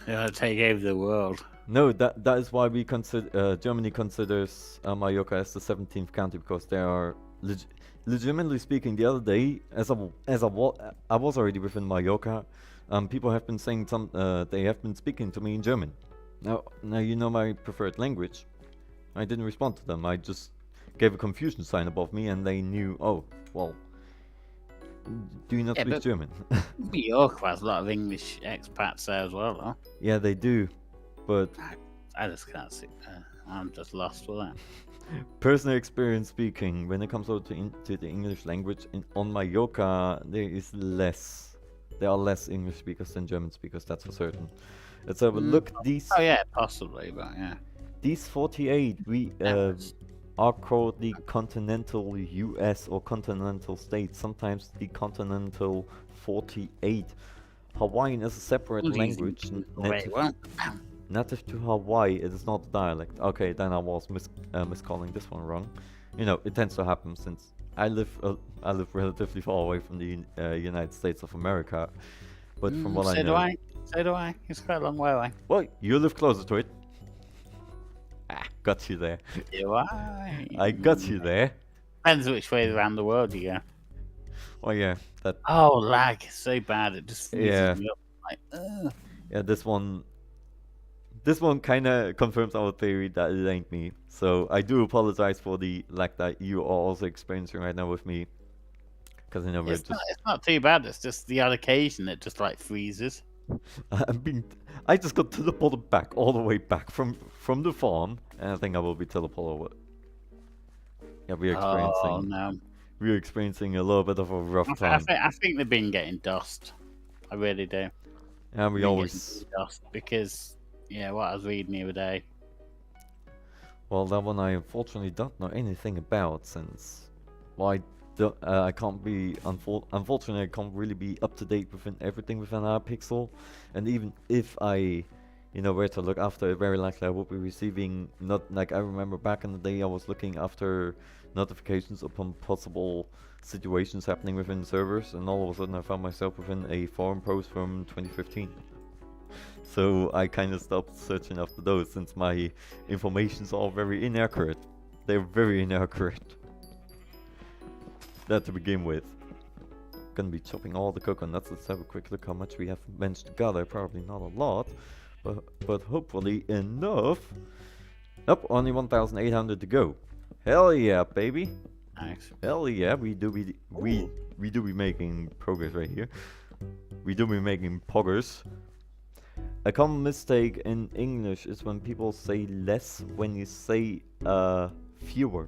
They're gonna take over the world. No, that is why we consider Germany considers Mallorca as the 17th county, because they are legitimately speaking. The other day, I was already within Mallorca, people have been saying they have been speaking to me in German. Now you know my preferred language. I didn't respond to them. I just gave a confusion sign above me, and they knew. Oh, well. Do you not speak German? Mallorca has a lot of English expats there as well, though. Yeah, they do, but I just can't see. I'm just lost with that. Personal experience speaking, when it comes out to the English language on Mallorca, there are less English speakers than German speakers. That's for certain. Let's have a look. Oh yeah, possibly, but yeah. These 48 are called the continental US or continental states, sometimes the continental 48. Hawaiian is a separate language native to Hawaii. It is not a dialect. Okay, then I was miscalling this one wrong. You know, it tends to happen since I live relatively far away from the United States of America. But from what I know, so do I. It's quite a long way away. Well, you live closer to it. Got you there. Do I? I got you there. Depends which way around the world you go. Oh yeah, that. Oh, lag! It's so bad. It just freezes me up. Like, ugh. Yeah, this one kind of confirms our theory that it ain't me. So I do apologize for the lag that you are also experiencing right now with me. Because it's not too bad. It's just the odd occasion it just like freezes. I just got teleported back all the way back from the farm, and I think I will be teleported over. Yeah, we're experiencing a little bit of a rough time. I think they've been getting dust. I really do. And we always dust because what I was reading the other day. Well, that one I unfortunately don't know anything about, since I can't be unfortunately I can't really be up to date within everything within HyPixel, and even if I were to look after it, very likely I would be receiving not like I remember back in the day I was looking after notifications upon possible situations happening within servers, and all of a sudden I found myself within a forum post from 2015. So I kind of stopped searching after those, since my information's all very inaccurate. They're very inaccurate. That to begin with. Gonna be chopping all the coconuts. Let's have a quick look how much we have managed to gather. Probably not a lot, but hopefully enough. Nope, only 1,800 to go. Hell yeah, baby. Nice. Hell yeah, we do be making progress right here. We do be making progress. A common mistake in English is when people say less when you say fewer.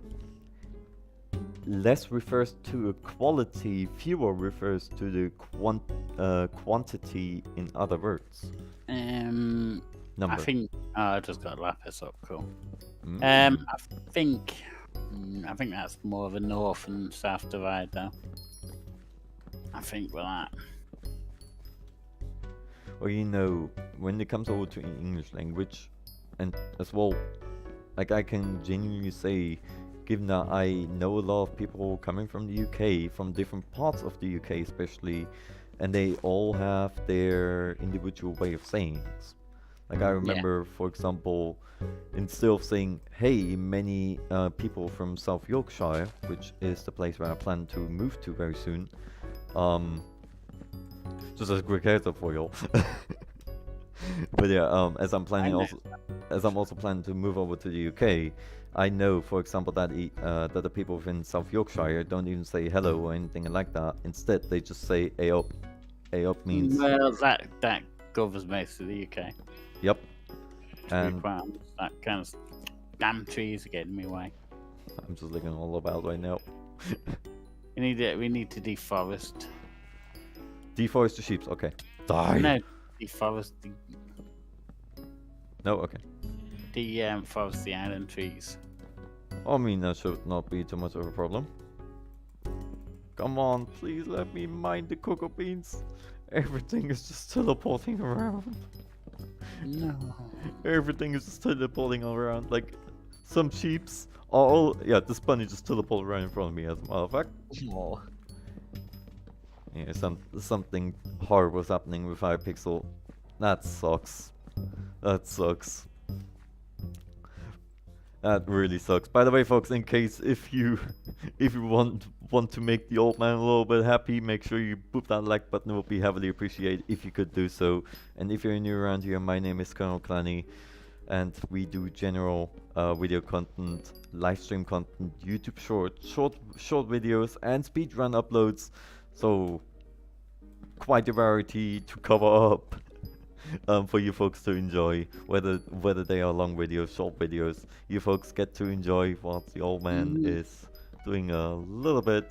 Less refers to a quality, fewer refers to the quantity in other words. Number. I think I just got lapis up. Cool. I think that's more of a north and south divide, though. I think with that. Well, when it comes over to English language, and as well, like I can genuinely say, given that I know a lot of people coming from the UK, from different parts of the UK especially, and they all have their individual way of saying it. Like I remember, for example, instead of saying "Hey," many people from South Yorkshire, which is the place where I plan to move to very soon, just as a quick heads up for y'all. But yeah, as I'm also planning to move over to the UK, I know, for example, that the people within South Yorkshire don't even say hello or anything like that. Instead, they just say "Aop." Aop means. Well, that covers most of the UK. Yep. And that kind of damn trees are getting me away. I'm just looking all about right now. We need to deforest. Deforest the sheep. Okay. Die. No, deforest the. No. Okay. Forest the island trees. I mean, that should not be too much of a problem. Come on, please let me mine the cocoa beans. Everything is just teleporting around. No. Everything is just teleporting around. Like, some sheeps are all... Yeah, this bunny just teleported around in front of me, as a matter of fact. Oh. Yeah, something horrible was happening with HyPixel. That sucks. That sucks. That really sucks. By the way, folks, in case if you if you want to make the old man a little bit happy, make sure you boop that like button. It will be heavily appreciated if you could do so. And if you're new around here, my name is Colonel Clanny, and we do general video content, live stream content, YouTube short videos, and speedrun uploads. So quite a variety to cover up. For you folks to enjoy, whether they are long videos, short videos, you folks get to enjoy what the old man is doing a little bit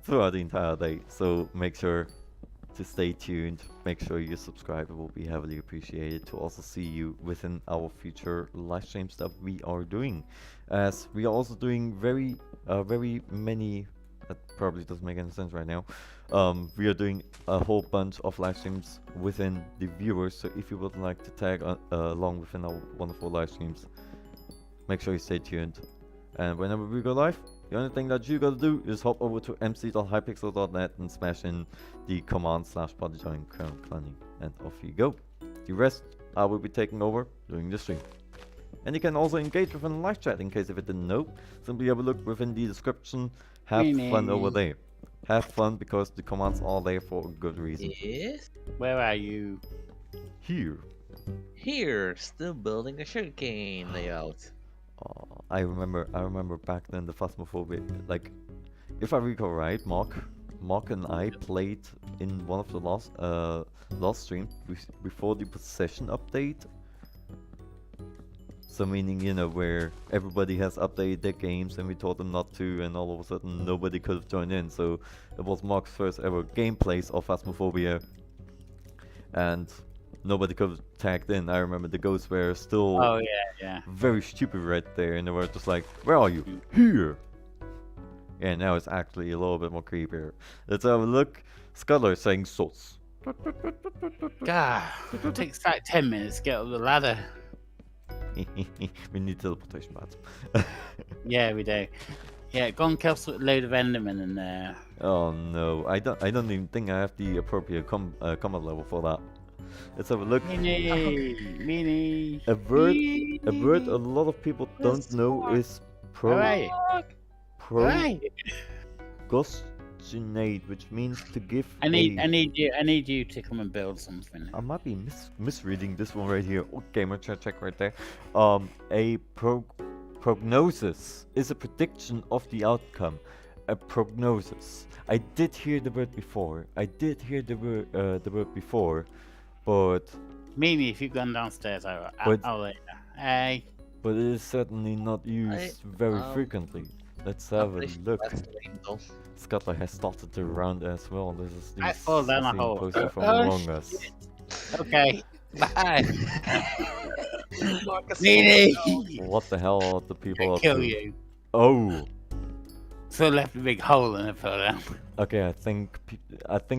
throughout the entire day. So make sure to stay tuned. Make sure you subscribe. It will be heavily appreciated to also see you within our future live streams that we are doing. As we are also doing very many. That probably doesn't make any sense right now. We are doing a whole bunch of live streams within the viewers. So if you would like to tag along within our wonderful live streams, make sure you stay tuned. And whenever we go live, the only thing that you gotta do is hop over to mc.hypixel.net and smash in the command/body join Colonel Clanny, and off you go. The rest I will be taking over during the stream. And you can also engage within live chat in case if you didn't know. Simply have a look within the description. Have fun over there. Have fun because the commands are there for a good reason. Yes. Where are you? Here. Here, still building a sugarcane layout. I remember back then the Phasmophobia, like, if I recall right, Mark and I played in one of the last streams before the possession update. So meaning, you know, where everybody has updated their games and we told them not to, and all of a sudden nobody could have joined in. So it was Mark's first ever gameplays of Phasmophobia, and nobody could have tagged in. I remember the ghosts were still very stupid right there, and they were just like, "Where are you?" Here. Yeah, now it's actually a little bit more creepier. Let's have a look. Scuttler saying sauce. God, it takes like 10 minutes to get up the ladder. We need teleportation pads. Yeah, we do. Yeah, go and kill a load of Endermen in there. Oh no, I don't even think I have the appropriate combat level for that. Let's have a look. Mini. A word a lot of people don't know is progostinate, which means to give. I need you to come and build something. I might be misreading this one right here. Oh, gamer check right there. A prognosis is a prediction of the outcome. A prognosis. I did hear the word before. But Mimi, if you've gone downstairs, I'll let you. Hey. But it is certainly not used very frequently. Let's have a look. Scuttler has started to round as well. This is the poster from Among Us. Okay. Bye. Mimi. What the hell are the people up kill to? You. Oh. So left a big hole in it for them. Okay, I think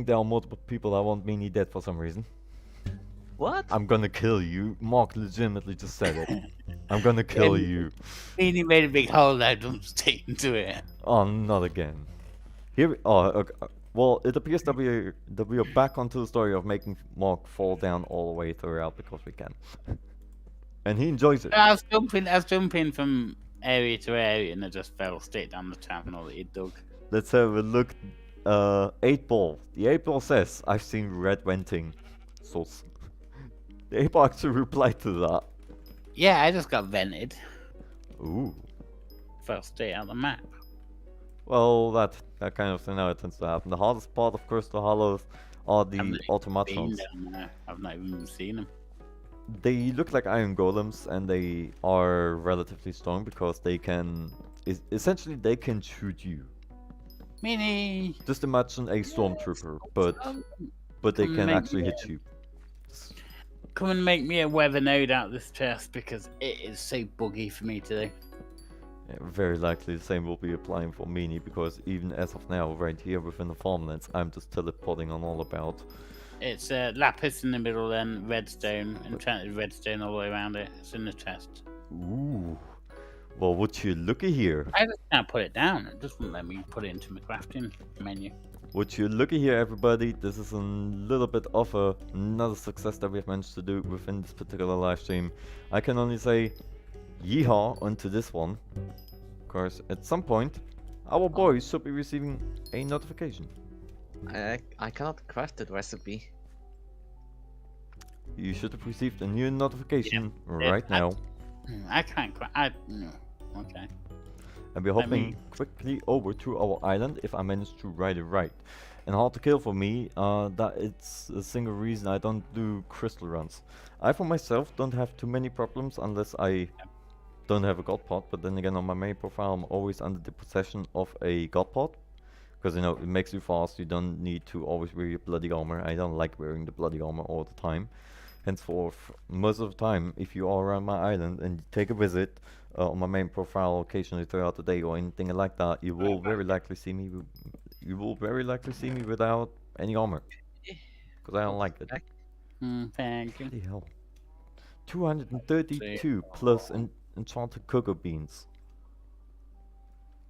there are multiple people that want Meanie dead for some reason. What? I'm gonna kill you. Mark legitimately just said it. I'm gonna kill you. Meanie made a big hole that I jumped straight into it. Oh, not again. Here. Okay. Well, it appears that we are back onto the story of making Mark fall down all the way throughout because we can, and he enjoys it. I was jumping from area to area, and I just fell straight down the channel that he dug. Let's have a look. 8-ball. The 8-ball says, "I've seen red venting." Sauce. The 8-ball actually replied to that. Yeah, I just got vented. Ooh. Fell straight out the map. Well, that kind of thing now it tends to happen. The hardest part, of course, the hollows are the automatons. I've not even seen them. They look like iron golems, and they are relatively strong because they can, essentially, they can shoot you. Mini. Just imagine a stormtrooper, but they can actually hit you. Come and make me a weather node out of this chest because it is so buggy for me to do. Yeah, very likely the same will be applying for Meanie, because even as of now, right here within the farmlands, I'm just teleporting on all about. It's lapis in the middle, then redstone, enchanted redstone all the way around it. It's in the chest. Ooh. Well, would you looky here? I just can't put it down. It doesn't let me put it into my crafting menu. Would you looky here, everybody? This is a little bit of another success that we've managed to do within this particular live stream. I can only say yeehaw onto this one. Of course, at some point, our boys should be receiving a notification. I cannot craft the recipe. You should have received a new notification Yeah, right now. I can't. No. Okay. And we're hopping quickly over to our island if I manage to write it right. And hard to kill for me, that it's a single reason I don't do crystal runs. I for myself don't have too many problems unless I don't have a god pot, but then again on my main profile I'm always under the possession of a god pot. Because you know, it makes you fast, you don't need to always wear your bloody armor. I don't like wearing the bloody armor all the time. Henceforth, most of the time, if you are around my island and you take a visit on my main profile occasionally throughout the day or anything like that, you will very likely see me. You will very likely see me without any armor, because I don't like it. Thank you. Bloody hell! 232 plus enchanted cocoa beans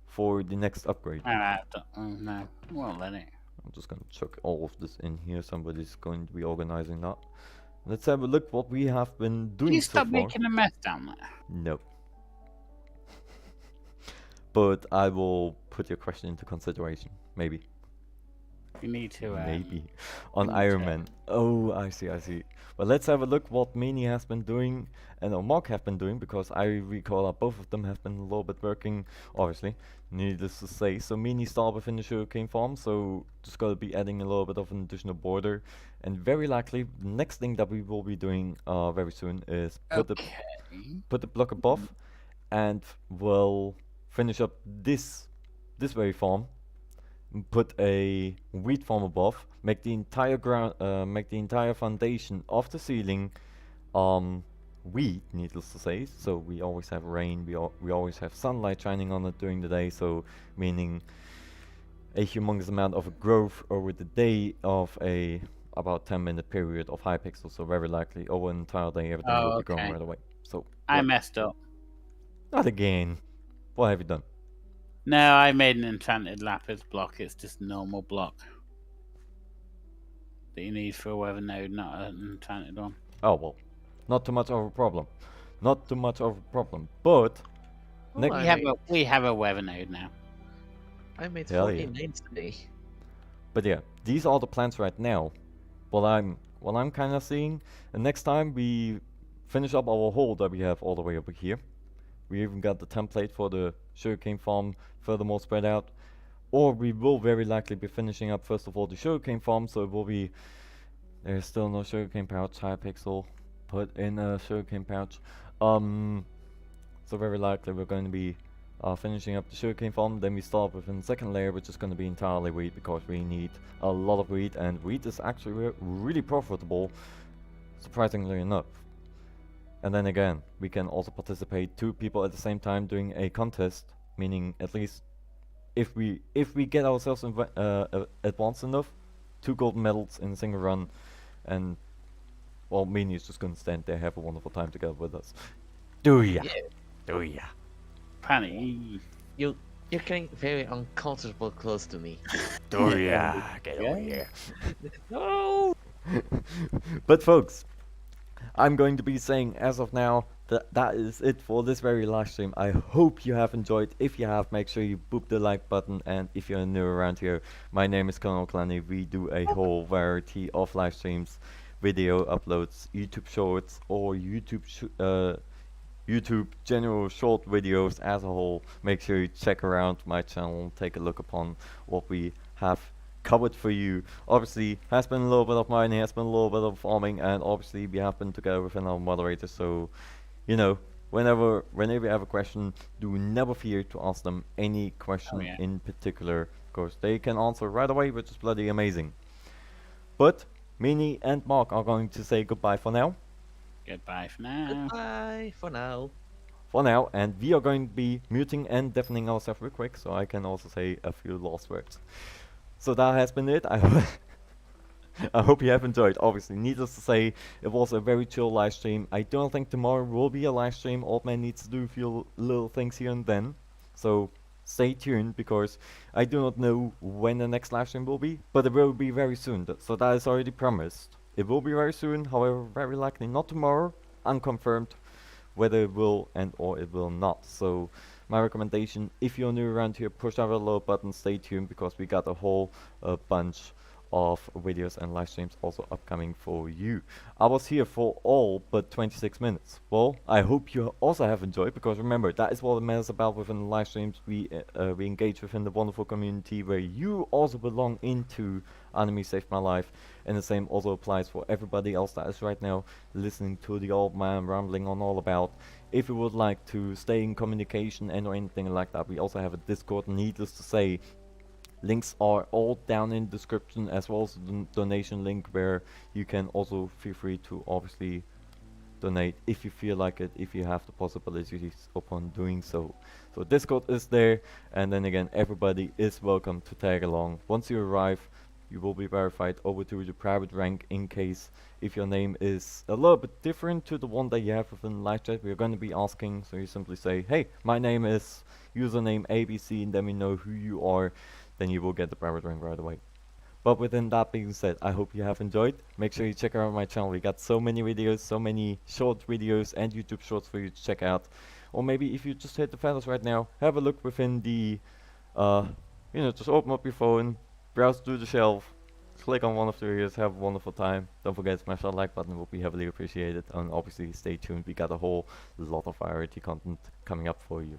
for the next upgrade. No. Well, let it. I'm just gonna chuck all of this in here. Somebody's going to be organizing that. Let's have a look what we have been doing Can you so stop far. making a mess down there? No. But I will put your question into consideration. Maybe. You need to. Maybe. On need Iron to- Man. Oh, I see. But let's have a look what Mini has been doing and Mark have been doing, because I recall that both of them have been a little bit working, obviously, needless to say. So Mini started within the sugarcane farm, so just gotta be adding a little bit of an additional border. And very likely, the next thing that we will be doing very soon is put the block above, and we'll finish up this very farm. Put a wheat farm above, make the entire foundation of the ceiling wheat, needless to say. So we always have rain, we always have sunlight shining on it during the day, so meaning a humongous amount of growth over the day of a about 10-minute period of HyPixel. So very likely over an entire day everything will be growing right away. So I messed up. not again. What have you done? No, I made an enchanted lapis block. It's just a normal block that you need for a weather node, not an enchanted one. Oh well, not too much of a problem. Not too much of a problem. But We have a weather node now. I made Hell 14 yeah. names today. But yeah, these are the plans right now. What I'm kind of seeing, and next time we finish up our hole that we have all the way over here. We even got the template for the sugarcane farm furthermore spread out. Or we will very likely be finishing up first of all the sugarcane farm, so it will be, there's still no sugarcane pouch. HyPixel put in a sugarcane pouch. So very likely we're going to be finishing up the sugarcane farm. Then we start with a second layer, which is going to be entirely wheat, because we need a lot of wheat, and wheat is actually really profitable, surprisingly enough. And then again, we can also participate 2 people at the same time doing a contest, meaning at least if we get ourselves advanced enough, 2 gold medals in a single run, and well, Mini is just gonna stand there, have a wonderful time together with us. Do ya? Yeah. Do ya? Panny. You're getting very uncomfortable close to me. Do ya? Get over here. No! But folks, I'm going to be saying as of now that is it for this very live stream. I hope you have enjoyed. If you have, make sure you boop the like button, and if you're new around here, my name is Clanny. We do a whole variety of live streams, video uploads, YouTube shorts, or YouTube general short videos as a whole. Make sure you check around my channel, take a look upon what we have covered for you. Obviously, has been a little bit of mining, has been a little bit of farming, and obviously we have been together within our moderators. So, you know, whenever you have a question, do never fear to ask them any question in particular, because they can answer right away, which is bloody amazing. But Mini and Mark are going to say goodbye for now. Goodbye for now. Goodbye for now. And we are going to be muting and deafening ourselves real quick, so I can also say a few last words. So that has been it. I hope you have enjoyed. Obviously, needless to say, it was a very chill live stream. I don't think tomorrow will be a live stream. Old man needs to do a few little things here and then. So stay tuned, because I do not know when the next live stream will be, but it will be very soon. So that is already promised. It will be very soon, however, very likely not tomorrow. Unconfirmed whether it will and or it will not. So my recommendation, if you're new around here, push that little button, stay tuned, because we got a whole bunch of videos and live streams also upcoming for you. I was here for all but 26 minutes. Well, I hope you also have enjoyed, because remember, that is what it matters about within the live streams. We engage within the wonderful community where you also belong into Anime Saved My Life, and the same also applies for everybody else that is right now listening to the old man rambling on all about. If you would like to stay in communication and or anything like that, we also have a Discord. Needless to say, links are all down in the description, as well as the donation link, where you can also feel free to obviously donate if you feel like it, if you have the possibilities upon doing so. So Discord is there, and then again, everybody is welcome to tag along. Once you arrive, you will be verified over to the private rank. In case if your name is a little bit different to the one that you have within the live chat, we're going to be asking. So you simply say, hey, my name is username ABC, and then we know who you are. Then you will get the private rank right away. But within that being said, I hope you have enjoyed. Make sure you check out my channel. We got so many videos, so many short videos and YouTube shorts for you to check out. Or maybe if you just hit the feathers right now, have a look within the, just open up your phone, browse through the shelf, click on one of the videos, have a wonderful time. Don't forget to smash that like button, it will be heavily appreciated. And obviously stay tuned, we got a whole lot of variety content coming up for you.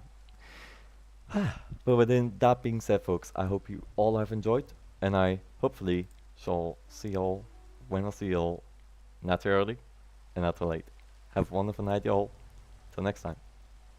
But within that being said, folks, I hope you all have enjoyed, and I hopefully shall see y'all when I see y'all, not too early and not too late. Have a wonderful night, y'all. Till next time.